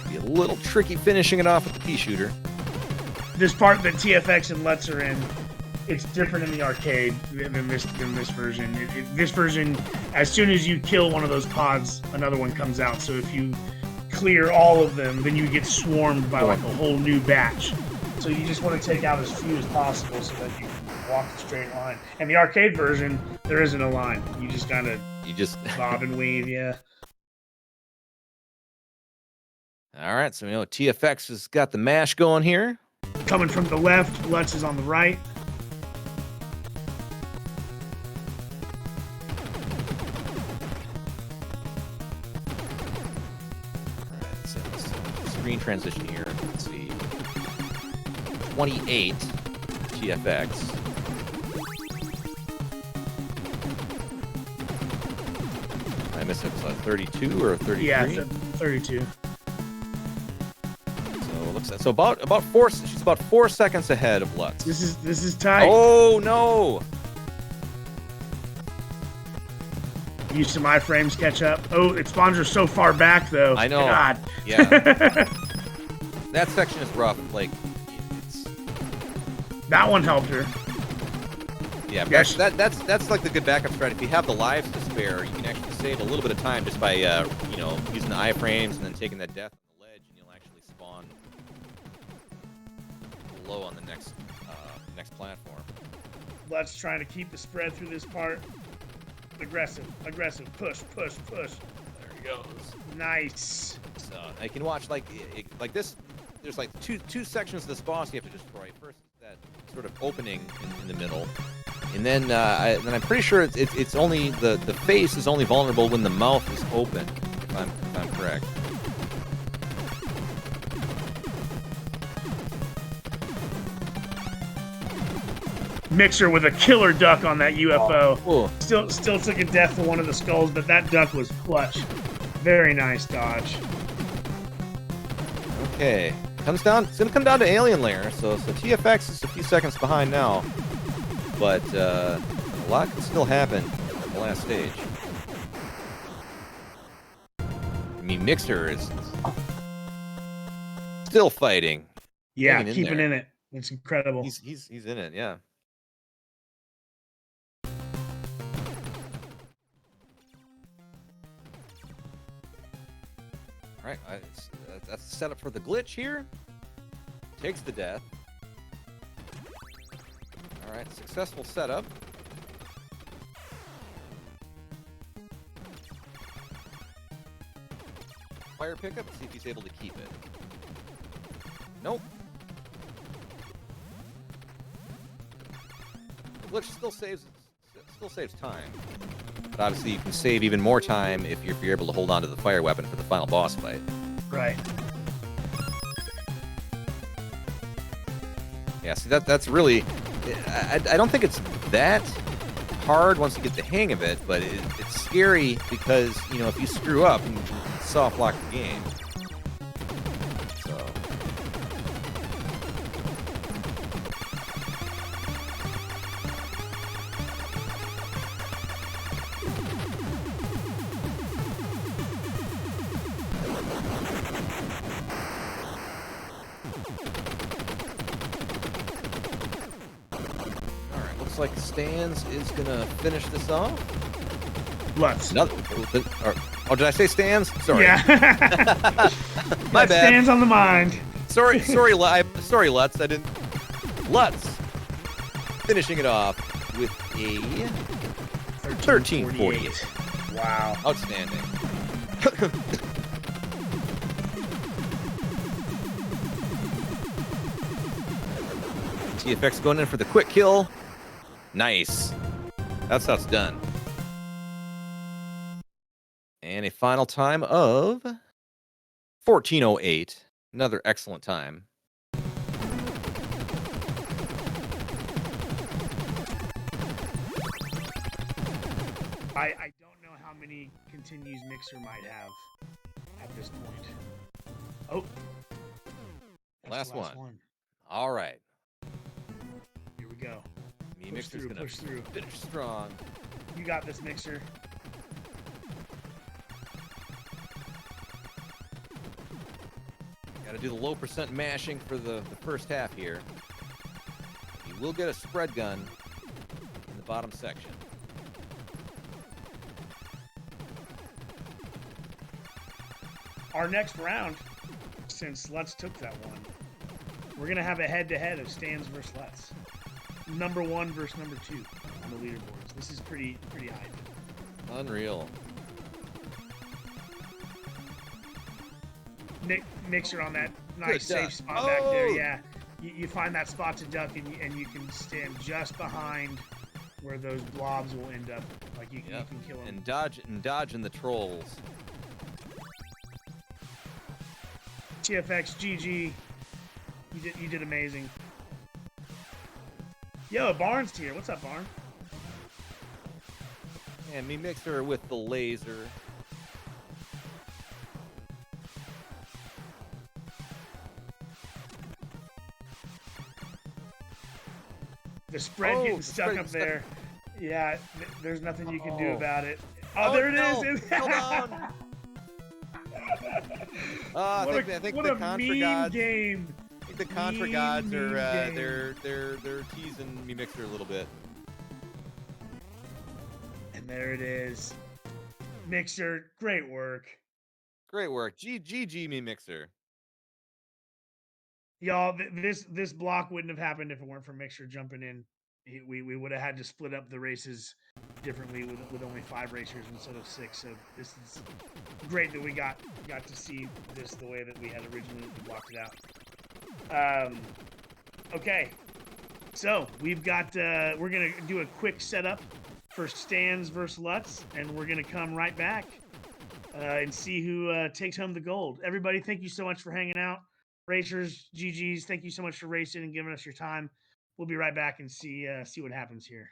Be a little tricky finishing it off with the pea shooter. This part that TFX and Lutz are in, it's different in the arcade than this version. This version, as soon as you kill one of those pods, another one comes out. So if you clear all of them, then you get swarmed by like a whole new batch. So you just want to take out as few as possible so that you can walk the straight line. And the arcade version, there isn't a line. You just kind of bob and weave, yeah. All right, so TFX has got the mash going here. Coming from the left, Lutz is on the right. All right, so screen transition here. Let's see. 28 TFX. I missed it. Was that 32 or 33? Yeah, 32. So looks like about 4. She's about 4 seconds ahead of Lutz. This is tight. Oh no! Used to my frames catch up. Oh, its spawns are so far back though. I know. God. Yeah. That section is rough. Like that one helped her. Yeah, Yes. that's like the good backup strat. If you have the lives to spare, you can actually save a little bit of time just by using the iframes and then taking that death on the ledge, and you'll actually spawn low on the next platform. Let's try to keep the spread through this part. Aggressive, push. There he goes. Nice. So I can watch like this. There's like two sections of this boss you have to destroy. First, that sort of opening in the middle, and then I'm pretty sure it's only the face is only vulnerable when the mouth is open. If I'm correct. Mixer with a killer duck on that UFO. Oh. Still took a death to one of the skulls, but that duck was clutch. Very nice dodge. Okay, it's gonna come down to Alien Lair. So TFX is a few seconds behind now, but a lot can still happen at the last stage. I mean, Mixer is still fighting. Yeah, keeping in it. It's incredible. He's in it. Yeah. All right, that's the setup for the glitch here. Takes the death. All right, successful setup. Fire pickup, see if he's able to keep it. Nope. The glitch still saves time. But obviously you can save even more time if you're able to hold on to the fire weapon for the final boss fight. Right. Yeah, see that's really... I don't think it's that hard once you get the hang of it, but it's scary because, if you screw up, you can soft lock the game. So... like Stans is gonna finish this off. Lutz. Did I say Stans? Sorry. Yeah. My bad. Stans on the mind. Sorry, Lutz. I didn't. Lutz finishing it off with a 1348. Wow. Outstanding. TFX going in for the quick kill. Nice. That's how it's done. And a final time of 14:08. Another excellent time. I don't know how many continues Mixer might have at this point. Oh. Last one. All right. Here we go. Mixer's gonna push through. Finish strong. You got this, Mixer. Got to do the low percent mashing for the first half here. You will get a spread gun in the bottom section. Our next round, since Lutz took that one, we're gonna have a head-to-head of Stans versus Lutz. Number 1 versus number 2 on the leaderboards. This is pretty high. Unreal. Mixer on that nice safe spot back there. Yeah, you find that spot to duck, and you can stand just behind where those blobs will end up. Like you can kill them and dodging the trolls. TFX GG. You did amazing. Yo, Barnes here. What's up, Barn? And me Mixer with the laser. The spread getting stuck up there. Yeah, there's nothing you can do about it. Oh, there it is. Hold on. I think the Contra gods. Game. I think the Contra gods are they're teasing me Mixer a little bit. There it is. Mixer, great work. Great work. GG me Mixer. Y'all, this block wouldn't have happened if it weren't for Mixer jumping in. We would have had to split up the races differently with only 5 racers instead of 6. So this is great that we got to see this the way that we had originally blocked it out. Okay, so we've got we're gonna do a quick setup for Stans versus Lutz, and we're gonna come right back and see who takes home the gold. Everybody, thank you so much for hanging out. Racers, GGs, thank you so much for racing and giving us your time. We'll be right back and see what happens here.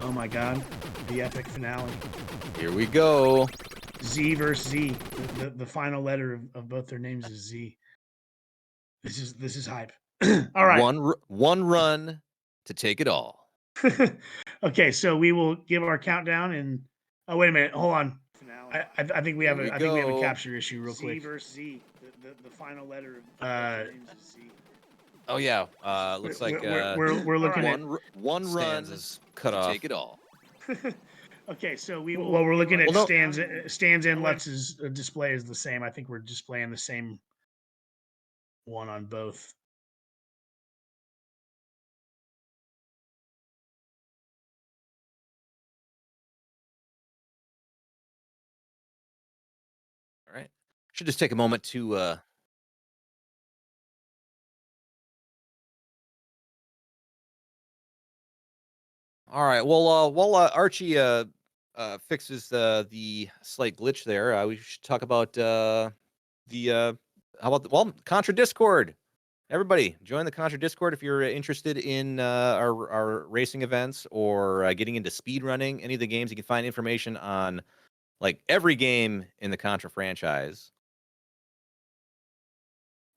Oh my god, the epic finale. Here we go. Z versus Z. The final letter of both their names is Z. This is hype. All right. One run to take it all. Okay, so we will give our countdown and oh wait a minute, hold on. I think we have a capture issue real quick. Z versus Z. The final letter of both their names is Z. Oh yeah, looks like we're looking at one run is cut off. Take it all. Okay, so well, we're looking at Well, no- stands in Lutz's display is the same. I think we're displaying the same one on both. All right. Should just take a moment to all right. Well, while Archie fixes the slight glitch there, we should talk about the how about Contra Discord. Everybody, join the Contra Discord if you're interested in our racing events or getting into speed running. Any of the games, you can find information on like every game in the Contra franchise.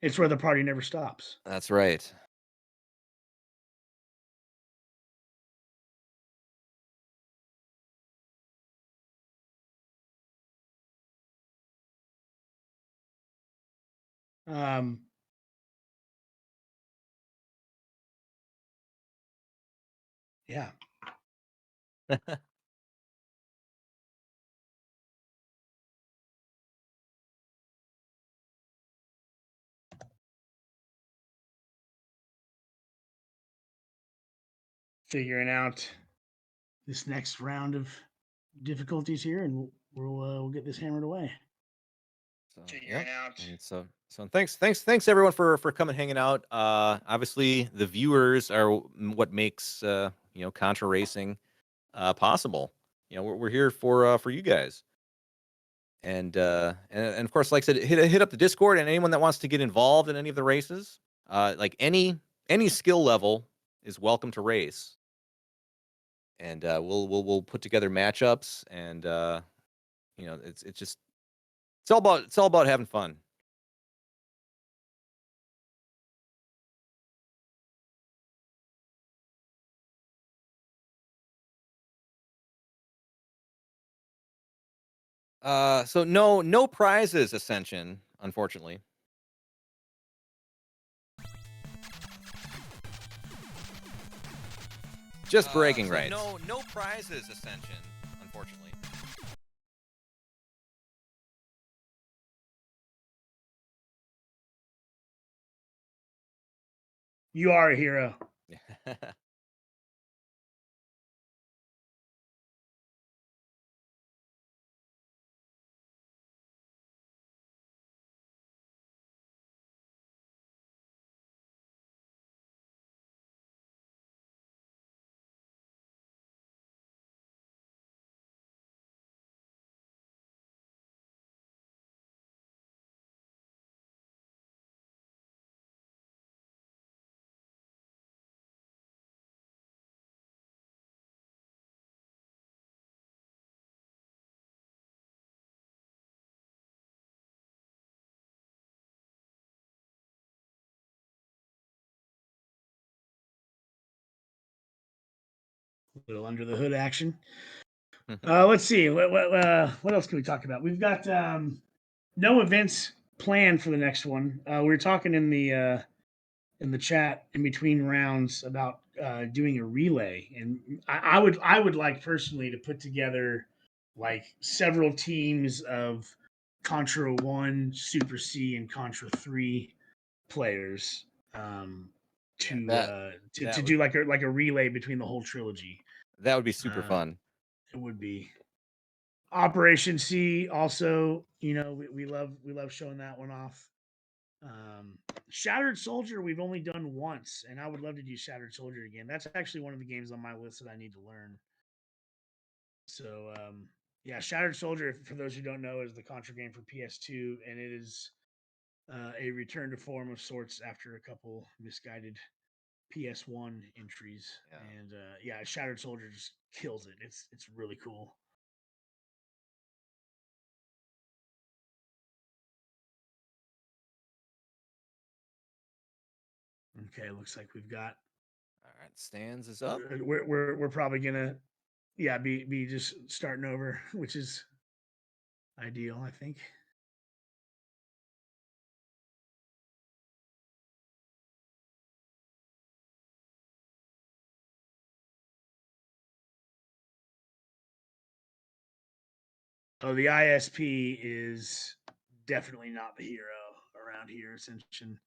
It's where the party never stops. That's right. Um, yeah. Figuring out this next round of difficulties here, and we'll get this hammered away. So, yeah. And so thanks everyone for coming hanging out. Obviously the viewers are what makes Contra racing possible. We're here for you guys. And of course, like I said, hit up the Discord, and anyone that wants to get involved in any of the races, like any skill level is welcome to race. And we'll put together matchups, and it's all about having fun. So no prizes, Ascension, unfortunately. Just bragging rights. No prizes, Ascension, unfortunately. You are a hero. A little under the hood action. Let's see. What else can we talk about? We've got no events planned for the next one. We were talking in the chat in between rounds about doing a relay, and I would like personally to put together like several teams of Contra One, Super C, and Contra Three players to do like a relay between the whole trilogy. That would be super fun. It would be. Operation C also, we love showing that one off. Shattered Soldier we've only done once, and I would love to do Shattered Soldier again. That's actually one of the games on my list that I need to learn. So yeah, Shattered Soldier, for those who don't know, is the Contra game for PS2, and it is a return to form of sorts after a couple misguided PS1 entries. Yeah. And yeah, Shattered Soldier just kills it. It's really cool. Okay, looks like we've got. All right, stands is up. We're probably gonna, yeah, be just starting over, which is ideal, I think. Oh, the ISP is definitely not the hero around here. Ascension.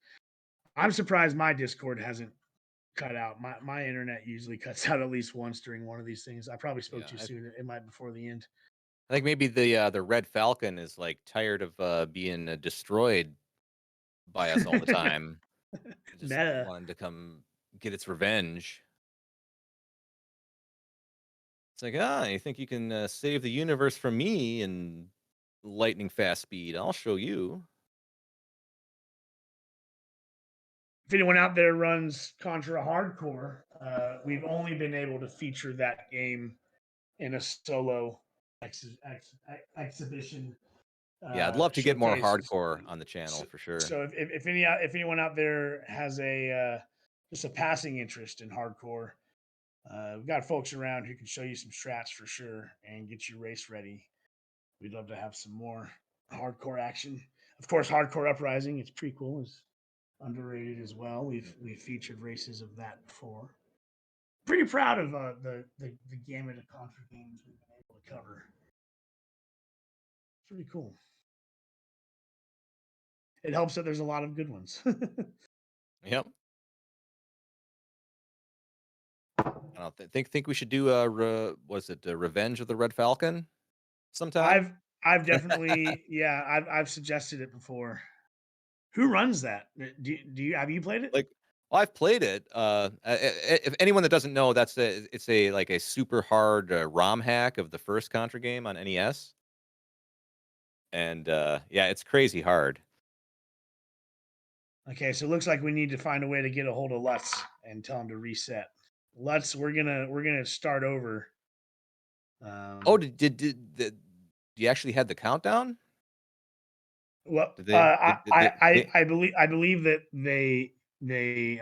I'm surprised my Discord hasn't cut out. My internet usually cuts out at least once during one of these things. I probably spoke Yeah, too soon. It might before the end. I think maybe the Red Falcon is like tired of being destroyed by us all the time. It just Meta. wanted to come get its revenge. It's like, you think you can save the universe from me in lightning fast speed? I'll show you. If anyone out there runs Contra Hardcore, we've only been able to feature that game in a solo exhibition Yeah, I'd love to get more showcase. hardcore on the channel for sure. So if anyone out there has a just a passing interest in hardcore, we've got folks around who can show you some strats for sure and get your race ready. We'd love to have some more hardcore action. Of course, Hardcore Uprising, its prequel, is underrated as well. We've featured races of that before. Pretty proud of the gamut of Contra games we've been able to cover. It's pretty cool. It helps that there's a lot of good ones. Yep. I don't think we should do was it Revenge of the Red Falcon sometime? I've definitely I've suggested it before. Who runs that? Do you have you played it? Like, well, I've played it. If anyone that doesn't know, it's a like a super hard ROM hack of the first Contra game on NES, and yeah, it's crazy hard. Okay, so it looks like we need to find a way to get a hold of Lutz and tell him to reset. Lutz, we're gonna start over. Oh, did you actually had the countdown? Well, Did they I believe that they they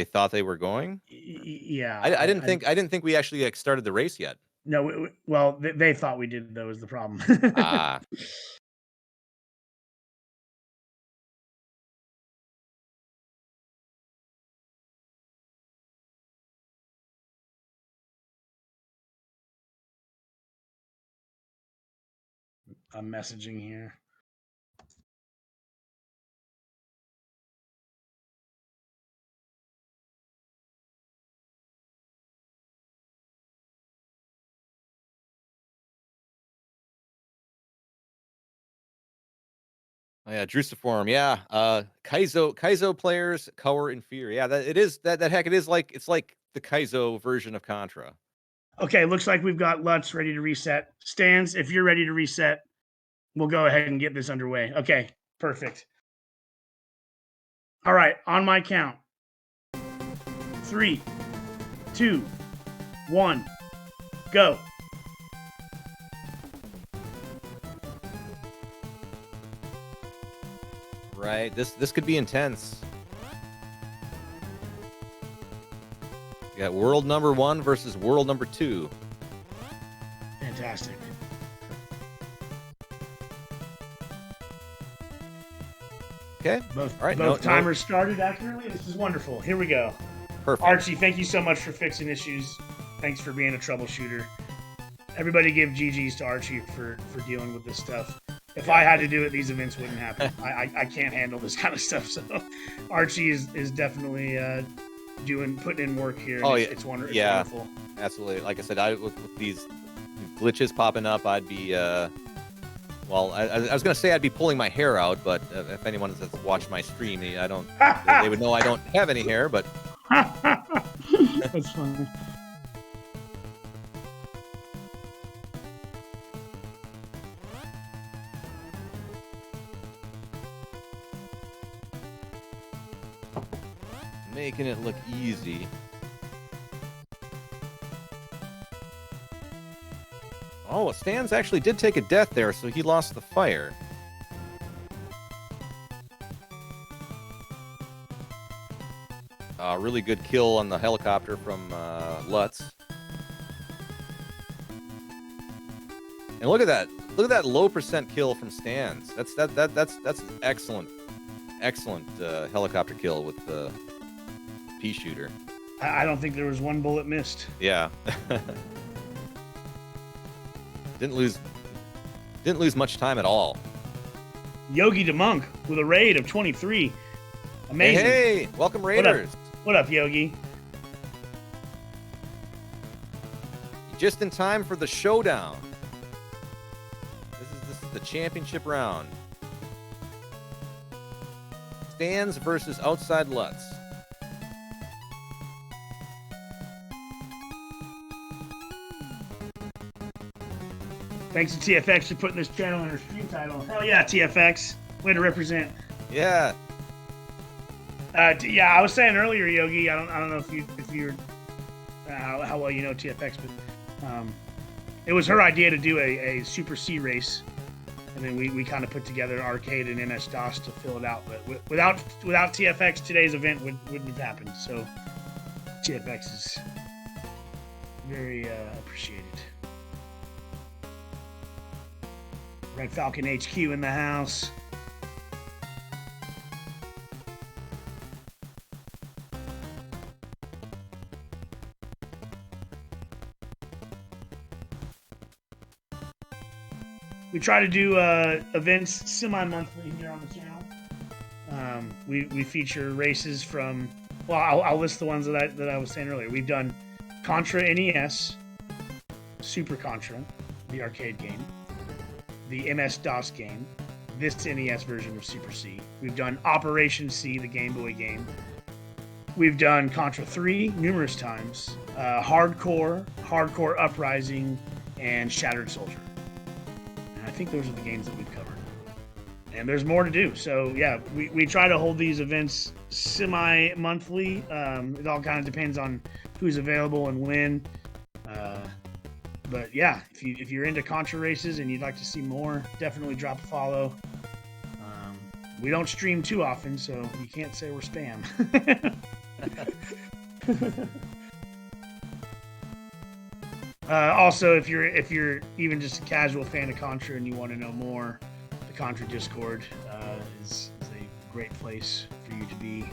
thought they were going? yeah. I didn't think we actually like started the race yet. No, well, they thought we did though is the problem. Ah. I'm messaging here. Oh, yeah, Drusiform, yeah. Kaizo players cower in fear. Yeah, that it is that heck it is like it's like the Kaizo version of Contra. Okay, looks like we've got Lutz ready to reset. Stans, if you're ready to reset, we'll go ahead and get this underway. Okay, perfect. All right, on my count. 3, 2, 1, go. Right. This could be intense. You got world number 1 versus world number 2. Fantastic. Okay. Both timers started accurately. This is wonderful. Here we go. Perfect. Archie, thank you so much for fixing issues. Thanks for being a troubleshooter. Everybody give GGs to Archie for dealing with this stuff. If I had to do it, these events wouldn't happen. I can't handle this kind of stuff. So Archie is definitely putting in work here. Oh, it's wonderful. Yeah, it's wonderful. absolutely. Like I said, with these glitches popping up, I'd be well, I was gonna say I'd be pulling my hair out, but if anyone has watched my stream, they would know I don't have any hair. But that's funny. making it look easy. Oh, Stans actually did take a death there, so he lost the fire. Really good kill on the helicopter from Lutz. And look at that! Look at that low percent kill from Stans. That's excellent, excellent helicopter kill with the pea shooter. I don't think there was one bullet missed. Yeah. Didn't lose much time at all. Yogi the Monk with a raid of 23. Amazing. Hey, welcome Raiders. What up, Yogi? Just in time for the showdown. This is the championship round. Stands versus outside Lutz. Thanks to TFX for putting this channel in her stream title. Hell yeah, TFX. Way to represent. Yeah. Yeah, I was saying earlier, Yogi. I don't know if you're how well you know TFX, but it was her idea to do a Super C race, and then we kind of put together an arcade and MS DOS to fill it out. But without TFX, today's event wouldn't have happened. So TFX is very appreciated. Red Falcon HQ in the house. We try to do events semi-monthly here on the channel. We feature races from, well, I'll list the ones that I was saying earlier. We've done Contra NES, Super Contra, the arcade game, the MS-DOS game, this NES version of Super C. We've done Operation C, the Game Boy game. We've done Contra 3 numerous times, Hardcore Uprising, and Shattered Soldier. And I think those are the games that we've covered. And there's more to do. So yeah, we try to hold these events semi-monthly. It all kind of depends on who's available and when. But yeah, if you're into Contra races and you'd like to see more, definitely drop a follow. We don't stream too often, so you can't say we're spam. Also, if you're even just a casual fan of Contra and you want to know more, the Contra Discord is a great place for you to be,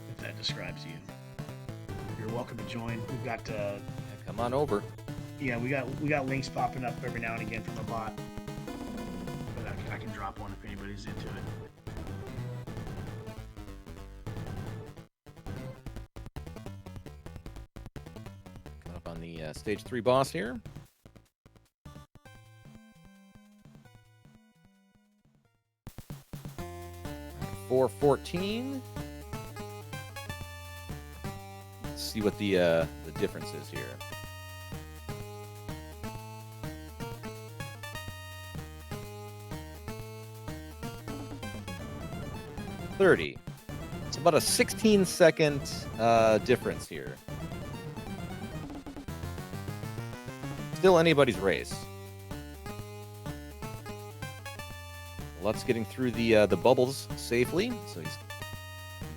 if that describes you. You're welcome to join. We've got come on over. Yeah, we got links popping up every now and again from a bot. But I can drop one if anybody's into it. Coming up on the stage 3 boss here. $4.14. Let's see what the difference is here. $30. It's about a 16-second difference here. Still anybody's race. Lutz getting through the bubbles safely, so he's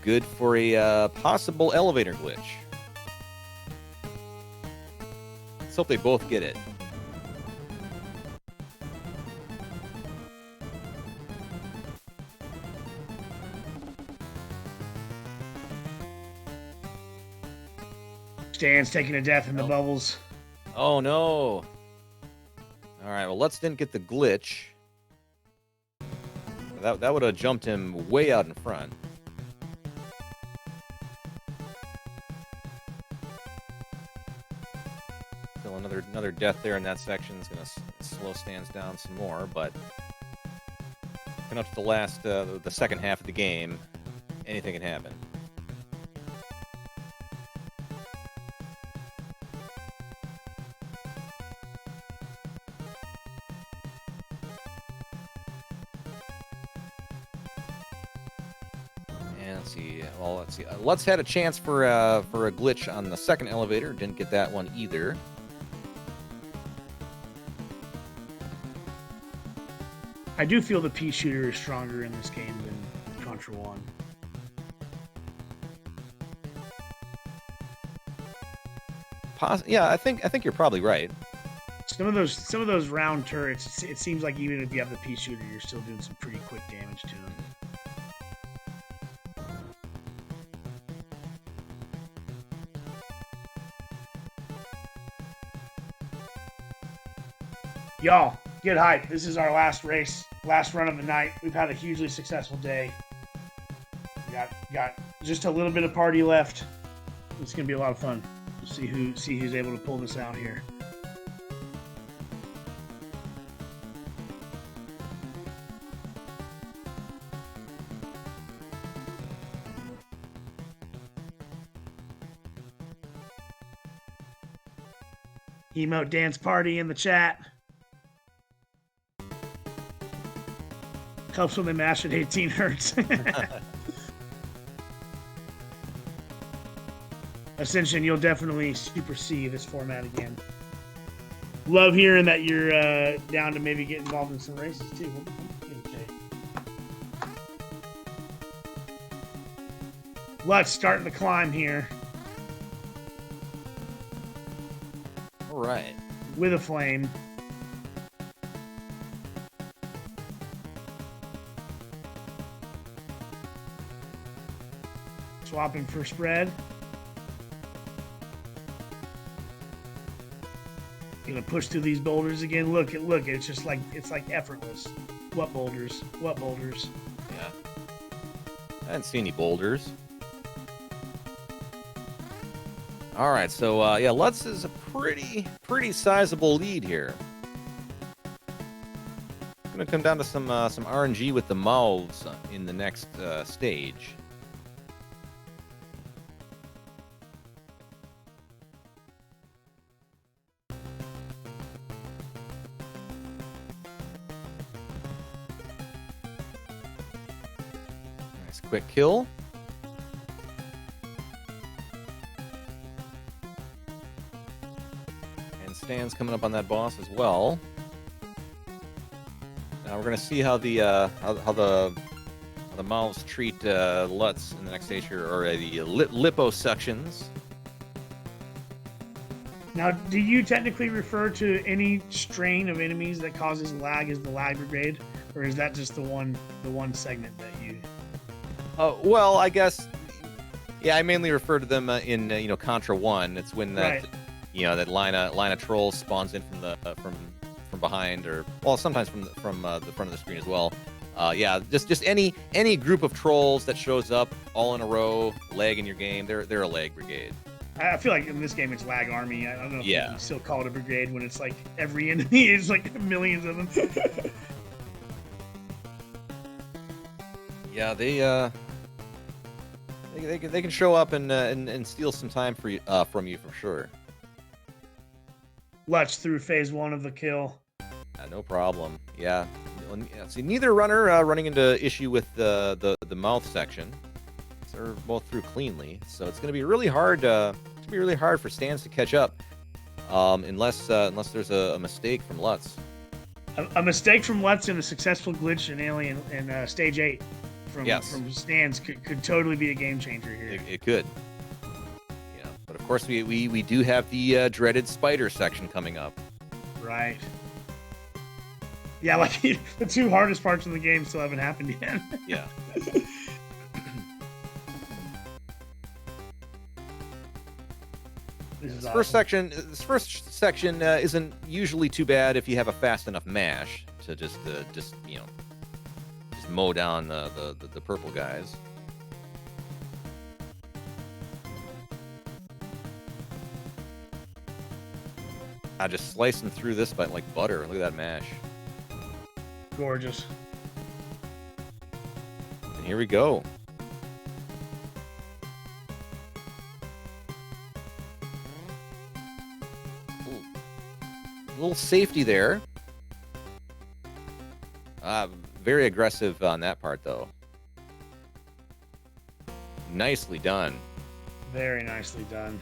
good for a possible elevator glitch. Let's hope they both get it. Stan's taking a death in the bubbles. Oh no! All right, well, Lutz didn't get the glitch. That would have jumped him way out in front. Still another death there in that section is going to slow Stans down some more, but coming up to the second half of the game, anything can happen. Let's see. Lutz had a chance for a glitch on the second elevator. Didn't get that one either. I do feel the pea shooter is stronger in this game than Contra 1. Yeah, I think you're probably right. Some of those round turrets, it seems like even if you have the pea shooter, you're still doing some pretty quick damage to them. Y'all, get hyped. This is our last race, last run of the night. We've had a hugely successful day. Got just a little bit of party left. It's gonna be a lot of fun. We'll see who's able to pull this out here. Emote dance party in the chat. Helps when they mash at 18 hertz. Ascension, you'll definitely supersede this format again. Love hearing that you're down to maybe get involved in some races too. Okay. Let's start the climb here. All right. With a flame. Swapping for spread. Gonna push through these boulders again. Look, it's just like effortless. What boulders? What boulders? Yeah. I didn't see any boulders. All right, so yeah, Lutz is a pretty sizable lead here. It's gonna come down to some RNG with the mouths in the next stage. Nice quick kill. Stan's coming up on that boss as well. Now we're gonna see how the mouths treat Lutz in the next stage here, or the liposections. Now, do you technically refer to any strain of enemies that causes lag as the lag brigade, or is that just the one segment that you? Well, I guess, yeah, I mainly refer to them in Contra 1. It's when that. Right. That line of trolls spawns in from behind, or well, sometimes from the front of the screen as well. Yeah, just any group of trolls that shows up all in a row, lag in your game. They're a lag brigade. I feel like in this game it's lag army. I don't know if you can still call it a brigade when it's like every enemy is like millions of them. Yeah, they can show up and steal some time from you for sure. Lutz through phase 1 of the kill. No problem. Yeah. See, neither runner running into issue with the mouth section. They're both through cleanly, so it's going to be really hard. For Stans to catch up, unless there's a mistake from Lutz. A mistake from Lutz and a successful glitch in Alien in stage 8 from Stans could totally be a game changer here. It could. But of course, we do have the dreaded spider section coming up. Right. Yeah, like the two hardest parts of the game still haven't happened yet. Yeah. This first section isn't usually too bad if you have a fast enough mash to just mow down the purple guys. I just slicing through this by like butter. Look at that mash. Gorgeous. And here we go. Ooh. A little safety there. Very aggressive on that part, though. Nicely done. Very nicely done.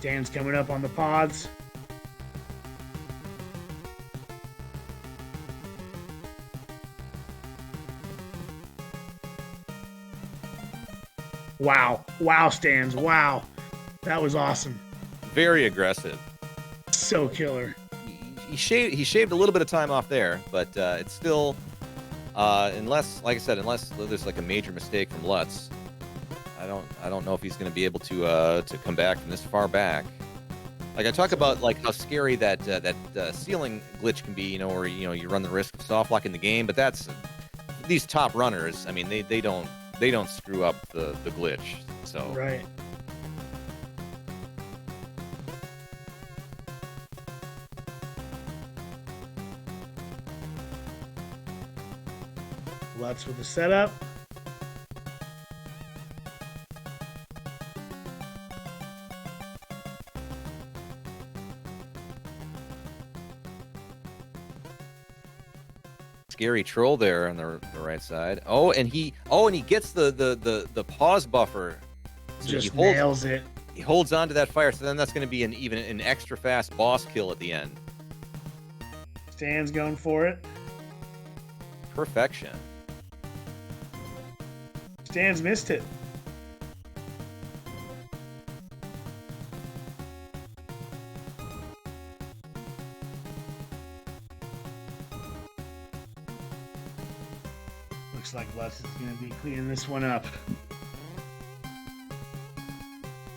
Dan's coming up on the pods. Wow. Wow, Stans. Wow. That was awesome. Very aggressive. So killer. He shaved a little bit of time off there, but it's still, unless there's like a major mistake from Lutz, I don't know if he's going to be able to come back from this far back. Like I talk about like how scary that ceiling glitch can be, you know, where you run the risk of soft locking the game, but that's these top runners. I mean, they don't screw up the glitch. So Right. Lutz with the setup. scary troll there on the right side. Oh, and he gets the pause buffer. So Just nails it. He holds on to that fire, so then that's going to be even an extra fast boss kill at the end. Stan's going for it. Perfection. Stan's missed it. Looks like Lutz is going to be cleaning this one up.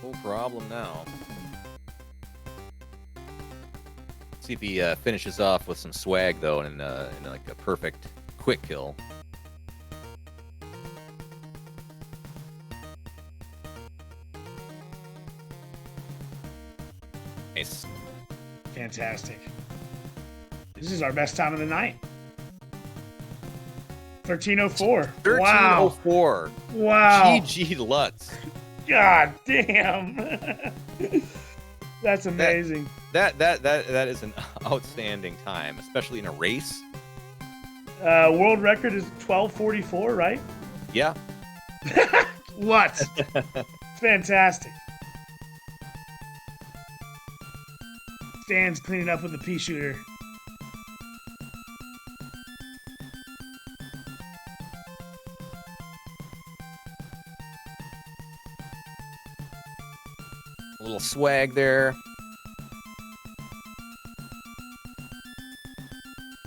No problem now. See if he finishes off with some swag though, and in like a perfect quick kill. Nice. Fantastic. This is our best time of the night. 1304. 1304. Wow. GG Lutz. God damn. That's amazing. That is an outstanding time, especially in a race. World record is 1244, right? Yeah. Lutz. It's fantastic. Stan's cleaning up with the pea shooter. A little swag there.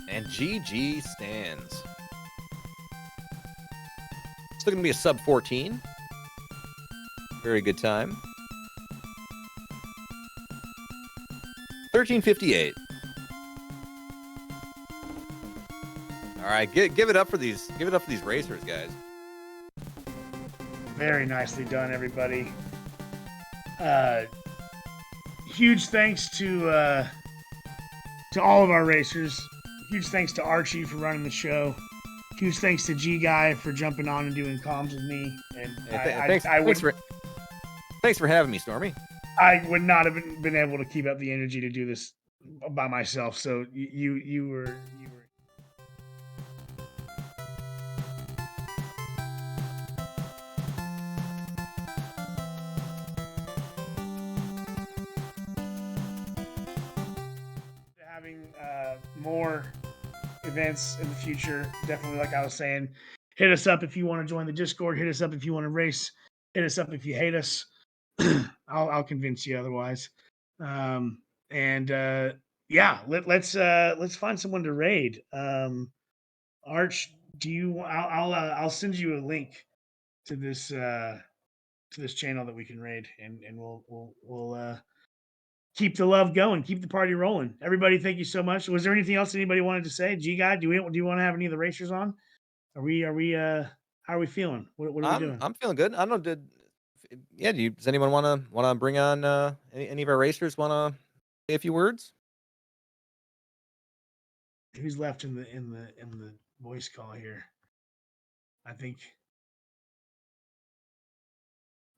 And GG stands. Still gonna be a sub 14. Very good time. 1358. All right, give it up for these racers, guys. Very nicely done, everybody. Huge thanks to all of our racers. Huge thanks to Archie for running the show. Huge thanks to G Guy for jumping on and doing comms with me. And thanks for having me, Stormy. I would not have been able to keep up the energy to do this by myself. So you were. Having more events in the future, definitely. Like I was saying, hit us up if you want to join the Discord. Hit us up if you want to race. Hit us up if you hate us. I'll convince you otherwise. Yeah, let's find someone to raid. Arch, do you? I'll send you a link to this channel that we can raid, and we'll keep the love going, keep the party rolling. Everybody, thank you so much. Was there anything else anybody wanted to say? G Guy, do you want to have any of the racers on? Are we how are we feeling? What are we doing? I'm feeling good. I don't know. Does anyone want to bring on any of our racers? Want to say a few words? Who's left in the voice call here? I think.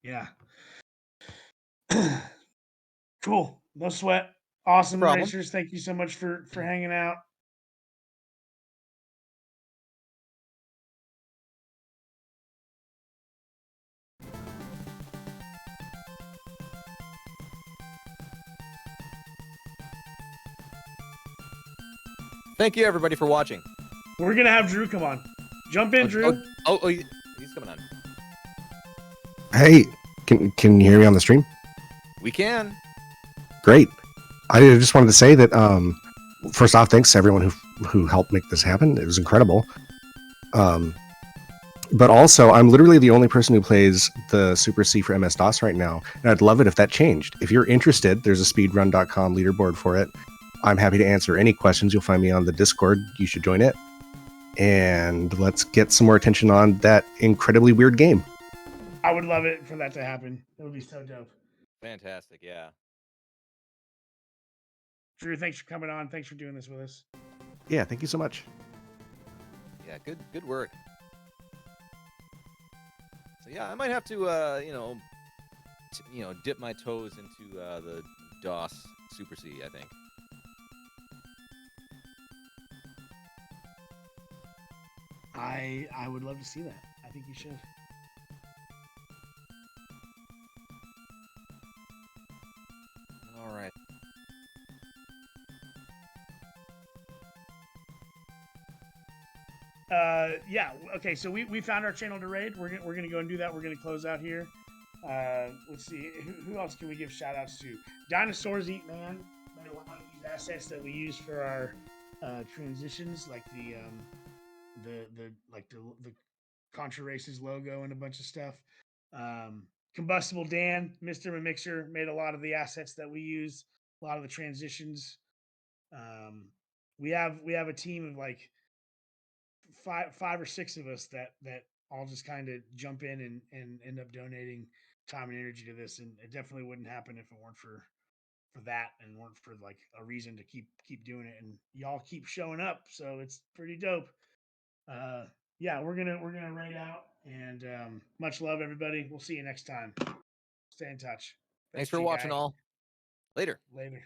Yeah. Cool. No sweat. Awesome racers. Thank you so much for hanging out. Thank you, everybody, for watching. We're gonna have Drew come on. Jump in, Drew. He's coming on. Hey, can you hear me on the stream? We can. Great. I just wanted to say that first off, thanks to everyone who helped make this happen. It was incredible. But also, I'm literally the only person who plays the Super C for MS DOS right now, and I'd love it if that changed. If you're interested, there's a speedrun.com leaderboard for it. I'm happy to answer any questions. You'll find me on the Discord. You should join it. And let's get some more attention on that incredibly weird game. I would love it for that to happen. It would be so dope. Fantastic, yeah. Drew, thanks for coming on. Thanks for doing this with us. Yeah, thank you so much. Yeah, good work. So yeah, I might have to dip my toes into the DOS Super C, I think. I would love to see that. I think you should. All right. Yeah. Okay. So we found our channel to raid. We're gonna go and do that. We're gonna close out here. Let's see. Who else can we give shout outs to? Dinosaurs Eat Man. Made a lot of these assets that we use for our transitions, like the Contra Races logo and a bunch of stuff. Combustible Dan, Mr. Mixer made a lot of the assets that we use, a lot of the transitions. We have a team of like five or six of us that all just kind of jump in and end up donating time and energy to this, and it definitely wouldn't happen if it weren't for that and weren't for like a reason to keep doing it, and y'all keep showing up, so it's pretty dope. Yeah, we're gonna raid out, and much love, everybody. We'll see you next time. Stay in touch. Thanks for watching, all. Later. Later.